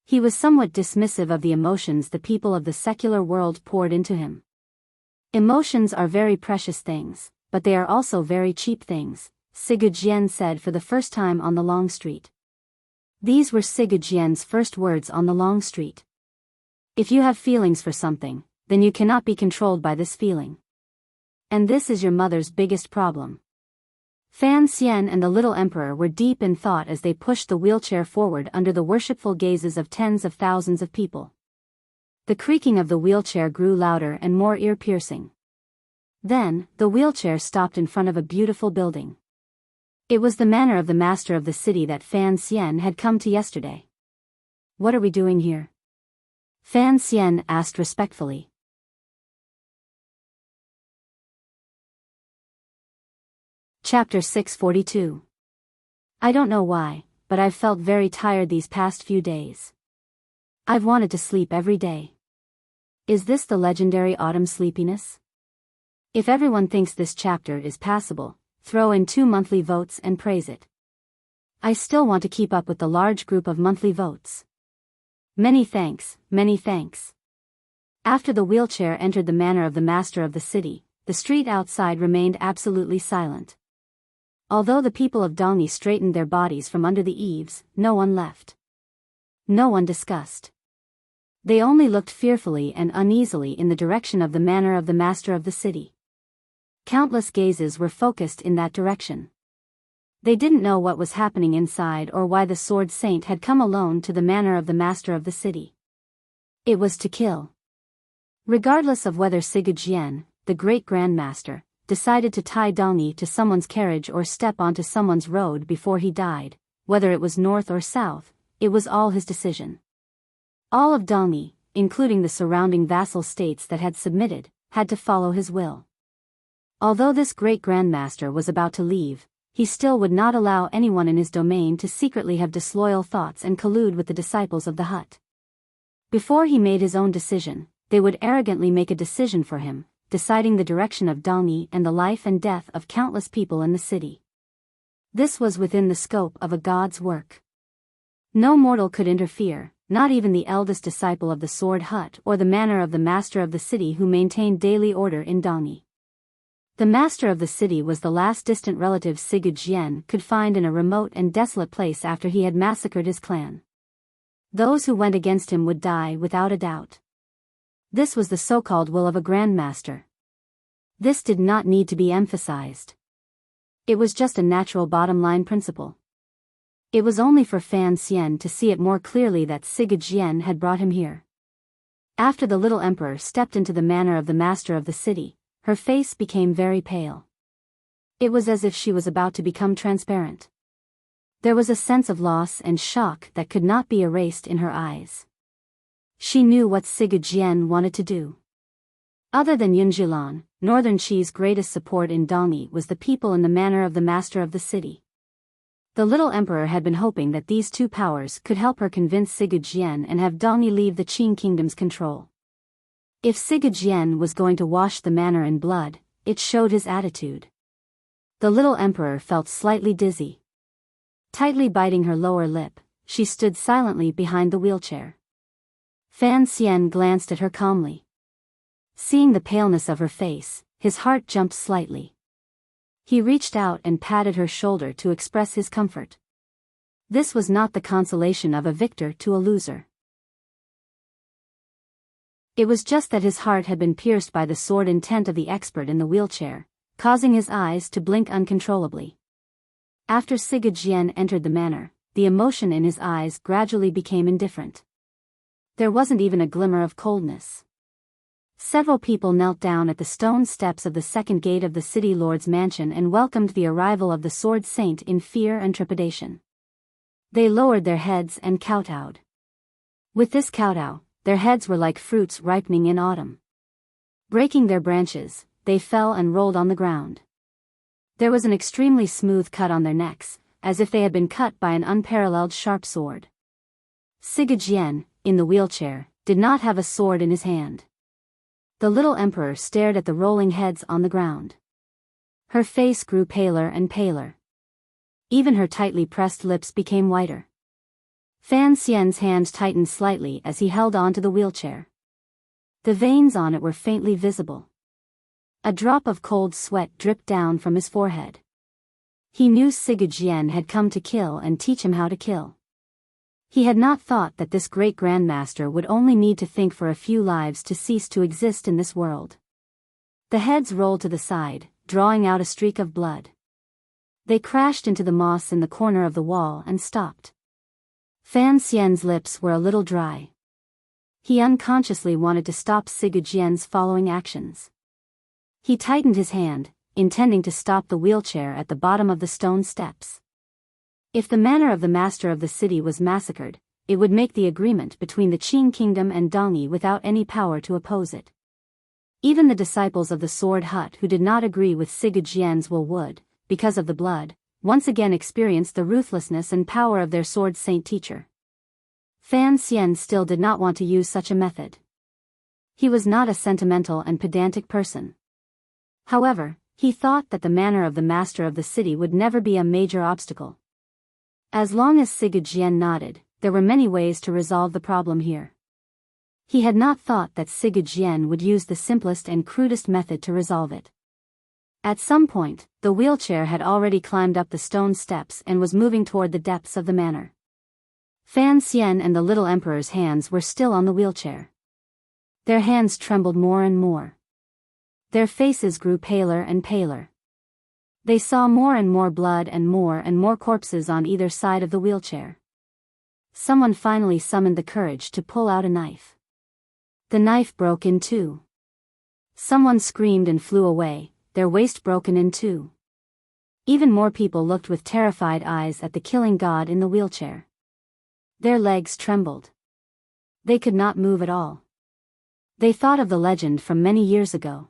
He was somewhat dismissive of the emotions the people of the secular world poured into him. Emotions are very precious things, but they are also very cheap things, Sigurd said for the first time on the long street. These were Sigurd's first words on the long street. If you have feelings for something, then you cannot be controlled by this feeling. And this is your mother's biggest problem. Fan Xian and the little emperor were deep in thought as they pushed the wheelchair forward under the worshipful gazes of tens of thousands of people. The creaking of the wheelchair grew louder and more ear-piercing. Then, the wheelchair stopped in front of a beautiful building. It was the manor of the master of the city that Fan Xian had come to yesterday. "What are we doing here?" Fan Xian asked respectfully. Chapter 642. I don't know why, but I've felt very tired these past few days. I've wanted to sleep every day. Is this the legendary autumn sleepiness? If everyone thinks this chapter is passable, throw in 2 monthly votes and praise it. I still want to keep up with the large group of monthly votes. Many thanks, many thanks. After the wheelchair entered the manor of the master of the city, the street outside remained absolutely silent. Although the people of Dalni straightened their bodies from under the eaves, no one left. No one discussed. They only looked fearfully and uneasily in the direction of the manor of the master of the city. Countless gazes were focused in that direction. They didn't know what was happening inside or why the sword saint had come alone to the manor of the master of the city. It was to kill. Regardless of whether Sigurd, the great grandmaster, decided to tie Dalni to someone's carriage or step onto someone's road before he died, whether it was north or south, it was all his decision. All of Dalni, including the surrounding vassal states that had submitted, had to follow his will. Although this great grandmaster was about to leave, he still would not allow anyone in his domain to secretly have disloyal thoughts and collude with the disciples of the hut. Before he made his own decision, they would arrogantly make a decision for him, deciding the direction of Dalni and the life and death of countless people in the city. This was within the scope of a god's work. No mortal could interfere, not even the eldest disciple of the sword hut or the manor of the master of the city who maintained daily order in Dalni. The master of the city was the last distant relative Sigurd could find in a remote and desolate place after he had massacred his clan. Those who went against him would die without a doubt. This was the so-called will of a grandmaster. This did not need to be emphasized. It was just a natural bottom-line principle. It was only for Fan Xian to see it more clearly that Sigurd had brought him here. After the little emperor stepped into the manor of the master of the city, her face became very pale. It was as if she was about to become transparent. There was a sense of loss and shock that could not be erased in her eyes. She knew what Sigurd wanted to do. Other than Yunjilan, Northern Qi's greatest support in Dalni was the people in the manor of the master of the city. The little emperor had been hoping that these two powers could help her convince Sigurd and have Dalni leave the Qing kingdom's control. If Sigurd was going to wash the manor in blood, it showed his attitude. The little emperor felt slightly dizzy. Tightly biting her lower lip, she stood silently behind the wheelchair. Fan Xian glanced at her calmly. Seeing the paleness of her face, his heart jumped slightly. He reached out and patted her shoulder to express his comfort. This was not the consolation of a victor to a loser. It was just that his heart had been pierced by the sword intent of the expert in the wheelchair, causing his eyes to blink uncontrollably. After Sigurd entered the manor, the emotion in his eyes gradually became indifferent. There wasn't even a glimmer of coldness. Several people knelt down at the stone steps of the second gate of the city lord's mansion and welcomed the arrival of the sword saint in fear and trepidation. They lowered their heads and kowtowed. With this kowtow, their heads were like fruits ripening in autumn. Breaking their branches, they fell and rolled on the ground. There was an extremely smooth cut on their necks, as if they had been cut by an unparalleled sharp sword. Sigurd in the wheelchair, did not have a sword in his hand. The little emperor stared at the rolling heads on the ground. Her face grew paler and paler. Even her tightly pressed lips became whiter. Fan Xian's hand tightened slightly as he held on to the wheelchair. The veins on it were faintly visible. A drop of cold sweat dripped down from his forehead. He knew Sigurd had come to kill and teach him how to kill. He had not thought that this great grandmaster would only need to think for a few lives to cease to exist in this world. The heads rolled to the side, drawing out a streak of blood. They crashed into the moss in the corner of the wall and stopped. Fan Xian's lips were a little dry. He unconsciously wanted to stop Sigurd following actions. He tightened his hand, intending to stop the wheelchair at the bottom of the stone steps. If the manor of the master of the city was massacred, it would make the agreement between the Qing kingdom and Dongyi without any power to oppose it. Even the disciples of the Sword Hut who did not agree with Sigurd will would, because of the blood, once again experience the ruthlessness and power of their sword saint teacher. Fan Xian still did not want to use such a method. He was not a sentimental and pedantic person. However, he thought that the manor of the master of the city would never be a major obstacle. As long as Sigurd nodded, there were many ways to resolve the problem here. He had not thought that Sigurd would use the simplest and crudest method to resolve it. At some point, the wheelchair had already climbed up the stone steps and was moving toward the depths of the manor. Fan Xian and the little emperor's hands were still on the wheelchair. Their hands trembled more and more. Their faces grew paler and paler. They saw more and more blood and more corpses on either side of the wheelchair. Someone finally summoned the courage to pull out a knife. The knife broke in two. Someone screamed and flew away, their waist broken in two. Even more people looked with terrified eyes at the killing god in the wheelchair. Their legs trembled. They could not move at all. They thought of the legend from many years ago.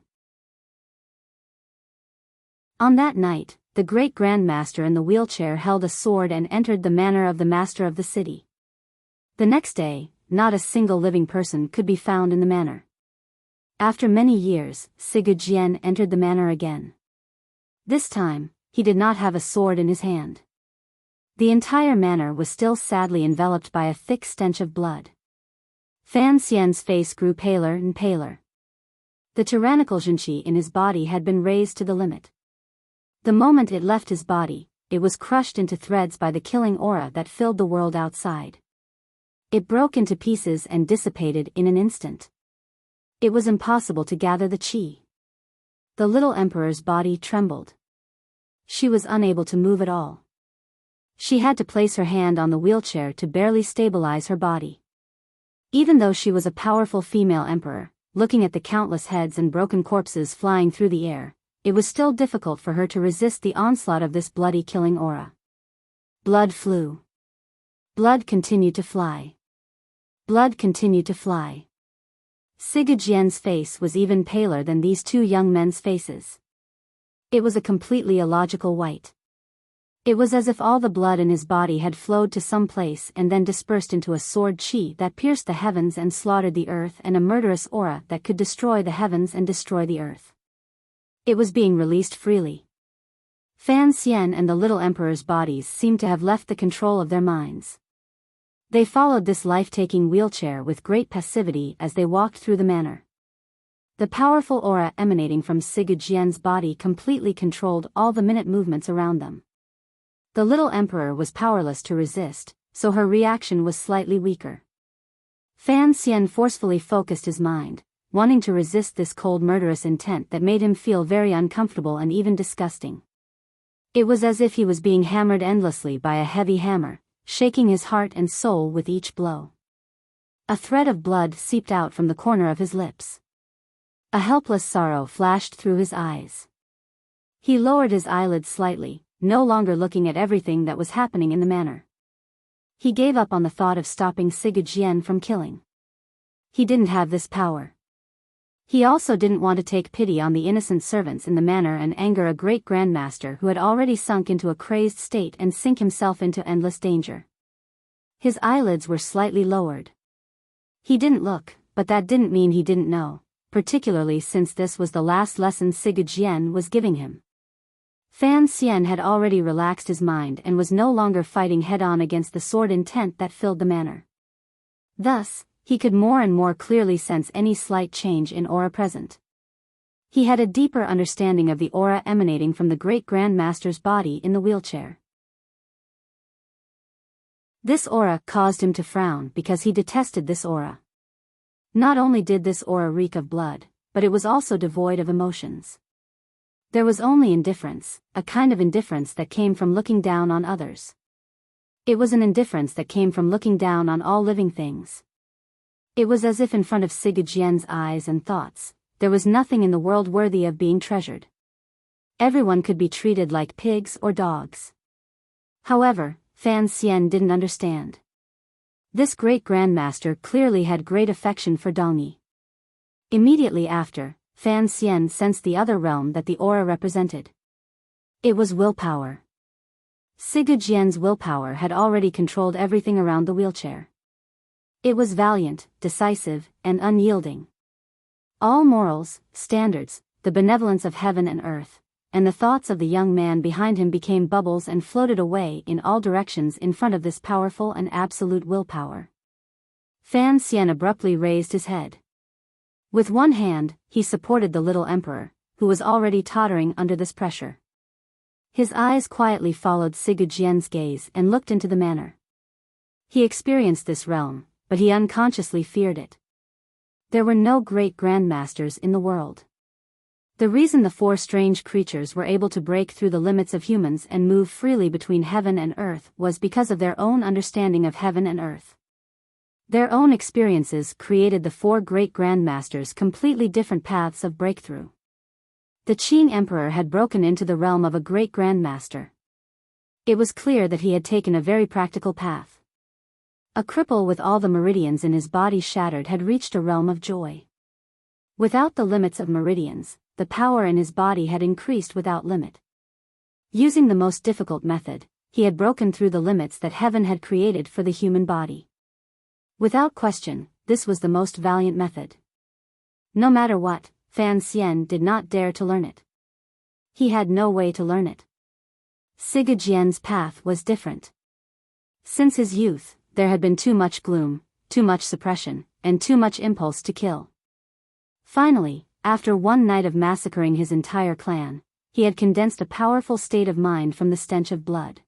On that night, the great grandmaster in the wheelchair held a sword and entered the manor of the master of the city. The next day, not a single living person could be found in the manor. After many years, Sigurd entered the manor again. This time, he did not have a sword in his hand. The entire manor was still sadly enveloped by a thick stench of blood. Fan Xian's face grew paler and paler. The tyrannical Zhenqi in his body had been raised to the limit. The moment it left his body, it was crushed into threads by the killing aura that filled the world outside. It broke into pieces and dissipated in an instant. It was impossible to gather the qi. The little emperor's body trembled. She was unable to move at all. She had to place her hand on the wheelchair to barely stabilize her body. Even though she was a powerful female emperor, looking at the countless heads and broken corpses flying through the air, it was still difficult for her to resist the onslaught of this bloody killing aura. Blood flew. Blood continued to fly. Blood continued to fly. Sigurd face was even paler than these two young men's faces. It was a completely illogical white. It was as if all the blood in his body had flowed to some place and then dispersed into a sword qi that pierced the heavens and slaughtered the earth, and a murderous aura that could destroy the heavens and destroy the earth. It was being released freely. Fan Xian and the little emperor's bodies seemed to have left the control of their minds. They followed this life-taking wheelchair with great passivity as they walked through the manor. The powerful aura emanating from Sigurd body completely controlled all the minute movements around them. The little emperor was powerless to resist, so her reaction was slightly weaker. Fan Xian forcefully focused his mind, wanting to resist this cold murderous intent that made him feel very uncomfortable and even disgusting. It was as if he was being hammered endlessly by a heavy hammer, shaking his heart and soul with each blow. A thread of blood seeped out from the corner of his lips. A helpless sorrow flashed through his eyes. He lowered his eyelids slightly, no longer looking at everything that was happening in the manor. He gave up on the thought of stopping Sigurd from killing. He didn't have this power. He also didn't want to take pity on the innocent servants in the manor and anger a great grandmaster who had already sunk into a crazed state and sink himself into endless danger. His eyelids were slightly lowered. He didn't look, but that didn't mean he didn't know, particularly since this was the last lesson Sigurd was giving him. Fan Xian had already relaxed his mind and was no longer fighting head-on against the sword intent that filled the manor. Thus, he could more and more clearly sense any slight change in aura present. He had a deeper understanding of the aura emanating from the great grandmaster's body in the wheelchair. This aura caused him to frown because he detested this aura. Not only did this aura reek of blood, but it was also devoid of emotions. There was only indifference, a kind of indifference that came from looking down on others. It was an indifference that came from looking down on all living things. It was as if in front of Sigurd Jien's eyes and thoughts, there was nothing in the world worthy of being treasured. Everyone could be treated like pigs or dogs. However, Fan Xian didn't understand. This great grandmaster clearly had great affection for Dongyi. Immediately after, Fan Xian sensed the other realm that the aura represented. It was willpower. Sigurd Jian's willpower had already controlled everything around the wheelchair. It was valiant, decisive, and unyielding. All morals, standards, the benevolence of heaven and earth, and the thoughts of the young man behind him became bubbles and floated away in all directions in front of this powerful and absolute willpower. Fan Xian abruptly raised his head. With one hand, he supported the little emperor, who was already tottering under this pressure. His eyes quietly followed Sigurd Jian's gaze and looked into the manor. He experienced this realm, but he unconsciously feared it. There were no great grandmasters in the world. The reason the four strange creatures were able to break through the limits of humans and move freely between heaven and earth was because of their own understanding of heaven and earth. Their own experiences created the four great grandmasters completely different paths of breakthrough. The Qing Emperor had broken into the realm of a great grandmaster. It was clear that he had taken a very practical path. A cripple with all the meridians in his body shattered had reached a realm of joy. Without the limits of meridians, the power in his body had increased without limit. Using the most difficult method, he had broken through the limits that heaven had created for the human body. Without question, this was the most valiant method. No matter what, Fan Xian did not dare to learn it. He had no way to learn it. Sigurd Jian's path was different. Since his youth, there had been too much gloom, too much suppression, and too much impulse to kill. Finally, after one night of massacring his entire clan, he had condensed a powerful state of mind from the stench of blood.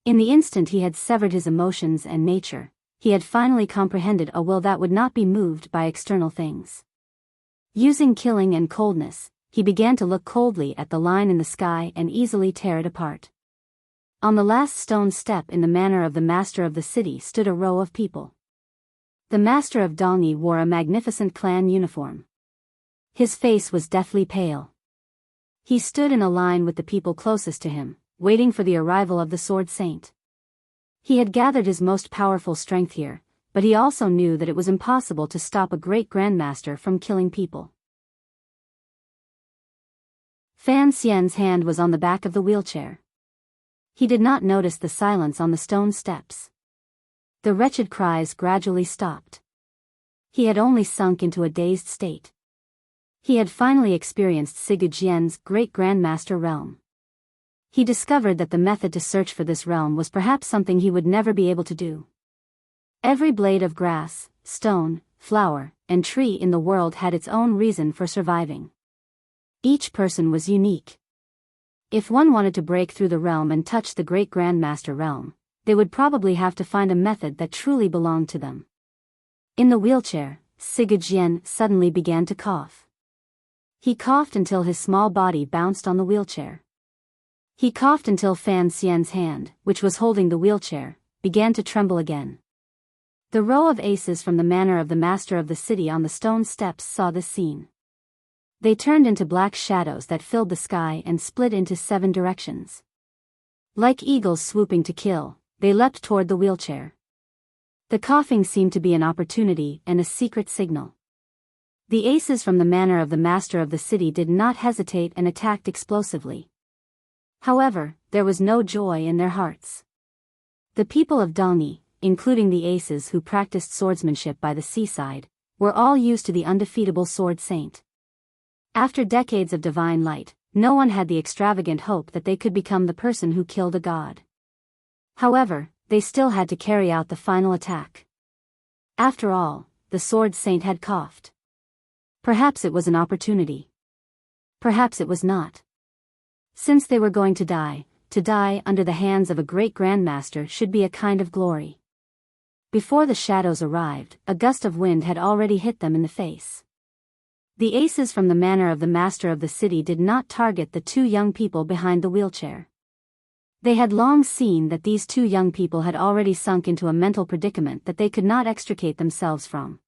In the instant he had severed his emotions and nature, he had finally comprehended a will that would not be moved by external things. Using killing and coldness, he began to look coldly at the line in the sky and easily tear it apart. On the last stone step in the manor of the master of the city stood a row of people. The master of Dongyi wore a magnificent clan uniform. His face was deathly pale. He stood in a line with the people closest to him, waiting for the arrival of the Sword Saint. He had gathered his most powerful strength here, but he also knew that it was impossible to stop a great grandmaster from killing people. Fan Xian's hand was on the back of the wheelchair. He did not notice the silence on the stone steps. The wretched cries gradually stopped. He had only sunk into a dazed state. He had finally experienced Sigurd Jian's great grandmaster realm. He discovered that the method to search for this realm was perhaps something he would never be able to do. Every blade of grass, stone, flower, and tree in the world had its own reason for surviving. Each person was unique. If one wanted to break through the realm and touch the great grandmaster realm, they would probably have to find a method that truly belonged to them. In the wheelchair, Sigurd Jian suddenly began to cough. He coughed until his small body bounced on the wheelchair. He coughed until Fan Xian's hand, which was holding the wheelchair, began to tremble again. The row of aces from the manor of the master of the city on the stone steps saw this scene. They turned into black shadows that filled the sky and split into 7 directions. Like eagles swooping to kill, they leapt toward the wheelchair. The coughing seemed to be an opportunity and a secret signal. The aces from the manor of the master of the city did not hesitate and attacked explosively. However, there was no joy in their hearts. The people of Dongyi, including the aces who practiced swordsmanship by the seaside, were all used to the undefeatable Sword Saint. After decades of divine light, no one had the extravagant hope that they could become the person who killed a god. However, they still had to carry out the final attack. After all, the Sword Saint had coughed. Perhaps it was an opportunity. Perhaps it was not. Since they were going to die under the hands of a great grandmaster should be a kind of glory. Before the shadows arrived, a gust of wind had already hit them in the face. The aces from the manor of the master of the city did not target the two young people behind the wheelchair. They had long seen that these two young people had already sunk into a mental predicament that they could not extricate themselves from.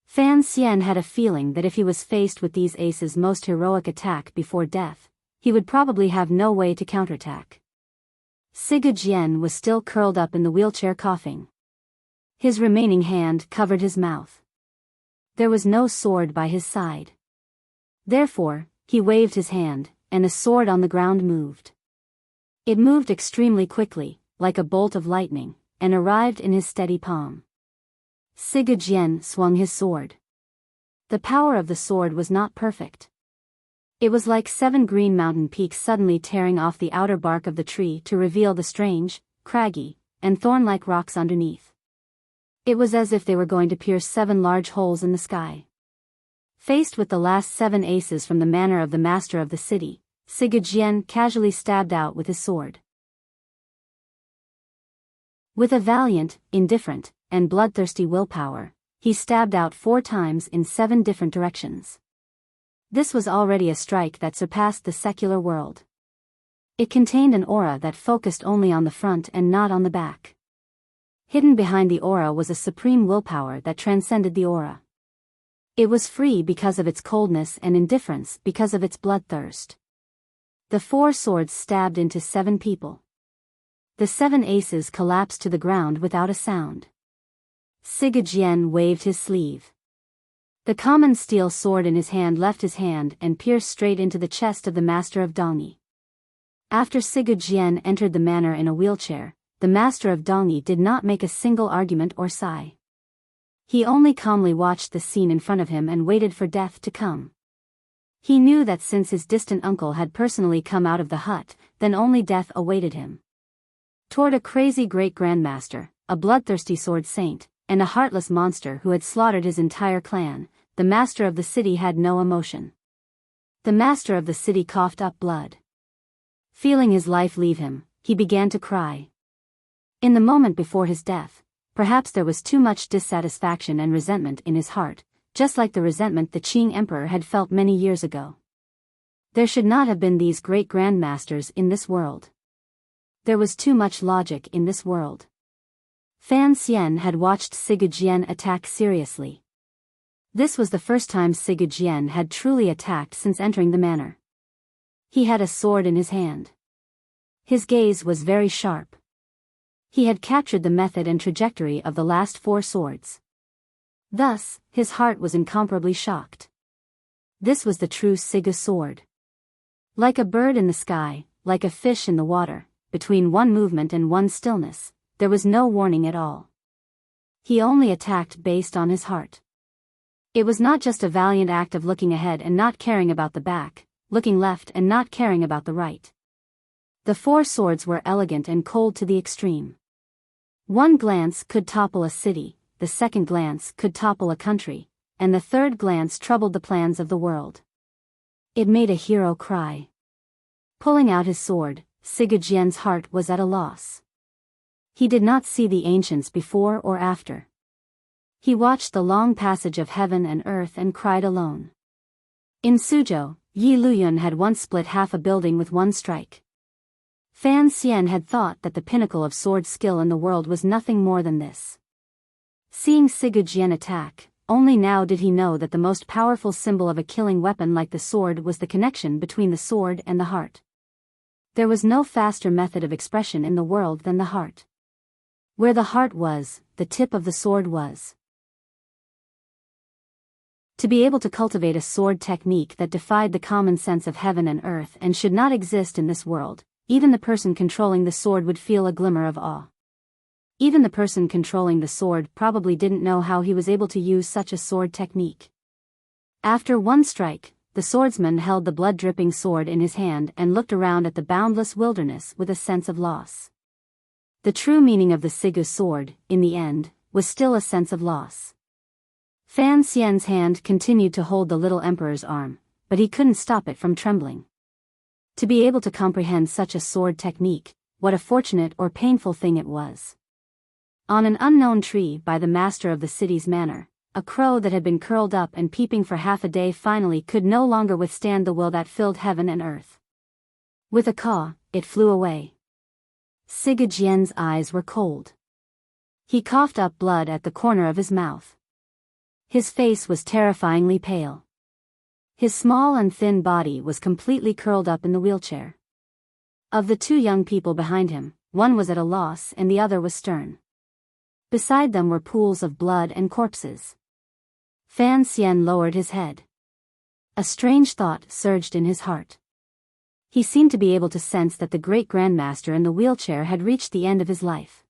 Fan Xian had a feeling that if he was faced with these aces' most heroic attack before death, he would probably have no way to counterattack. Siga Jian was still curled up in the wheelchair coughing. His remaining hand covered his mouth. There was no sword by his side. Therefore, he waved his hand, and the sword on the ground moved. It moved extremely quickly, like a bolt of lightning, and arrived in his steady palm. Siga Jian swung his sword. The power of the sword was not perfect. It was like 7 green mountain peaks suddenly tearing off the outer bark of the tree to reveal the strange, craggy, and thorn-like rocks underneath. It was as if they were going to pierce 7 large holes in the sky. Faced with the last 7 aces from the manor of the master of the city, Siga Jian casually stabbed out with his sword. With a valiant, indifferent, and bloodthirsty willpower, he stabbed out 4 times in 7 different directions. This was already a strike that surpassed the secular world. It contained an aura that focused only on the front and not on the back. Hidden behind the aura was a supreme willpower that transcended the aura. It was free because of its coldness and indifference because of its bloodthirst. The 4 swords stabbed into 7 people. The 7 aces collapsed to the ground without a sound. Siga Jian waved his sleeve. The common steel sword in his hand left his hand and pierced straight into the chest of the master of Dongyi. After Siga Jian entered the manor in a wheelchair, the master of Dongyi did not make a single argument or sigh. He only calmly watched the scene in front of him and waited for death to come. He knew that since his distant uncle had personally come out of the hut, then only death awaited him. Toward a crazy great-grandmaster, a bloodthirsty sword saint, and a heartless monster who had slaughtered his entire clan, the master of the city had no emotion. The master of the city coughed up blood. Feeling his life leave him, he began to cry. In the moment before his death, perhaps there was too much dissatisfaction and resentment in his heart, just like the resentment the Qing emperor had felt many years ago. There should not have been these great grandmasters in this world. There was too much logic in this world. Fan Xian had watched Siga Jian attack seriously. This was the first time Siga Jian had truly attacked since entering the manor. He had a sword in his hand. His gaze was very sharp. He had captured the method and trajectory of the last 4 swords. Thus, his heart was incomparably shocked. This was the true Siga sword. Like a bird in the sky, like a fish in the water, between one movement and one stillness, there was no warning at all. He only attacked based on his heart. It was not just a valiant act of looking ahead and not caring about the back, looking left and not caring about the right. The 4 swords were elegant and cold to the extreme. One glance could topple a city, the second glance could topple a country, and the third glance troubled the plans of the world. It made a hero cry. Pulling out his sword, Siga Jian's heart was at a loss. He did not see the ancients before or after. He watched the long passage of heaven and earth and cried alone. In Suzhou, Yi Luyun had once split half a building with one strike. Fan Xian had thought that the pinnacle of sword skill in the world was nothing more than this. Seeing Siga Jian attack, only now did he know that the most powerful symbol of a killing weapon like the sword was the connection between the sword and the heart. There was no faster method of expression in the world than the heart. Where the heart was, the tip of the sword was. To be able to cultivate a sword technique that defied the common sense of heaven and earth and should not exist in this world, even the person controlling the sword would feel a glimmer of awe. Even the person controlling the sword probably didn't know how he was able to use such a sword technique. After one strike, the swordsman held the blood-dripping sword in his hand and looked around at the boundless wilderness with a sense of loss. The true meaning of the Siga sword, in the end, was still a sense of loss. Fan Xian's hand continued to hold the little emperor's arm, but he couldn't stop it from trembling. To be able to comprehend such a sword technique, what a fortunate or painful thing it was. On an unknown tree by the master of the city's manor, a crow that had been curled up and peeping for half a day finally could no longer withstand the will that filled heaven and earth. With a caw, it flew away. Sigajian's eyes were cold. He coughed up blood at the corner of his mouth. His face was terrifyingly pale. His small and thin body was completely curled up in the wheelchair. Of the two young people behind him, one was at a loss and the other was stern. Beside them were pools of blood and corpses. Fan Xian lowered his head. A strange thought surged in his heart. He seemed to be able to sense that the great grandmaster in the wheelchair had reached the end of his life.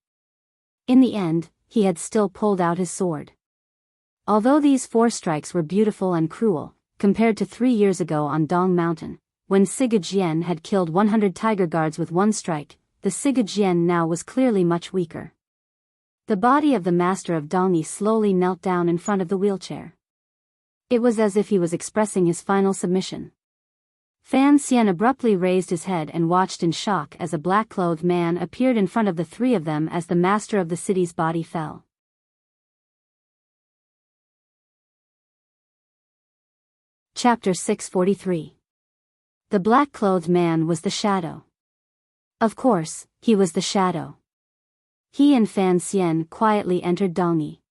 In the end, he had still pulled out his sword. Although these 4 strikes were beautiful and cruel, compared to 3 years ago on Dong Mountain, when Sigajian had killed 100 tiger guards with 1 strike, the Sigajian now was clearly much weaker. The body of the master of Dongyi slowly knelt down in front of the wheelchair. It was as if he was expressing his final submission. Fan Xian abruptly raised his head and watched in shock as a black-clothed man appeared in front of the 3 of them as the master of the city's body fell. Chapter 643. The black-clothed man was the shadow. Of course, he was the shadow. He and Fan Xian quietly entered Dongyi.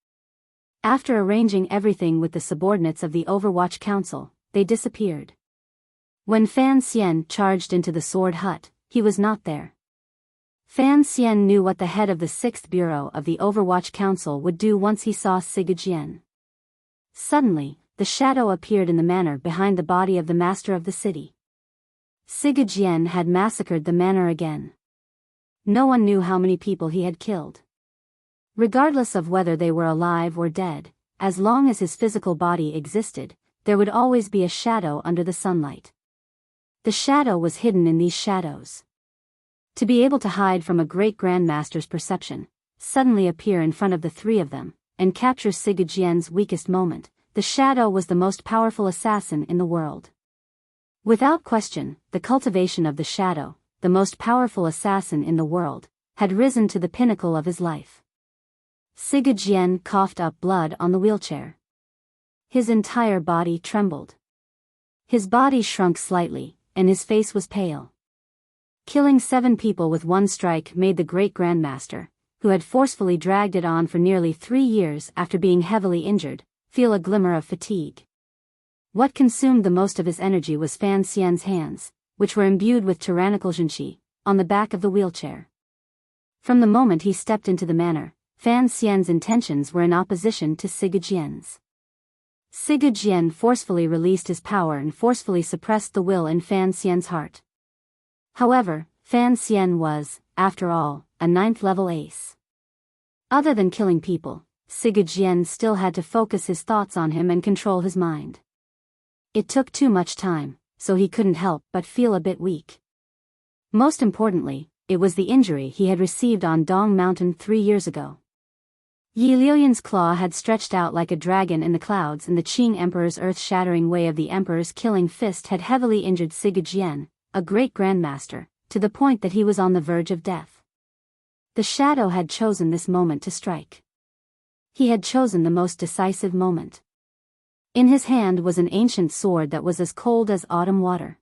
After arranging everything with the subordinates of the Overwatch Council, they disappeared. When Fan Xian charged into the sword hut, he was not there. Fan Xian knew what the head of the 6th Bureau of the Overwatch Council would do once he saw Sigajian. Suddenly, the shadow appeared in the manor behind the body of the master of the city. Sigajian had massacred the manor again. No one knew how many people he had killed. Regardless of whether they were alive or dead, as long as his physical body existed, there would always be a shadow under the sunlight. The shadow was hidden in these shadows. To be able to hide from a great grandmaster's perception, suddenly appear in front of the 3 of them, and capture Sigajian's weakest moment, the shadow was the most powerful assassin in the world. Without question, the cultivation of the shadow, the most powerful assassin in the world, had risen to the pinnacle of his life. Sigajian coughed up blood on the wheelchair. His entire body trembled. His body shrunk slightly, and his face was pale. Killing 7 people with 1 strike made the great grandmaster, who had forcefully dragged it on for nearly 3 years after being heavily injured, feel a glimmer of fatigue. What consumed the most of his energy was Fan Xian's hands, which were imbued with tyrannical zhenqi, on the back of the wheelchair. From the moment he stepped into the manor, Fan Xian's intentions were in opposition to Sigajian's. Sigajian forcefully released his power and forcefully suppressed the will in Fan Xian's heart. However, Fan Xian was, after all, a 9th-level ace. Other than killing people, Sigajian still had to focus his thoughts on him and control his mind. It took too much time, so he couldn't help but feel a bit weak. Most importantly, it was the injury he had received on Dong Mountain 3 years ago. Yi Liuyan's claw had stretched out like a dragon in the clouds, and the Qing Emperor's earth-shattering way of the Emperor's killing fist had heavily injured Sigajian, a great grandmaster, to the point that he was on the verge of death. The shadow had chosen this moment to strike. He had chosen the most decisive moment. In his hand was an ancient sword that was as cold as autumn water.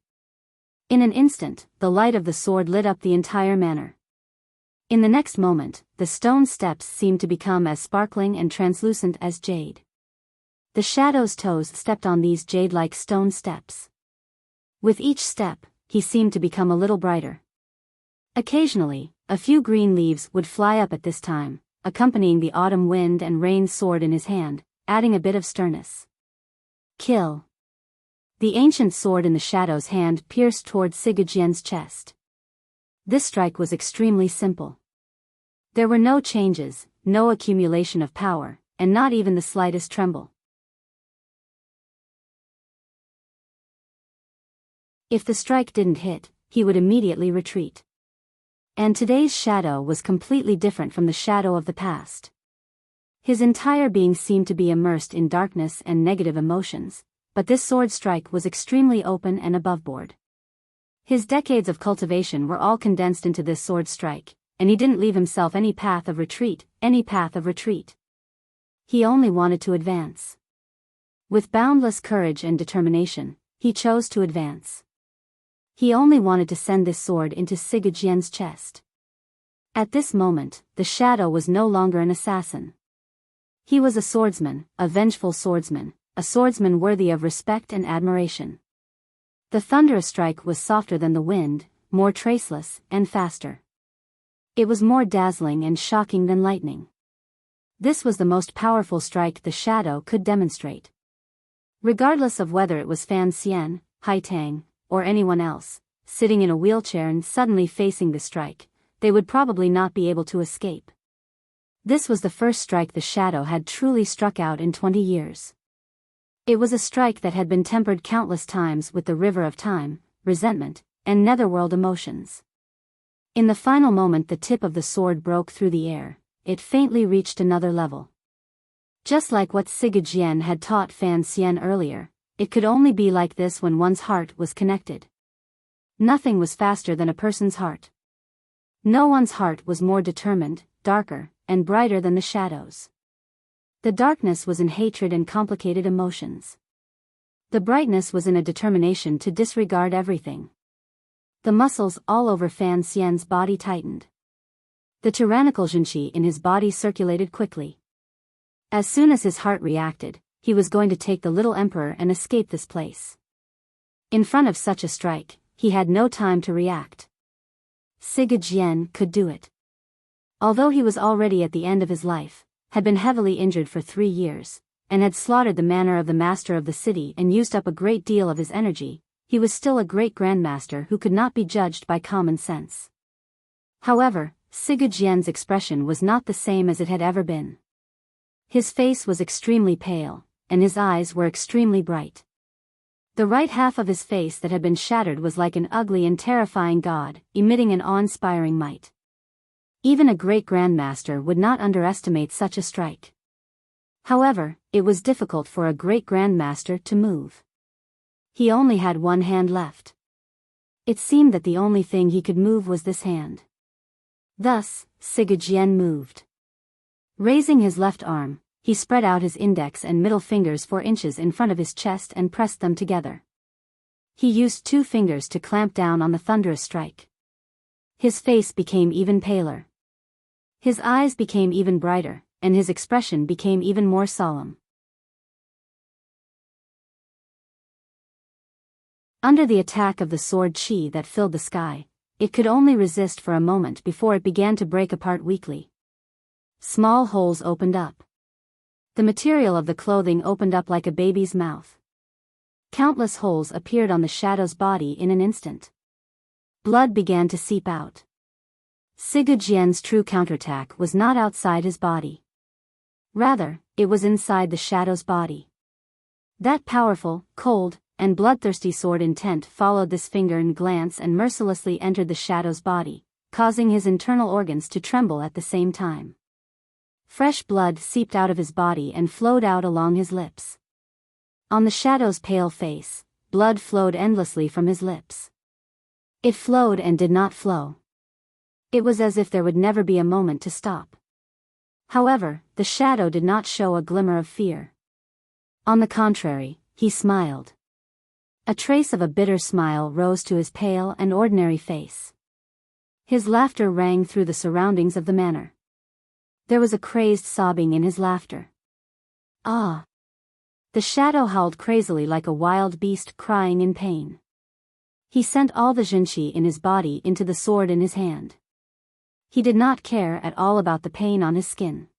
In an instant, the light of the sword lit up the entire manor. In the next moment, the stone steps seemed to become as sparkling and translucent as jade. The shadow's toes stepped on these jade-like stone steps. With each step, he seemed to become a little brighter. Occasionally, a few green leaves would fly up at this time, accompanying the autumn wind and rain sword in his hand, adding a bit of sternness. Kill. The ancient sword in the shadow's hand pierced toward Sigajian's chest. This strike was extremely simple. There were no changes, no accumulation of power, and not even the slightest tremble. If the strike didn't hit, he would immediately retreat. And today's shadow was completely different from the shadow of the past. His entire being seemed to be immersed in darkness and negative emotions, but this sword strike was extremely open and aboveboard. His decades of cultivation were all condensed into this sword strike, and he didn't leave himself any path of retreat, He only wanted to advance. With boundless courage and determination, he chose to advance. He only wanted to send this sword into Sigurd Jien's chest. At this moment, the shadow was no longer an assassin. He was a swordsman, a vengeful swordsman, a swordsman worthy of respect and admiration. The thunderous strike was softer than the wind, more traceless, and faster. It was more dazzling and shocking than lightning. This was the most powerful strike the shadow could demonstrate. Regardless of whether it was Fan Xian, Hai Tang, or anyone else, sitting in a wheelchair and suddenly facing the strike, they would probably not be able to escape. This was the first strike the shadow had truly struck out in 20 years. It was a strike that had been tempered countless times with the river of time, resentment, and netherworld emotions. In the final moment the tip of the sword broke through the air, it faintly reached another level. Just like what Sigurd Jien had taught Fan Xian earlier, it could only be like this when one's heart was connected. Nothing was faster than a person's heart. No one's heart was more determined, darker, and brighter than the shadow's. The darkness was in hatred and complicated emotions. The brightness was in a determination to disregard everything. The muscles all over Fan Xian's body tightened. The tyrannical Jinqi in his body circulated quickly. As soon as his heart reacted, he was going to take the little emperor and escape this place. In front of such a strike, he had no time to react. Sigurd Jien could do it. Although he was already at the end of his life, had been heavily injured for 3 years, and had slaughtered the manor of the master of the city and used up a great deal of his energy, he was still a great grandmaster who could not be judged by common sense. However, Sigurd Jien's expression was not the same as it had ever been. His face was extremely pale, and his eyes were extremely bright. The right half of his face that had been shattered was like an ugly and terrifying god, emitting an awe-inspiring might. Even a great grandmaster would not underestimate such a strike. However, it was difficult for a great grandmaster to move. He only had one hand left. It seemed that the only thing he could move was this hand. Thus, Sigurd Jien moved. Raising his left arm, he spread out his index and middle fingers 4 inches in front of his chest and pressed them together. He used 2 fingers to clamp down on the thunderous strike. His face became even paler. His eyes became even brighter, and his expression became even more solemn. Under the attack of the sword chi that filled the sky, it could only resist for a moment before it began to break apart weakly. Small holes opened up. The material of the clothing opened up like a baby's mouth. Countless holes appeared on the shadow's body in an instant. Blood began to seep out. Sigurd Jien's true counterattack was not outside his body. Rather, it was inside the shadow's body. That powerful, cold, and bloodthirsty sword intent followed this finger and glance and mercilessly entered the shadow's body, causing his internal organs to tremble at the same time. Fresh blood seeped out of his body and flowed out along his lips. On the shadow's pale face, blood flowed endlessly from his lips. It flowed and did not flow. It was as if there would never be a moment to stop. However, the shadow did not show a glimmer of fear. On the contrary, he smiled. A trace of a bitter smile rose to his pale and ordinary face. His laughter rang through the surroundings of the manor. There was a crazed sobbing in his laughter. Ah! The shadow howled crazily like a wild beast crying in pain. He sent all the Jinqi in his body into the sword in his hand. He did not care at all about the pain on his skin.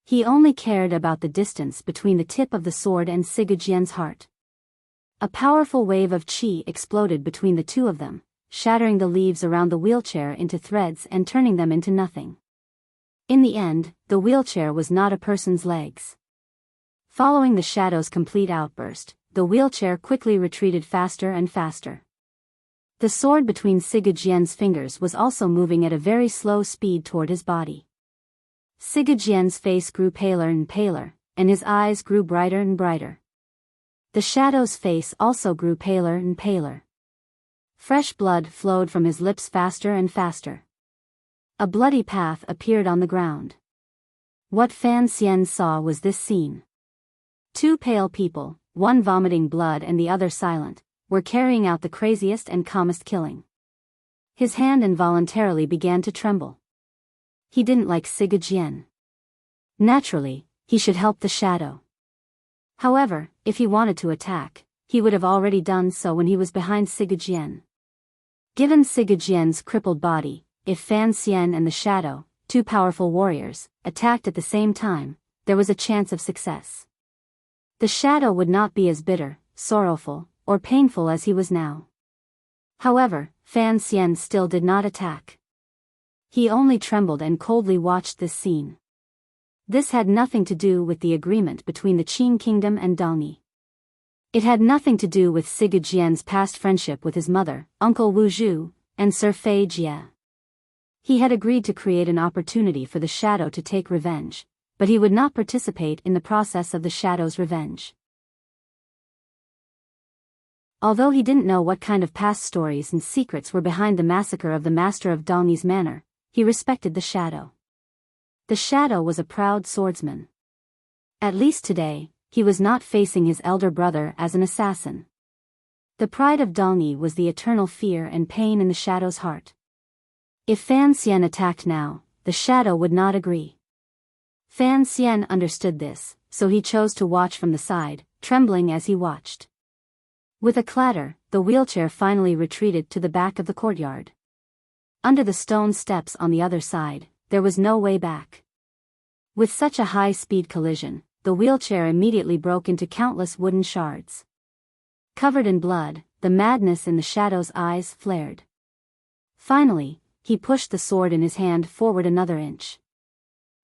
He only cared about the distance between the tip of the sword and Sigurd Jien's heart. A powerful wave of qi exploded between the two of them, shattering the leaves around the wheelchair into threads and turning them into nothing. In the end, the wheelchair was not a person's legs. Following the shadow's complete outburst, the wheelchair quickly retreated faster and faster. The sword between Sigurd Jien's fingers was also moving at a very slow speed toward his body. Sigurd Jien's face grew paler and paler, and his eyes grew brighter and brighter. The shadow's face also grew paler and paler. Fresh blood flowed from his lips faster and faster. A bloody path appeared on the ground. What Fan Xian saw was this scene. Two pale people, one vomiting blood and the other silent, were carrying out the craziest and calmest killing. His hand involuntarily began to tremble. He didn't like Siga. Naturally, he should help the shadow. However, if he wanted to attack, he would have already done so when he was behind Siga. Given Siga crippled body, if Fan Xian and the shadow, two powerful warriors, attacked at the same time, there was a chance of success. The shadow would not be as bitter, sorrowful, or painful as he was now. However, Fan Xian still did not attack. He only trembled and coldly watched this scene. This had nothing to do with the agreement between the Qing kingdom and Dongyi. It had nothing to do with Siga past friendship with his mother, Uncle Wu Zhu, and Sir Fei Jie. He had agreed to create an opportunity for the shadow to take revenge, but he would not participate in the process of the shadow's revenge. Although he didn't know what kind of past stories and secrets were behind the massacre of the master of Dongyi's manor, he respected the shadow. The shadow was a proud swordsman. At least today, he was not facing his elder brother as an assassin. The pride of Dongyi was the eternal fear and pain in the shadow's heart. If Fan Xian attacked now, the shadow would not agree. Fan Xian understood this, so he chose to watch from the side, trembling as he watched. With a clatter, the wheelchair finally retreated to the back of the courtyard. Under the stone steps on the other side, there was no way back. With such a high-speed collision, the wheelchair immediately broke into countless wooden shards. Covered in blood, the madness in the shadow's eyes flared. Finally, he pushed the sword in his hand forward another inch.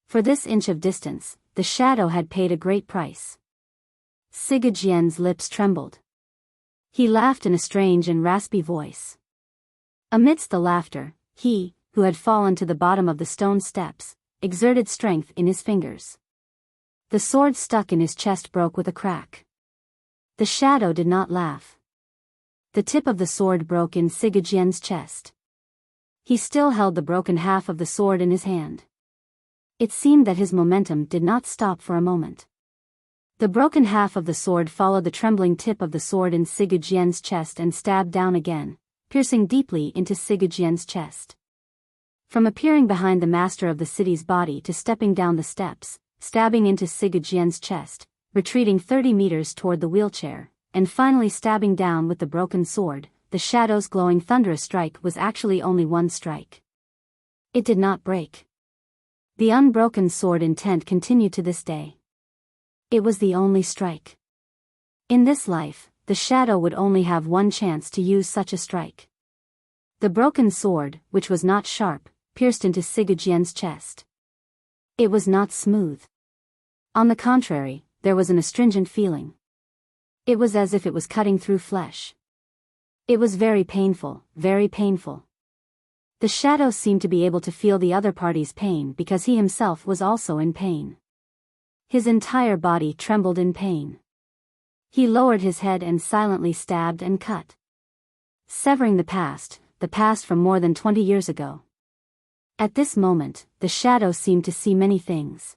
For this inch of distance, the shadow had paid a great price. Siga lips trembled. He laughed in a strange and raspy voice. Amidst the laughter, he, who had fallen to the bottom of the stone steps, exerted strength in his fingers. The sword stuck in his chest broke with a crack. The shadow did not laugh. The tip of the sword broke in Siga chest. He still held the broken half of the sword in his hand. It seemed that his momentum did not stop for a moment. The broken half of the sword followed the trembling tip of the sword in Siga chest and stabbed down again, piercing deeply into Siga chest. From appearing behind the master of the city's body to stepping down the steps, stabbing into Siga chest, retreating 30 meters toward the wheelchair, and finally stabbing down with the broken sword, the shadow's glowing thunderous strike was actually only one strike. It did not break. The unbroken sword intent continued to this day. It was the only strike. In this life, the shadow would only have one chance to use such a strike. The broken sword, which was not sharp, pierced into Siga chest. It was not smooth. On the contrary, there was an astringent feeling. It was as if it was cutting through flesh. It was very painful, very painful. The shadow seemed to be able to feel the other party's pain because he himself was also in pain. His entire body trembled in pain. He lowered his head and silently stabbed and cut. Severing the past from more than 20 years ago. At this moment, the shadow seemed to see many things.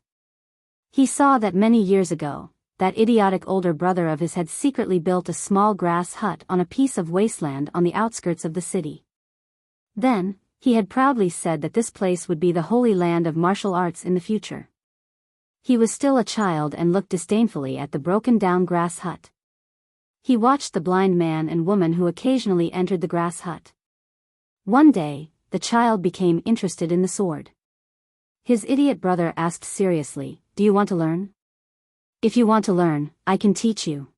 He saw that many years ago, that idiotic older brother of his had secretly built a small grass hut on a piece of wasteland on the outskirts of the city. Then, he had proudly said that this place would be the holy land of martial arts in the future. He was still a child and looked disdainfully at the broken-down grass hut. He watched the blind man and woman who occasionally entered the grass hut. One day, the child became interested in the sword. His idiot brother asked seriously, "Do you want to learn?" "If you want to learn, I can teach you."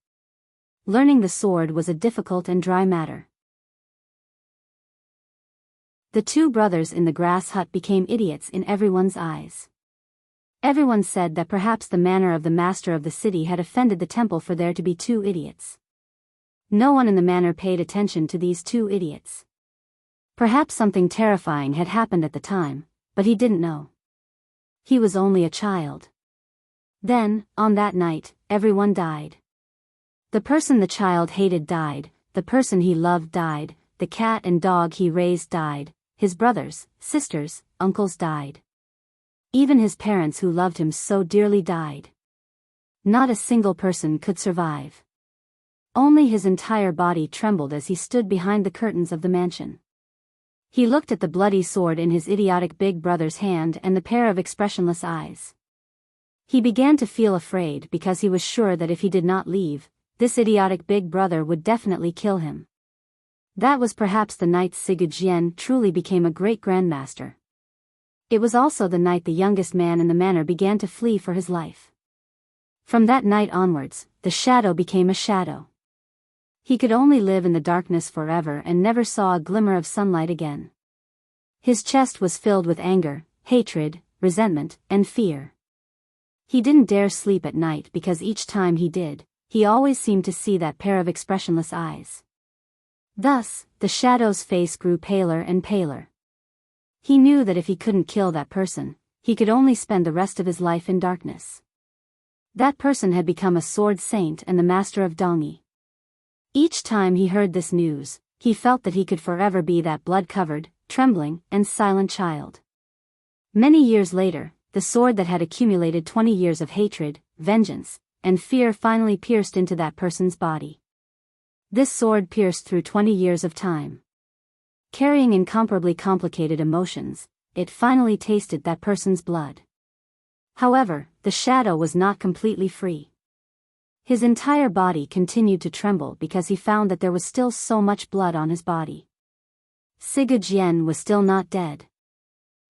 Learning the sword was a difficult and dry matter. The two brothers in the grass hut became idiots in everyone's eyes. Everyone said that perhaps the manner of the master of the city had offended the temple for there to be two idiots. No one in the manor paid attention to these two idiots. Perhaps something terrifying had happened at the time, but he didn't know. He was only a child. Then, on that night, everyone died. The person the child hated died, the person he loved died, the cat and dog he raised died, his brothers, sisters, uncles died. Even his parents who loved him so dearly died. Not a single person could survive. Only his entire body trembled as he stood behind the curtains of the mansion. He looked at the bloody sword in his idiotic big brother's hand and the pair of expressionless eyes. He began to feel afraid because he was sure that if he did not leave, this idiotic big brother would definitely kill him. That was perhaps the night Sigurd truly became a great grandmaster. It was also the night the youngest man in the manor began to flee for his life. From that night onwards, the shadow became a shadow. He could only live in the darkness forever and never saw a glimmer of sunlight again. His chest was filled with anger, hatred, resentment, and fear. He didn't dare sleep at night because each time he did, he always seemed to see that pair of expressionless eyes. Thus, the shadow's face grew paler and paler. He knew that if he couldn't kill that person, he could only spend the rest of his life in darkness. That person had become a sword saint and the master of Dongi. Each time he heard this news, he felt that he could forever be that blood-covered, trembling, and silent child. Many years later, the sword that had accumulated 20 years of hatred, vengeance, and fear finally pierced into that person's body. This sword pierced through 20 years of time. Carrying incomparably complicated emotions, it finally tasted that person's blood. However, the shadow was not completely free. His entire body continued to tremble because he found that there was still so much blood on his body. Sigurd was still not dead.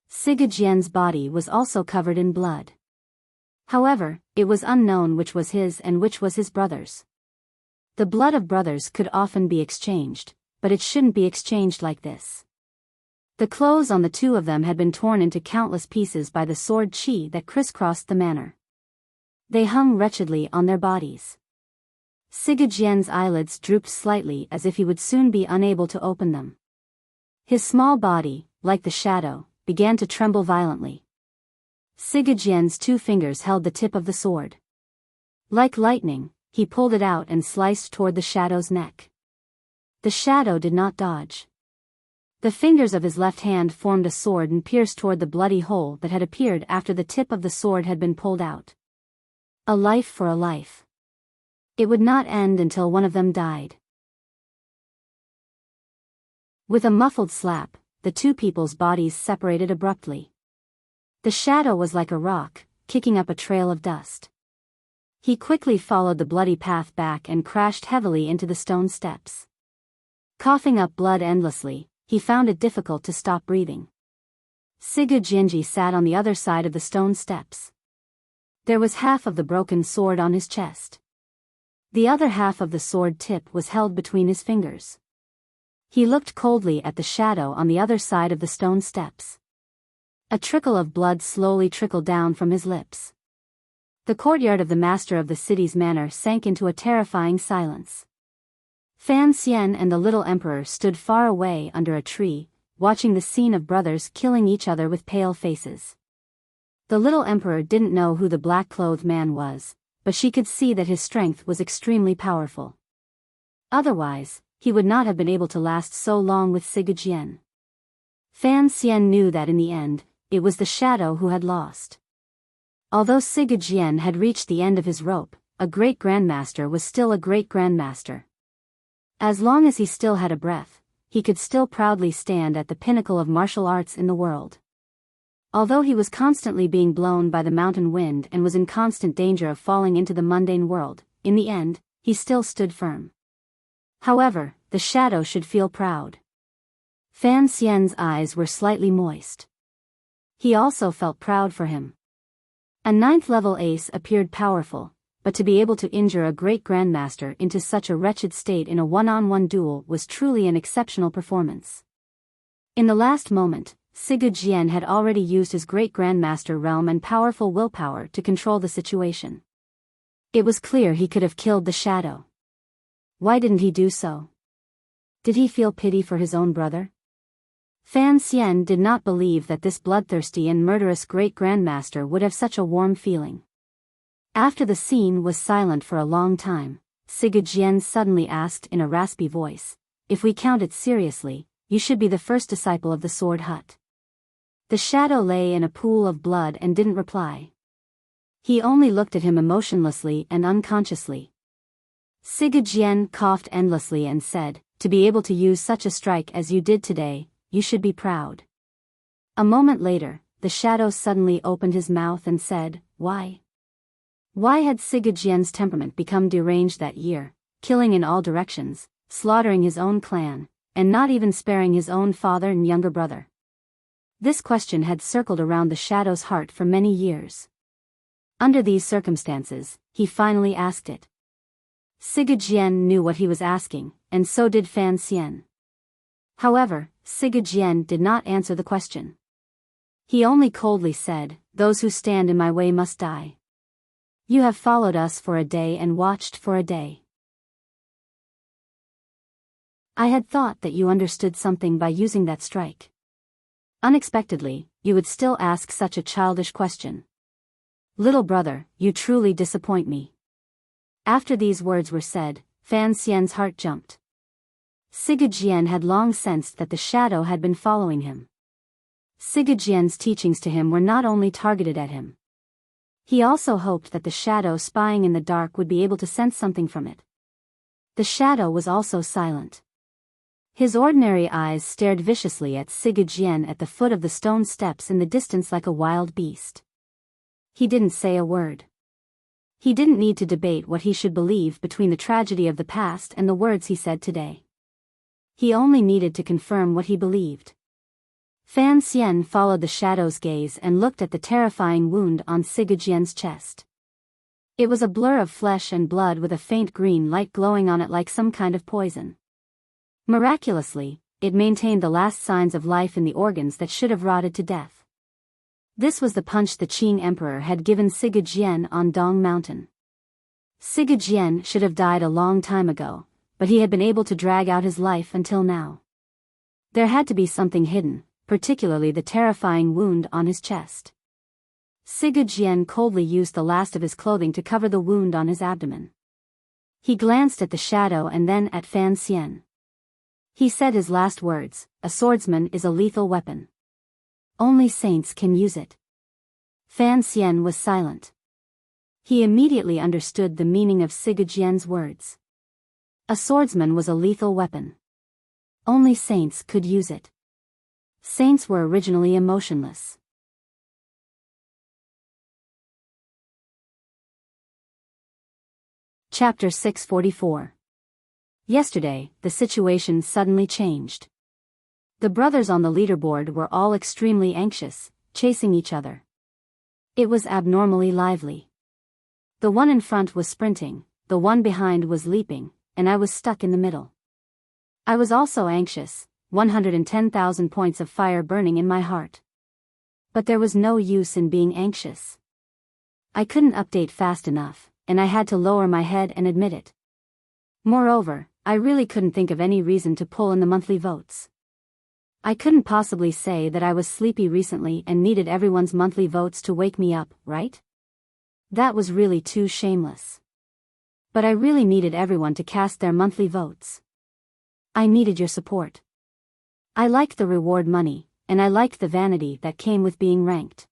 Sigurd's body was also covered in blood. However, it was unknown which was his and which was his brother's. The blood of brothers could often be exchanged, but it shouldn't be exchanged like this. The clothes on the two of them had been torn into countless pieces by the sword chi that crisscrossed the manor. They hung wretchedly on their bodies. Sigurd's eyelids drooped slightly as if he would soon be unable to open them. His small body, like the shadow, began to tremble violently. Sigurd's 2 fingers held the tip of the sword. Like lightning, he pulled it out and sliced toward the shadow's neck. The shadow did not dodge. The fingers of his left hand formed a sword and pierced toward the bloody hole that had appeared after the tip of the sword had been pulled out. A life for a life. It would not end until one of them died. With a muffled slap, the two people's bodies separated abruptly. The shadow was like a rock, kicking up a trail of dust. He quickly followed the bloody path back and crashed heavily into the stone steps. Coughing up blood endlessly, he found it difficult to stop breathing. Sigurd sat on the other side of the stone steps. There was half of the broken sword on his chest. The other half of the sword tip was held between his fingers. He looked coldly at the shadow on the other side of the stone steps. A trickle of blood slowly trickled down from his lips. The courtyard of the master of the city's manor sank into a terrifying silence. Fan Xian and the little emperor stood far away under a tree, watching the scene of brothers killing each other with pale faces. The little emperor didn't know who the black-clothed man was, but she could see that his strength was extremely powerful. Otherwise, he would not have been able to last so long with Sigurd. Fan Xian knew that in the end, it was the shadow who had lost. Although Sigurd had reached the end of his rope, a great grandmaster was still a great grandmaster. As long as he still had a breath, he could still proudly stand at the pinnacle of martial arts in the world. Although he was constantly being blown by the mountain wind and was in constant danger of falling into the mundane world, in the end, he still stood firm. However, the shadow should feel proud. Fan Xian's eyes were slightly moist. He also felt proud for him. A 9th-level ace appeared powerful, but to be able to injure a great grandmaster into such a wretched state in a one-on-one duel was truly an exceptional performance. In the last moment, Sigurd had already used his great grandmaster realm and powerful willpower to control the situation. It was clear he could have killed the shadow. Why didn't he do so? Did he feel pity for his own brother? Fan Xian did not believe that this bloodthirsty and murderous great grandmaster would have such a warm feeling. After the scene was silent for a long time, Sigurd suddenly asked in a raspy voice, "If we count it seriously, you should be the first disciple of the Sword Hut." The shadow lay in a pool of blood and didn't reply. He only looked at him emotionlessly and unconsciously. Sigurd coughed endlessly and said, "To be able to use such a strike as you did today, you should be proud." A moment later, the shadow suddenly opened his mouth and said, "Why?" Why had Sigurd's temperament become deranged that year, killing in all directions, slaughtering his own clan, and not even sparing his own father and younger brother? This question had circled around the shadow's heart for many years. Under these circumstances, he finally asked it. Sigurd knew what he was asking, and so did Fan Xian. However, Sigurd did not answer the question. He only coldly said, "Those who stand in my way must die. You have followed us for a day and watched for a day. I had thought that you understood something by using that strike. Unexpectedly, you would still ask such a childish question. Little brother, you truly disappoint me." After these words were said, Fan Xian's heart jumped. Sigurd had long sensed that the shadow had been following him. Sigurd's teachings to him were not only targeted at him. He also hoped that the shadow spying in the dark would be able to sense something from it. The shadow was also silent. His ordinary eyes stared viciously at Sigurd at the foot of the stone steps in the distance like a wild beast. He didn't say a word. He didn't need to debate what he should believe between the tragedy of the past and the words he said today. He only needed to confirm what he believed. Fan Xian followed the shadow's gaze and looked at the terrifying wound on Sigurd's chest. It was a blur of flesh and blood with a faint green light glowing on it like some kind of poison. Miraculously, it maintained the last signs of life in the organs that should have rotted to death. This was the punch the Qing Emperor had given Sigurd on Dong Mountain. Sigurd should have died a long time ago, but he had been able to drag out his life until now. There had to be something hidden, particularly the terrifying wound on his chest. Sigurd coldly used the last of his clothing to cover the wound on his abdomen. He glanced at the shadow and then at Fan Xian. He said his last words, "A swordsman is a lethal weapon. Only saints can use it." Fan Xian was silent. He immediately understood the meaning of Sigurd's words. A swordsman was a lethal weapon. Only saints could use it. Saints were originally emotionless. Chapter 644. Yesterday, the situation suddenly changed. The brothers on the leaderboard were all extremely anxious, chasing each other. It was abnormally lively. The one in front was sprinting, the one behind was leaping, and I was stuck in the middle. I was also anxious, 110,000 points of fire burning in my heart. But there was no use in being anxious. I couldn't update fast enough, and I had to lower my head and admit it. Moreover, I really couldn't think of any reason to pull in the monthly votes. I couldn't possibly say that I was sleepy recently and needed everyone's monthly votes to wake me up, right? That was really too shameless. But I really needed everyone to cast their monthly votes. I needed your support. I liked the reward money, and I liked the vanity that came with being ranked.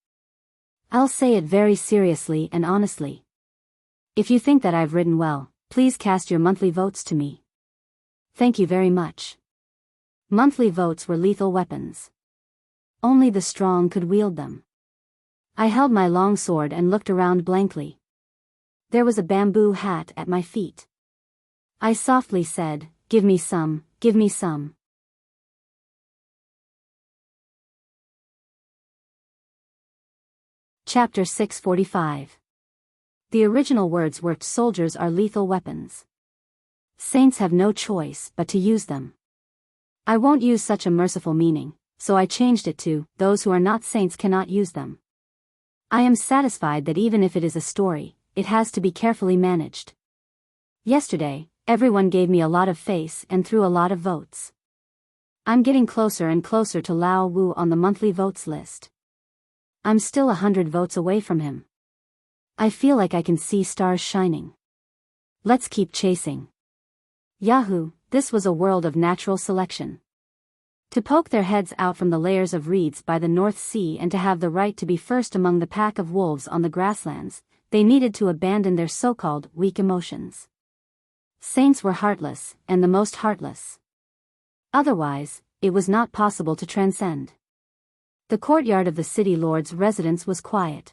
I'll say it very seriously and honestly. If you think that I've written well, please cast your monthly votes to me. Thank you very much. Monthly votes were lethal weapons. Only the strong could wield them. I held my long sword and looked around blankly. There was a bamboo hat at my feet. I softly said, "Give me some, give me some." Chapter 645. The original words were, "Soldiers are lethal weapons. Saints have no choice but to use them." I won't use such a merciful meaning, so I changed it to, "Those who are not saints cannot use them." I am satisfied that even if it is a story, it has to be carefully managed. Yesterday, everyone gave me a lot of face and threw a lot of votes. I'm getting closer and closer to Lao Wu on the monthly votes list. I'm still 100 votes away from him. I feel like I can see stars shining. Let's keep chasing. Yahoo, this was a world of natural selection. To poke their heads out from the layers of reeds by the North Sea and to have the right to be first among the pack of wolves on the grasslands, they needed to abandon their so-called weak emotions. Saints were heartless, and the most heartless. Otherwise, it was not possible to transcend. The courtyard of the city lord's residence was quiet.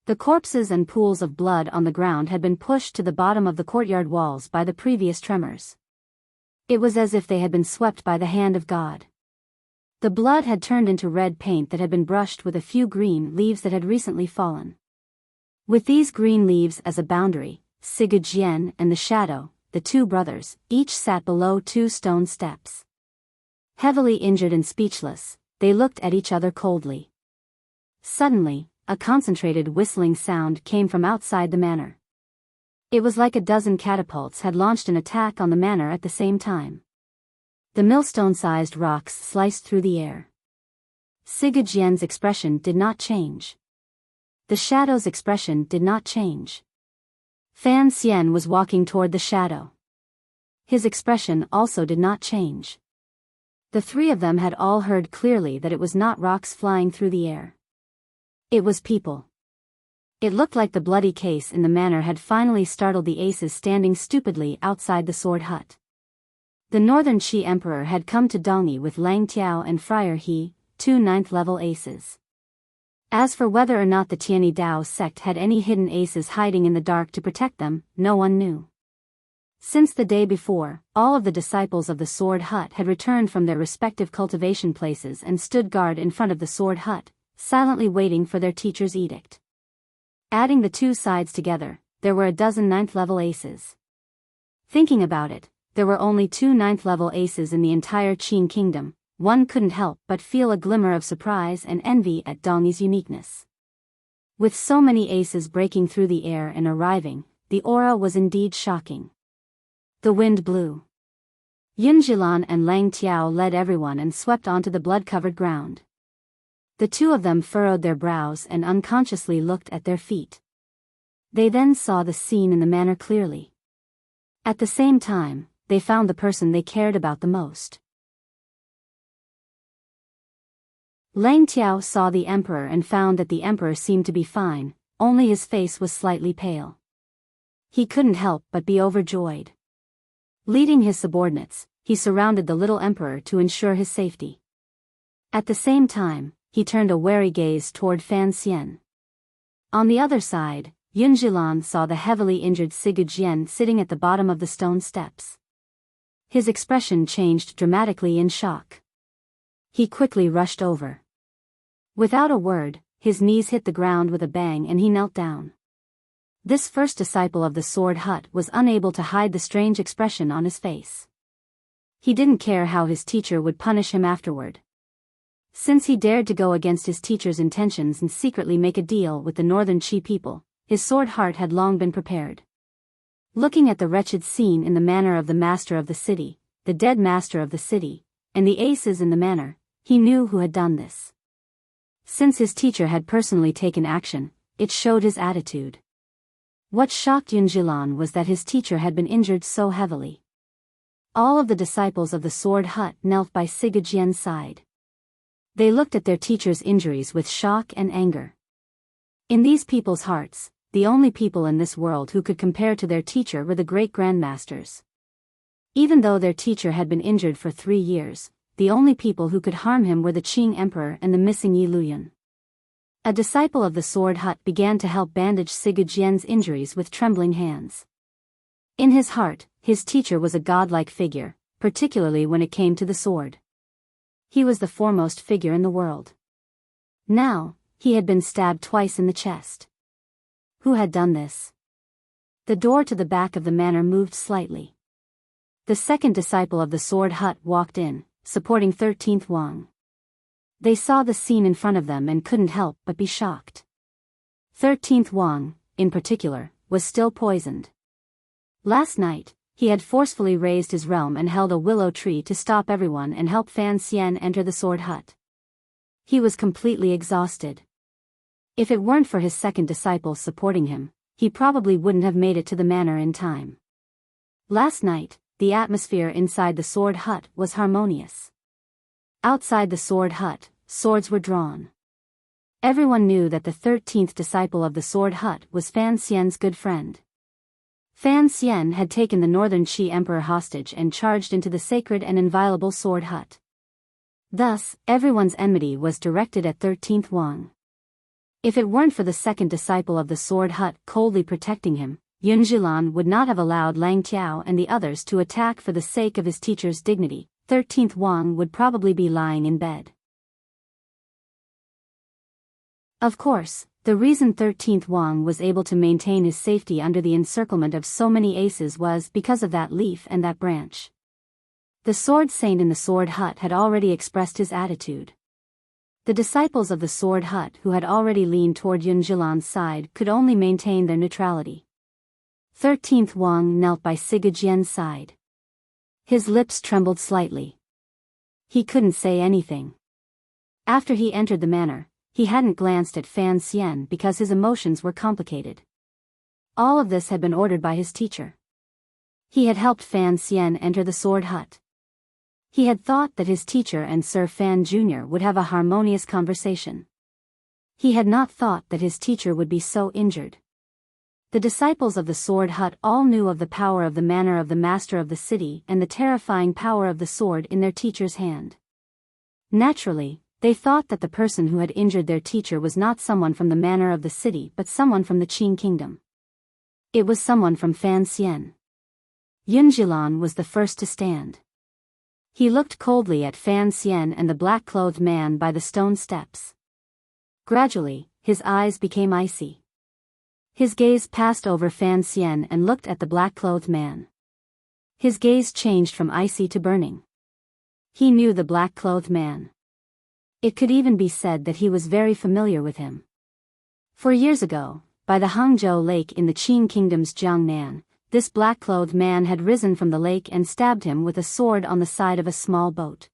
The corpses and pools of blood on the ground had been pushed to the bottom of the courtyard walls by the previous tremors. It was as if they had been swept by the hand of God. The blood had turned into red paint that had been brushed with a few green leaves that had recently fallen. With these green leaves as a boundary, Sigurd and the Shadow, the two brothers, each sat below 2 stone steps. Heavily injured and speechless, they looked at each other coldly. Suddenly, a concentrated whistling sound came from outside the manor. It was like a dozen catapults had launched an attack on the manor at the same time. The millstone-sized rocks sliced through the air. Sigurd's expression did not change. The Shadow's expression did not change. Fan Xian was walking toward the Shadow. His expression also did not change. The three of them had all heard clearly that it was not rocks flying through the air. It was people. It looked like the bloody case in the manor had finally startled the aces standing stupidly outside the sword hut. The Northern Qi Emperor had come to Dongyi with Lang Tiao and Friar He, 2 9th-level aces. As for whether or not the Tianyi Dao sect had any hidden aces hiding in the dark to protect them, no one knew. Since the day before, all of the disciples of the sword hut had returned from their respective cultivation places and stood guard in front of the sword hut, silently waiting for their teacher's edict. Adding the two sides together, there were a dozen 9th-level aces. Thinking about it, there were only 2 9th-level aces in the entire Qing kingdom. One couldn't help but feel a glimmer of surprise and envy at Dongyi's uniqueness. With so many aces breaking through the air and arriving, the aura was indeed shocking. The wind blew. Yunjilan and Lang Tiao led everyone and swept onto the blood-covered ground. The two of them furrowed their brows and unconsciously looked at their feet. They then saw the scene in the manor clearly. At the same time, they found the person they cared about the most. Lang Tiao saw the emperor and found that the emperor seemed to be fine, only his face was slightly pale. He couldn't help but be overjoyed. Leading his subordinates, he surrounded the little emperor to ensure his safety. At the same time, he turned a wary gaze toward Fan Xian. On the other side, Yunjilan saw the heavily injured Sigurd sitting at the bottom of the stone steps. His expression changed dramatically in shock. He quickly rushed over. Without a word, his knees hit the ground with a bang and he knelt down. This first disciple of the sword hut was unable to hide the strange expression on his face. He didn't care how his teacher would punish him afterward. Since he dared to go against his teacher's intentions and secretly make a deal with the Northern Qi people, his sword heart had long been prepared. Looking at the wretched scene in the manor of the master of the city, the dead master of the city, and the aces in the manor, he knew who had done this. Since his teacher had personally taken action, it showed his attitude. What shocked Yunjilan was that his teacher had been injured so heavily. All of the disciples of the sword hut knelt by Sigurd's side. They looked at their teacher's injuries with shock and anger. In these people's hearts, the only people in this world who could compare to their teacher were the great grandmasters. Even though their teacher had been injured for 3 years, the only people who could harm him were the Qing emperor and the missing Yi Luyan. A disciple of the sword hut began to help bandage Sigurd's injuries with trembling hands. In his heart, his teacher was a godlike figure, particularly when it came to the sword. He was the foremost figure in the world. Now, he had been stabbed twice in the chest. Who had done this? The door to the back of the manor moved slightly. The second disciple of the sword hut walked in, supporting 13th Wang. They saw the scene in front of them and couldn't help but be shocked. 13th Wang, in particular, was still poisoned. Last night, he had forcefully raised his realm and held a willow tree to stop everyone and help Fan Xian enter the sword hut. He was completely exhausted. If it weren't for his second disciple supporting him, he probably wouldn't have made it to the manor in time. Last night, the atmosphere inside the sword hut was harmonious. Outside the sword hut, swords were drawn. Everyone knew that the 13th disciple of the sword hut was Fan Xian's good friend. Fan Xian had taken the northern Qi emperor hostage and charged into the sacred and inviolable sword hut. Thus, everyone's enmity was directed at 13th Wang. If it weren't for the second disciple of the sword hut coldly protecting him, Yun Zhilan would not have allowed Lang Tiao and the others to attack for the sake of his teacher's dignity. 13th Wang would probably be lying in bed. Of course, the reason 13th Wang was able to maintain his safety under the encirclement of so many aces was because of that leaf and that branch. The sword saint in the sword hut had already expressed his attitude. The disciples of the sword hut who had already leaned toward Yun Zhilan's side could only maintain their neutrality. 13th Wang knelt by Sigajian's side. His lips trembled slightly. He couldn't say anything. After he entered the manor, he hadn't glanced at Fan Xian because his emotions were complicated. All of this had been ordered by his teacher. He had helped Fan Xian enter the sword hut. He had thought that his teacher and Sir Fan Jr. would have a harmonious conversation. He had not thought that his teacher would be so injured. The disciples of the sword hut all knew of the power of the manor of the master of the city and the terrifying power of the sword in their teacher's hand. Naturally, they thought that the person who had injured their teacher was not someone from the manor of the city but someone from the Qing kingdom. It was someone from Fan Xian. Yun Zhilan was the first to stand. He looked coldly at Fan Xian and the black-clothed man by the stone steps. Gradually, his eyes became icy. His gaze passed over Fan Xian and looked at the black-clothed man. His gaze changed from icy to burning. He knew the black-clothed man. It could even be said that he was very familiar with him. 4 years ago, by the Hangzhou Lake in the Qing Kingdom's Jiangnan, this black-clothed man had risen from the lake and stabbed him with a sword on the side of a small boat.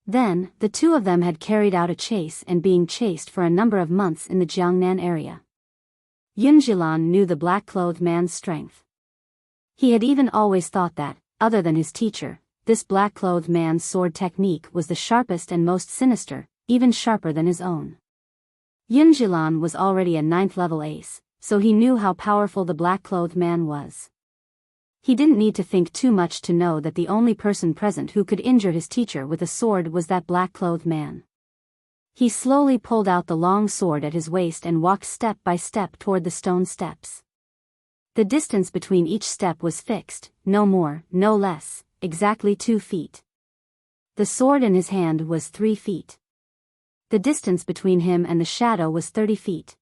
Then, the two of them had carried out a chase and being chased for a number of months in the Jiangnan area. Yun Zhilan knew the black-clothed man's strength. He had even always thought that, other than his teacher, this black-clothed man's sword technique was the sharpest and most sinister, even sharper than his own. Yun Zhilan was already a 9th-level ace, so he knew how powerful the black-clothed man was. He didn't need to think too much to know that the only person present who could injure his teacher with a sword was that black-clothed man. He slowly pulled out the long sword at his waist and walked step by step toward the stone steps. The distance between each step was fixed, no more, no less, exactly 2 feet. The sword in his hand was 3 feet. The distance between him and the shadow was 30 feet.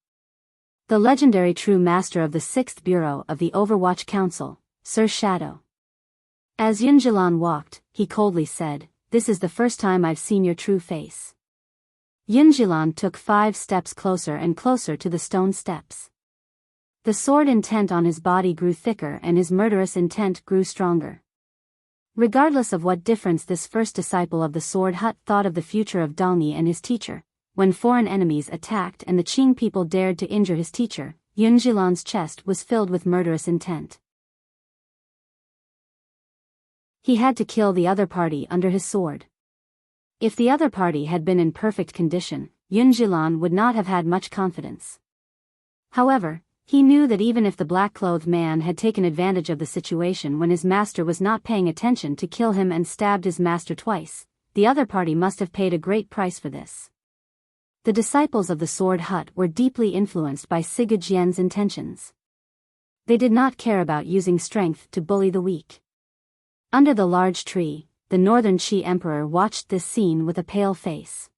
The legendary true master of the 6th Bureau of the Overwatch Council, Sir Shadow. As Yun Zhilan walked, he coldly said, "This is the first time I've seen your true face." Yun Zhilan took 5 steps closer and closer to the stone steps. The sword intent on his body grew thicker and his murderous intent grew stronger. Regardless of what difference this first disciple of the sword hut thought of the future of Dongyi and his teacher, when foreign enemies attacked and the Qing people dared to injure his teacher, Yun Zhilan's chest was filled with murderous intent. He had to kill the other party under his sword. If the other party had been in perfect condition, Yun Zhilan would not have had much confidence. However, he knew that even if the black-clothed man had taken advantage of the situation when his master was not paying attention to kill him and stabbed his master twice, the other party must have paid a great price for this. The disciples of the sword hut were deeply influenced by Siga Jian's intentions. They did not care about using strength to bully the weak. Under the large tree, the northern Qi emperor watched this scene with a pale face.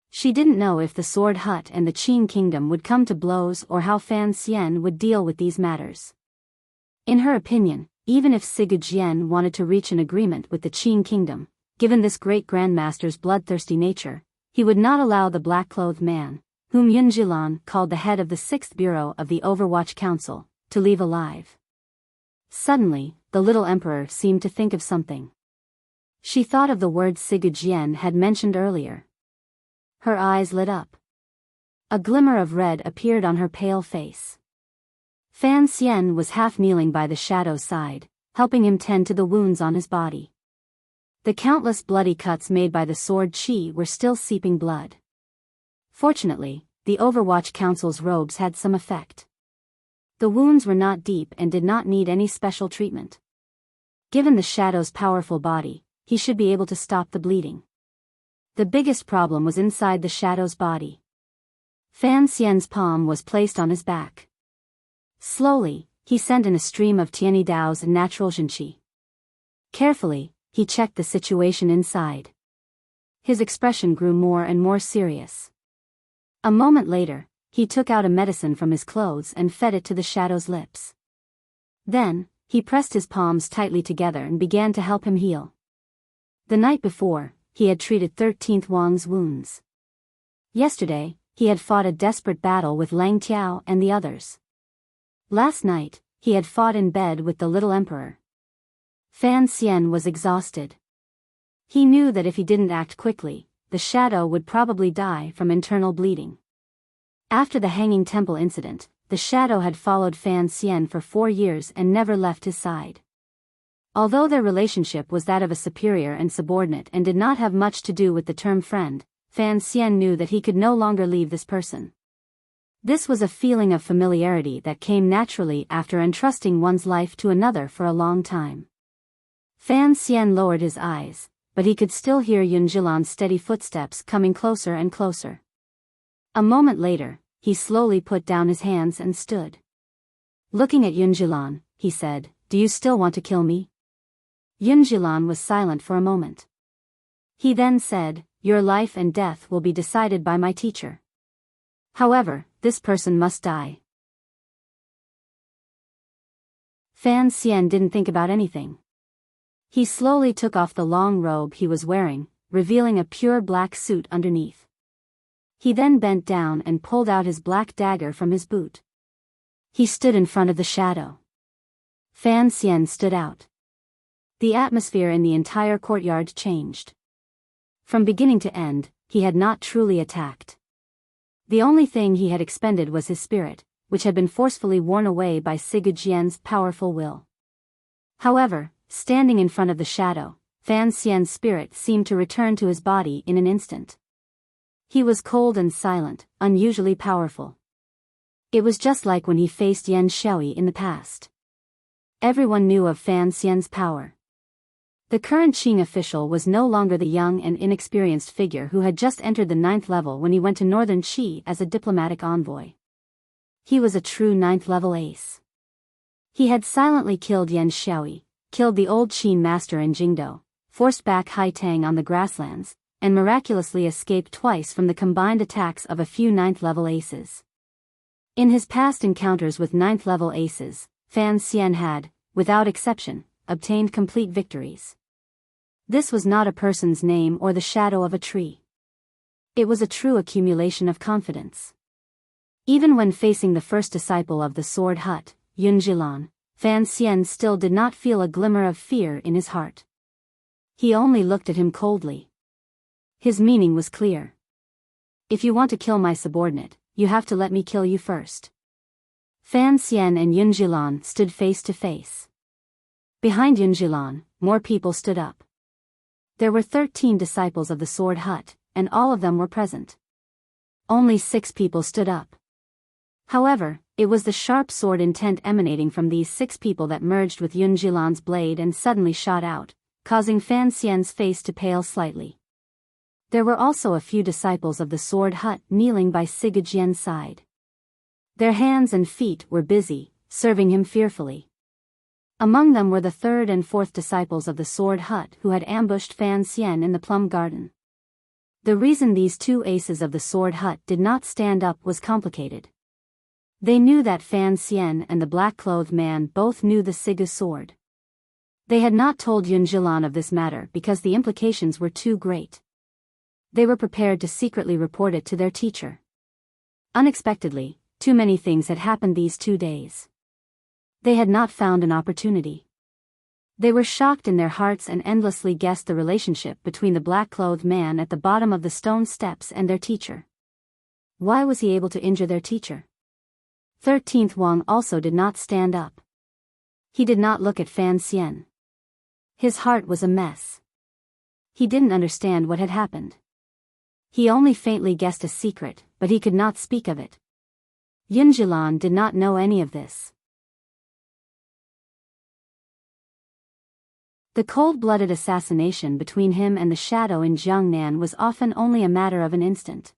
She didn't know if the sword hut and the Qing kingdom would come to blows or how Fan Xian would deal with these matters. In her opinion, even if Siga Jian wanted to reach an agreement with the Qing kingdom, given this great grandmaster's bloodthirsty nature, he would not allow the black-clothed man, whom Yun Zhilan called the head of the 6th Bureau of the Overwatch Council, to leave alive. Suddenly, the little emperor seemed to think of something. She thought of the words Siga Jian had mentioned earlier. Her eyes lit up. A glimmer of red appeared on her pale face. Fan Xian was half kneeling by the shadow's side, helping him tend to the wounds on his body. The countless bloody cuts made by the sword chi were still seeping blood. Fortunately, the Overwatch Council's robes had some effect. The wounds were not deep and did not need any special treatment. Given the Shadow's powerful body, he should be able to stop the bleeding. The biggest problem was inside the Shadow's body. Fan Xian's palm was placed on his back. Slowly, he sent in a stream of Tianyi Dao's natural Zhenqi. Carefully, he checked the situation inside. His expression grew more and more serious. A moment later, he took out a medicine from his clothes and fed it to the Shadow's lips. Then, he pressed his palms tightly together and began to help him heal. The night before, he had treated 13th Wang's wounds. Yesterday, he had fought a desperate battle with Lang Tiao and the others. Last night, he had fought in bed with the little emperor. Fan Xian was exhausted. He knew that if he didn't act quickly, the Shadow would probably die from internal bleeding. After the Hanging Temple incident, the Shadow had followed Fan Xian for 4 years and never left his side. Although their relationship was that of a superior and subordinate and did not have much to do with the term friend, Fan Xian knew that he could no longer leave this person. This was a feeling of familiarity that came naturally after entrusting one's life to another for a long time. Fan Xian lowered his eyes, but he could still hear Yun Zhilan's steady footsteps coming closer and closer. A moment later, he slowly put down his hands and stood. Looking at Yun Zhilan, he said, "Do you still want to kill me?" Yun Zhilan was silent for a moment. He then said, "Your life and death will be decided by my teacher. However, this person must die." Fan Xian didn't think about anything. He slowly took off the long robe he was wearing, revealing a pure black suit underneath. He then bent down and pulled out his black dagger from his boot. He stood in front of the Shadow. Fan Xian stood out. The atmosphere in the entire courtyard changed. From beginning to end, he had not truly attacked. The only thing he had expended was his spirit, which had been forcefully worn away by Sigu Jian's powerful will. However, standing in front of the Shadow, Fan Xian's spirit seemed to return to his body in an instant. He was cold and silent, unusually powerful. It was just like when he faced Yan Xiaoyi in the past. Everyone knew of Fan Xian's power. The current Qing official was no longer the young and inexperienced figure who had just entered the 9th level when he went to Northern Qi as a diplomatic envoy. He was a true 9th level ace. He had silently killed Yan Xiaoyi, killed the old Qin master in Jingdo, forced back Hai Tang on the grasslands, and miraculously escaped twice from the combined attacks of a few 9th level aces. In his past encounters with 9th level aces, Fan Xian had, without exception, obtained complete victories. This was not a person's name or the shadow of a tree. It was a true accumulation of confidence. Even when facing the first disciple of the Sword Hut, Yun Zhilan, Fan Xian still did not feel a glimmer of fear in his heart. He only looked at him coldly. His meaning was clear. If you want to kill my subordinate, you have to let me kill you first. Fan Xian and Yun Zhilan stood face to face. Behind Yun Zhilan, more people stood up. There were 13 disciples of the Sword Hut, and all of them were present. Only 6 people stood up. However, it was the sharp sword intent emanating from these 6 people that merged with Yun Zhilan's blade and suddenly shot out, causing Fan Xian's face to pale slightly. There were also a few disciples of the Sword Hut kneeling by Sigu Jian's side. Their hands and feet were busy, serving him fearfully. Among them were the 3rd and 4th disciples of the Sword Hut who had ambushed Fan Xian in the plum garden. The reason these 2 aces of the Sword Hut did not stand up was complicated. They knew that Fan Xian and the black-clothed man both knew the Sigu sword. They had not told Yun Zhilan of this matter because the implications were too great. They were prepared to secretly report it to their teacher. Unexpectedly, too many things had happened these 2 days. They had not found an opportunity. They were shocked in their hearts and endlessly guessed the relationship between the black-clothed man at the bottom of the stone steps and their teacher. Why was he able to injure their teacher? 13th Wang also did not stand up. He did not look at Fan Xian. His heart was a mess. He didn't understand what had happened. He only faintly guessed a secret, but he could not speak of it. Yunjilan did not know any of this. The cold-blooded assassination between him and the shadow in Jiangnan was often only a matter of an instant.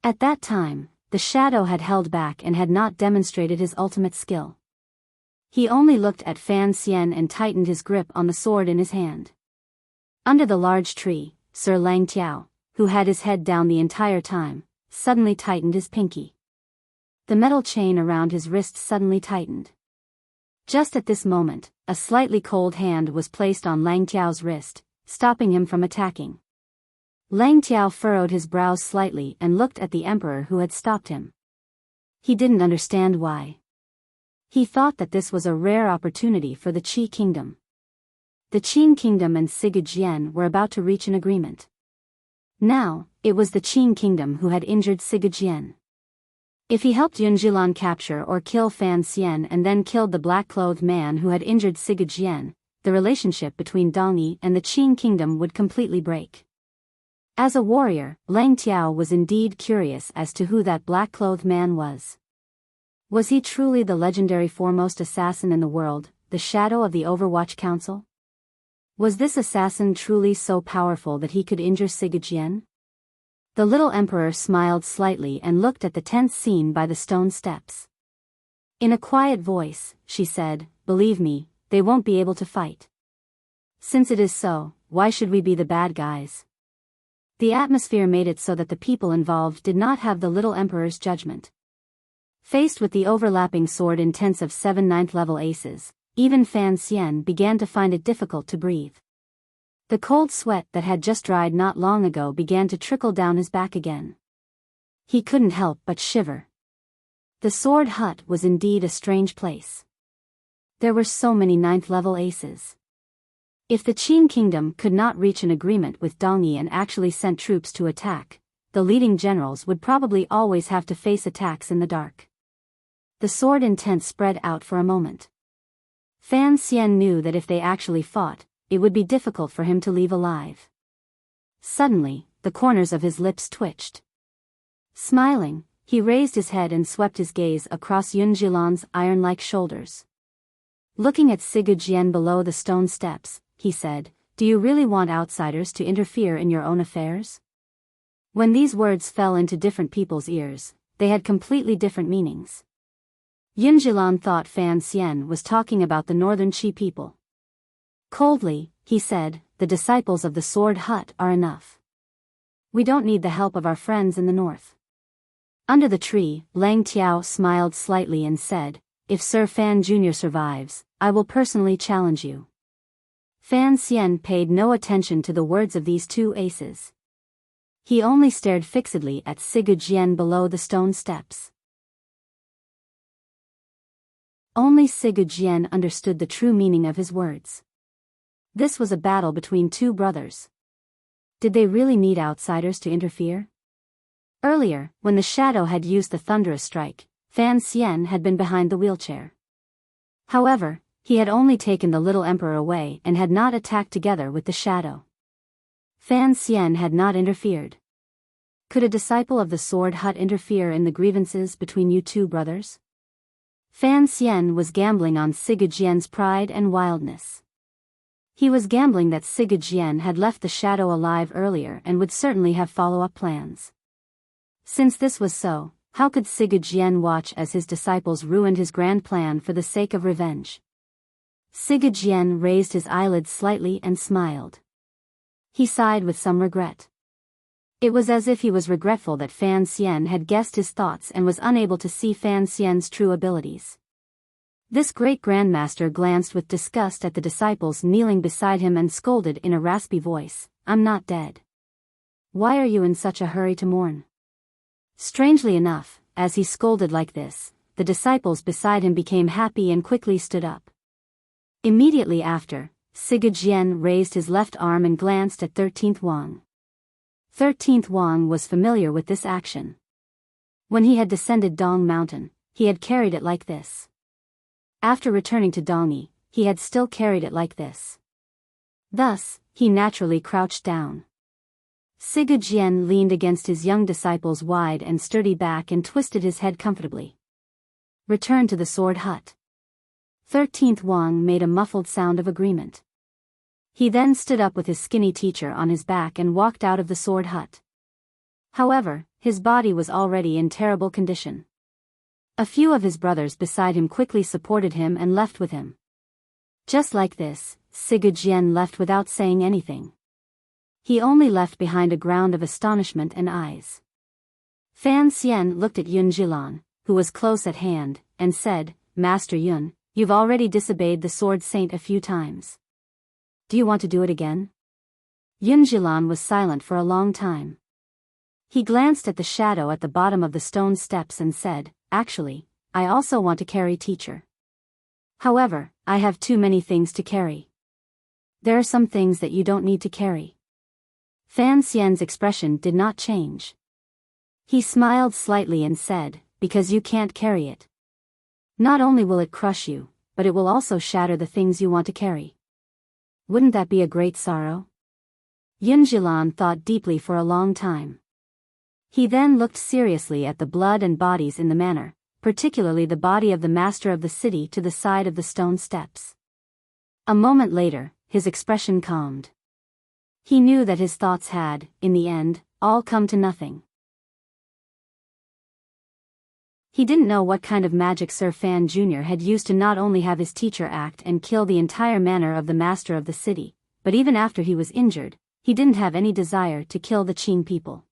At that time, the shadow had held back and had not demonstrated his ultimate skill. He only looked at Fan Xian and tightened his grip on the sword in his hand. Under the large tree, Sir Lang Tiao, who had his head down the entire time, suddenly tightened his pinky. The metal chain around his wrist suddenly tightened. Just at this moment, a slightly cold hand was placed on Lang Tiao's wrist, stopping him from attacking. Lang Tiao furrowed his brows slightly and looked at the emperor who had stopped him. He didn't understand why. He thought that this was a rare opportunity for the Qi kingdom. The Qin kingdom and Sigurd were about to reach an agreement. Now, it was the Qin kingdom who had injured Sigurd. If he helped Yunjilan capture or kill Fan Xian and then killed the black-clothed man who had injured Sigurd, the relationship between Dongyi and the Qin kingdom would completely break. As a warrior, Lang Tiao was indeed curious as to who that black-clothed man was. Was he truly the legendary foremost assassin in the world, the shadow of the Overwatch Council? Was this assassin truly so powerful that he could injure Sigurd? The little emperor smiled slightly and looked at the tense scene by the stone steps. In a quiet voice, she said, "Believe me, they won't be able to fight. Since it is so, why should we be the bad guys?" The atmosphere made it so that the people involved did not have the little emperor's judgment. Faced with the overlapping sword intense of 7 9th-level aces, even Fan Xian began to find it difficult to breathe. The cold sweat that had just dried not long ago began to trickle down his back again. He couldn't help but shiver. The sword hut was indeed a strange place. There were so many 9th-level aces. If the Qin kingdom could not reach an agreement with Dongyi and actually sent troops to attack, the leading generals would probably always have to face attacks in the dark. The sword intent spread out for a moment. Fan Xian knew that if they actually fought, it would be difficult for him to leave alive. Suddenly, the corners of his lips twitched. Smiling, he raised his head and swept his gaze across Yunjilan's iron-like shoulders. Looking at Sigurd below the stone steps, he said, "Do you really want outsiders to interfere in your own affairs?" When these words fell into different people's ears, they had completely different meanings. Yunjilan thought Fan Xian was talking about the northern Qi people. Coldly, he said, "The disciples of the sword hut are enough. We don't need the help of our friends in the north." Under the tree, Lang Tiao smiled slightly and said, "If Sir Fan Jr. survives, I will personally challenge you." Fan Xian paid no attention to the words of these two aces. He only stared fixedly at Sigurd below the stone steps. Only Sigurd understood the true meaning of his words. This was a battle between two brothers. Did they really need outsiders to interfere? Earlier, when the shadow had used the thunderous strike, Fan Xian had been behind the wheelchair. However, he had only taken the little emperor away and had not attacked together with the shadow. Fan Xian had not interfered. Could a disciple of the sword hut interfere in the grievances between you two brothers? Fan Xian was gambling on Sigurd pride and wildness. He was gambling that Sigurd had left the shadow alive earlier and would certainly have follow-up plans. Since this was so, how could Sigurd watch as his disciples ruined his grand plan for the sake of revenge? Sigurd raised his eyelids slightly and smiled. He sighed with some regret. It was as if he was regretful that Fan Xian had guessed his thoughts and was unable to see Fan Xian's true abilities. This great grandmaster glanced with disgust at the disciples kneeling beside him and scolded in a raspy voice, "I'm not dead. Why are you in such a hurry to mourn?" Strangely enough, as he scolded like this, the disciples beside him became happy and quickly stood up. Immediately after, Sigurd raised his left arm and glanced at 13th Wang. 13th Wang was familiar with this action. When he had descended Dong Mountain, he had carried it like this. After returning to Dongyi, he had still carried it like this. Thus, he naturally crouched down. Sigurd leaned against his young disciple's wide and sturdy back and twisted his head comfortably. Return to the sword hut. 13th Wang made a muffled sound of agreement. He then stood up with his skinny teacher on his back and walked out of the sword hut. However, his body was already in terrible condition. A few of his brothers beside him quickly supported him and left with him. Just like this, Sigurd left without saying anything. He only left behind a ground of astonishment and eyes. Fan Xian looked at Yun Jilan, who was close at hand, and said, Master Yun, you've already disobeyed the sword saint a few times. Do you want to do it again? Yun Jilan was silent for a long time. He glanced at the shadow at the bottom of the stone steps and said, Actually, I also want to carry teacher. However, I have too many things to carry. There are some things that you don't need to carry. Fan Xian's expression did not change. He smiled slightly and said, Because you can't carry it. Not only will it crush you, but it will also shatter the things you want to carry. Wouldn't that be a great sorrow? Yun Jilan thought deeply for a long time. He then looked seriously at the blood and bodies in the manor, particularly the body of the master of the city to the side of the stone steps. A moment later, his expression calmed. He knew that his thoughts had, in the end, all come to nothing. He didn't know what kind of magic Sir Fan Jr. had used to not only have his teacher act and kill the entire manor of the master of the city, but even after he was injured, he didn't have any desire to kill the Qing people.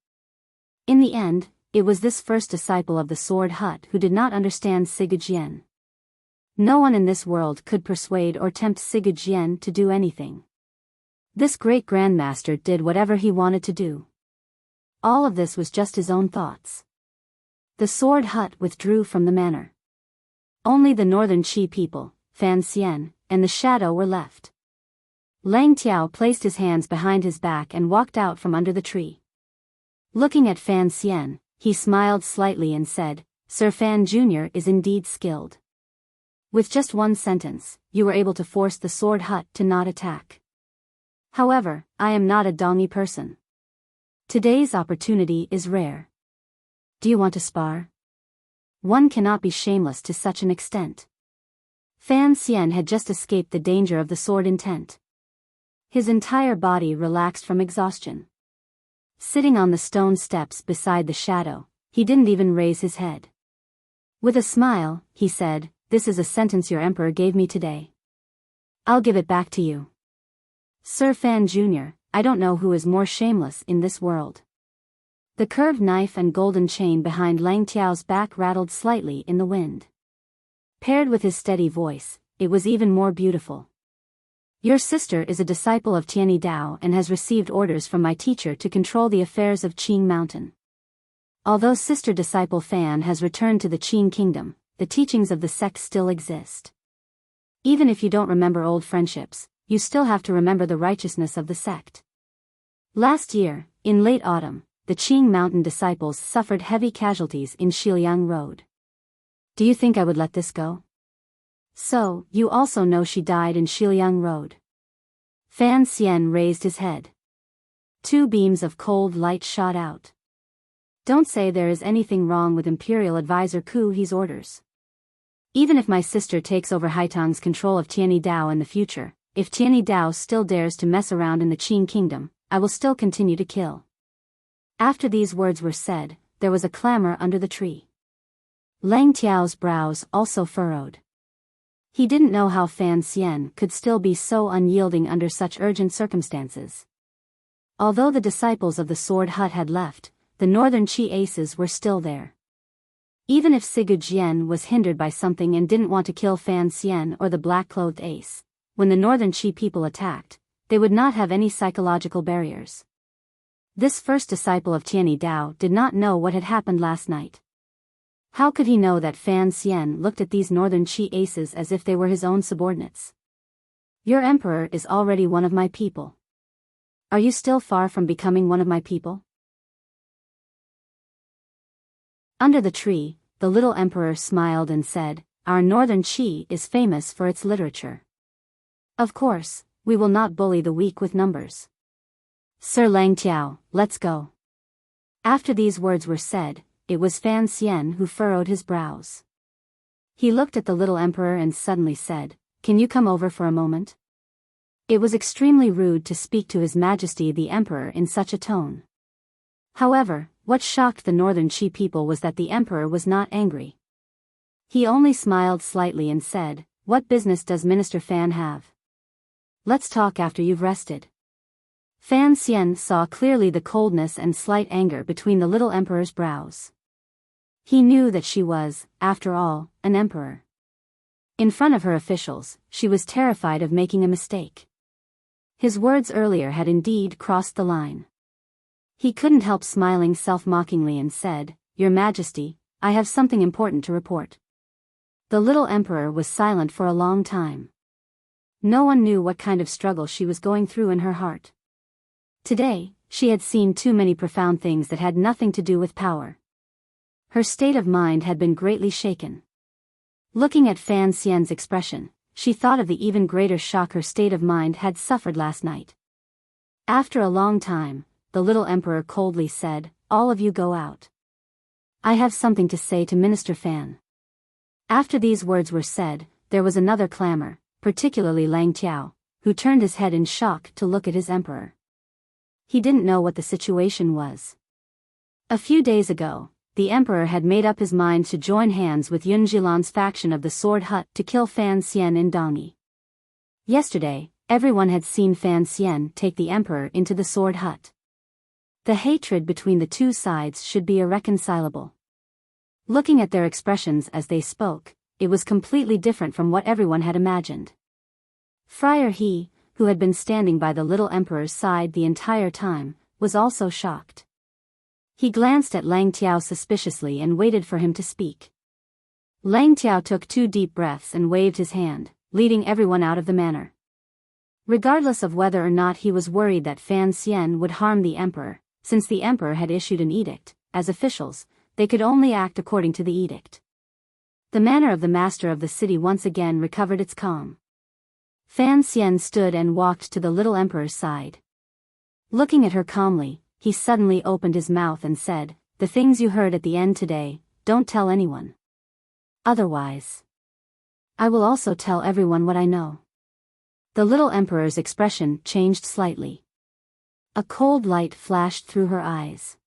In the end, it was this first disciple of the sword hut who did not understand Sigurd. No one in this world could persuade or tempt Sigurd to do anything. This great grandmaster did whatever he wanted to do. All of this was just his own thoughts. The sword hut withdrew from the manor. Only the northern Qi people, Fan Xian, and the shadow were left. Lang Tiao placed his hands behind his back and walked out from under the tree. Looking at Fan Xian, he smiled slightly and said, Sir Fan Jr. is indeed skilled. With just one sentence, you were able to force the sword hut to not attack. However, I am not a dongy person. Today's opportunity is rare. Do you want to spar? One cannot be shameless to such an extent. Fan Xian had just escaped the danger of the sword intent. His entire body relaxed from exhaustion. Sitting on the stone steps beside the shadow, he didn't even raise his head. With a smile, he said, This is a sentence your emperor gave me today. I'll give it back to you. Sir Fan Jr., I don't know who is more shameless in this world. The curved knife and golden chain behind Lang Tiao's back rattled slightly in the wind. Paired with his steady voice, it was even more beautiful. Your sister is a disciple of Tianyi Dao and has received orders from my teacher to control the affairs of Qing Mountain. Although sister disciple Fan has returned to the Qing kingdom, the teachings of the sect still exist. Even if you don't remember old friendships, you still have to remember the righteousness of the sect. Last year, in late autumn, the Qing Mountain disciples suffered heavy casualties in Shiliang Road. Do you think I would let this go? So, you also know she died in Shiliang Road. Fan Xian raised his head. Two beams of cold light shot out. Don't say there is anything wrong with Imperial Advisor Ku He's orders. Even if my sister takes over Haitang's control of Tianyi Dao in the future, if Tianyi Dao still dares to mess around in the Qing kingdom, I will still continue to kill. After these words were said, there was a clamor under the tree. Lang Tiao's brows also furrowed. He didn't know how Fan Xian could still be so unyielding under such urgent circumstances. Although the disciples of the sword hut had left, the northern Qi aces were still there. Even if Sigurd was hindered by something and didn't want to kill Fan Xian or the black-clothed ace, when the northern Qi people attacked, they would not have any psychological barriers. This first disciple of Tianyi Dao did not know what had happened last night. How could he know that Fan Xian looked at these northern Qi aces as if they were his own subordinates? Your emperor is already one of my people. Are you still far from becoming one of my people? Under the tree, the little emperor smiled and said, Our northern Qi is famous for its literature. Of course, we will not bully the weak with numbers. Sir Lang Tiao, let's go. After these words were said, it was Fan Xian who furrowed his brows. He looked at the little emperor and suddenly said, "Can you come over for a moment?" It was extremely rude to speak to His Majesty the Emperor in such a tone. However, what shocked the Northern Qi people was that the Emperor was not angry. He only smiled slightly and said, "What business does Minister Fan have? Let's talk after you've rested." Fan Xian saw clearly the coldness and slight anger between the little emperor's brows. He knew that she was, after all, an emperor. In front of her officials, she was terrified of making a mistake. His words earlier had indeed crossed the line. He couldn't help smiling self-mockingly and said, "Your Majesty, I have something important to report." The little emperor was silent for a long time. No one knew what kind of struggle she was going through in her heart. Today, she had seen too many profound things that had nothing to do with power. Her state of mind had been greatly shaken. Looking at Fan Xian's expression, she thought of the even greater shock her state of mind had suffered last night. After a long time, the little emperor coldly said, "All of you go out. I have something to say to Minister Fan." After these words were said, there was another clamor, particularly Lang Tiao, who turned his head in shock to look at his emperor. He didn't know what the situation was. A few days ago, the emperor had made up his mind to join hands with Yun Jilan's faction of the Sword Hut to kill Fan Xian in Dongyi. Yesterday, everyone had seen Fan Xian take the emperor into the Sword Hut. The hatred between the two sides should be irreconcilable. Looking at their expressions as they spoke, it was completely different from what everyone had imagined. Friar He, who had been standing by the little emperor's side the entire time, was also shocked. He glanced at Lang Tiao suspiciously and waited for him to speak. Lang Tiao took 2 deep breaths and waved his hand, leading everyone out of the manor. Regardless of whether or not he was worried that Fan Xian would harm the emperor, since the emperor had issued an edict, as officials, they could only act according to the edict. The manner of the master of the city once again recovered its calm. Fan Xian stood and walked to the little emperor's side. Looking at her calmly, he suddenly opened his mouth and said, "The things you heard at the end today, don't tell anyone. Otherwise, I will also tell everyone what I know." The little emperor's expression changed slightly. A cold light flashed through her eyes.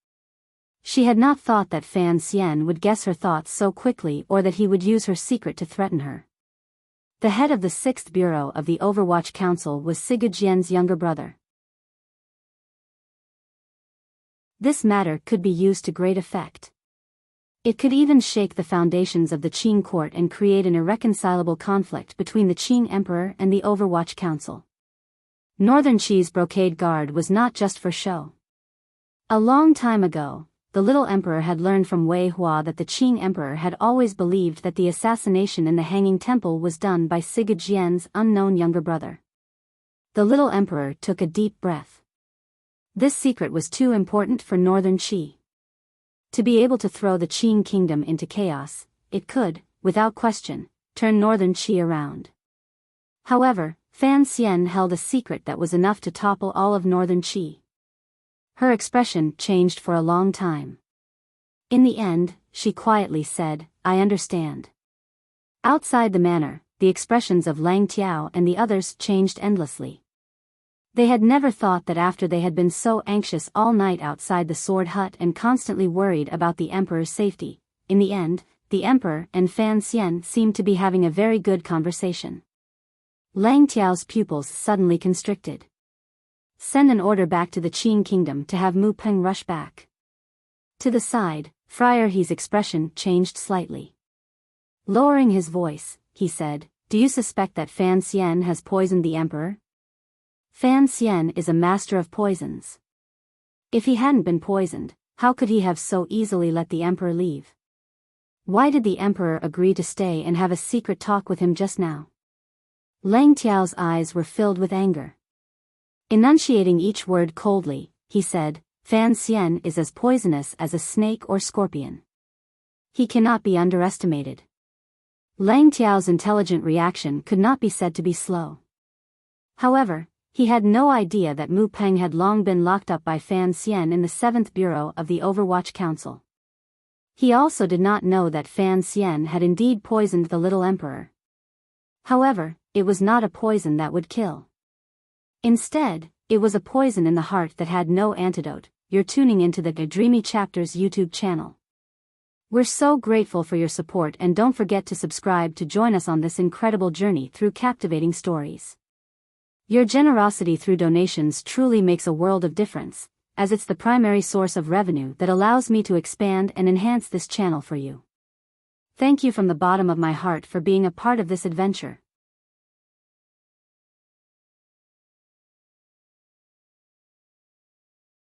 She had not thought that Fan Xian would guess her thoughts so quickly or that he would use her secret to threaten her. The head of the 6th Bureau of the Overwatch Council was Siga Jian's younger brother. This matter could be used to great effect. It could even shake the foundations of the Qing court and create an irreconcilable conflict between the Qing Emperor and the Overwatch Council. Northern Qi's brocade guard was not just for show. A long time ago, the little emperor had learned from Wei Hua that the Qing Emperor had always believed that the assassination in the Hanging Temple was done by Siga Jian's unknown younger brother. The little emperor took a deep breath. This secret was too important for Northern Qi. To be able to throw the Qing kingdom into chaos, it could, without question, turn Northern Qi around. However, Fan Xian held a secret that was enough to topple all of Northern Qi. Her expression changed for a long time. In the end, she quietly said, "I understand." Outside the manor, the expressions of Lang Tiao and the others changed endlessly. They had never thought that after they had been so anxious all night outside the Sword Hut and constantly worried about the emperor's safety, in the end, the emperor and Fan Xian seemed to be having a very good conversation. Lang Tiao's pupils suddenly constricted. "Send an order back to the Qing kingdom to have Mu Peng rush back." To the side, Friar He's expression changed slightly. Lowering his voice, he said, "Do you suspect that Fan Xian has poisoned the emperor?" Fan Xian is a master of poisons. If he hadn't been poisoned, how could he have so easily let the emperor leave? Why did the emperor agree to stay and have a secret talk with him just now? Lang Tiao's eyes were filled with anger. Enunciating each word coldly, he said, "Fan Xian is as poisonous as a snake or scorpion. He cannot be underestimated." Lang Tiao's intelligent reaction could not be said to be slow. However, he had no idea that Mu Peng had long been locked up by Fan Xian in the 7th Bureau of the Overwatch Council. He also did not know that Fan Xian had indeed poisoned the little emperor. However, it was not a poison that would kill. Instead, it was a poison in the heart that had no antidote. You're tuning into the Dreamy Chapters YouTube channel. We're so grateful for your support, and don't forget to subscribe to join us on this incredible journey through captivating stories. Your generosity through donations truly makes a world of difference, as it's the primary source of revenue that allows me to expand and enhance this channel for you. Thank you from the bottom of my heart for being a part of this adventure.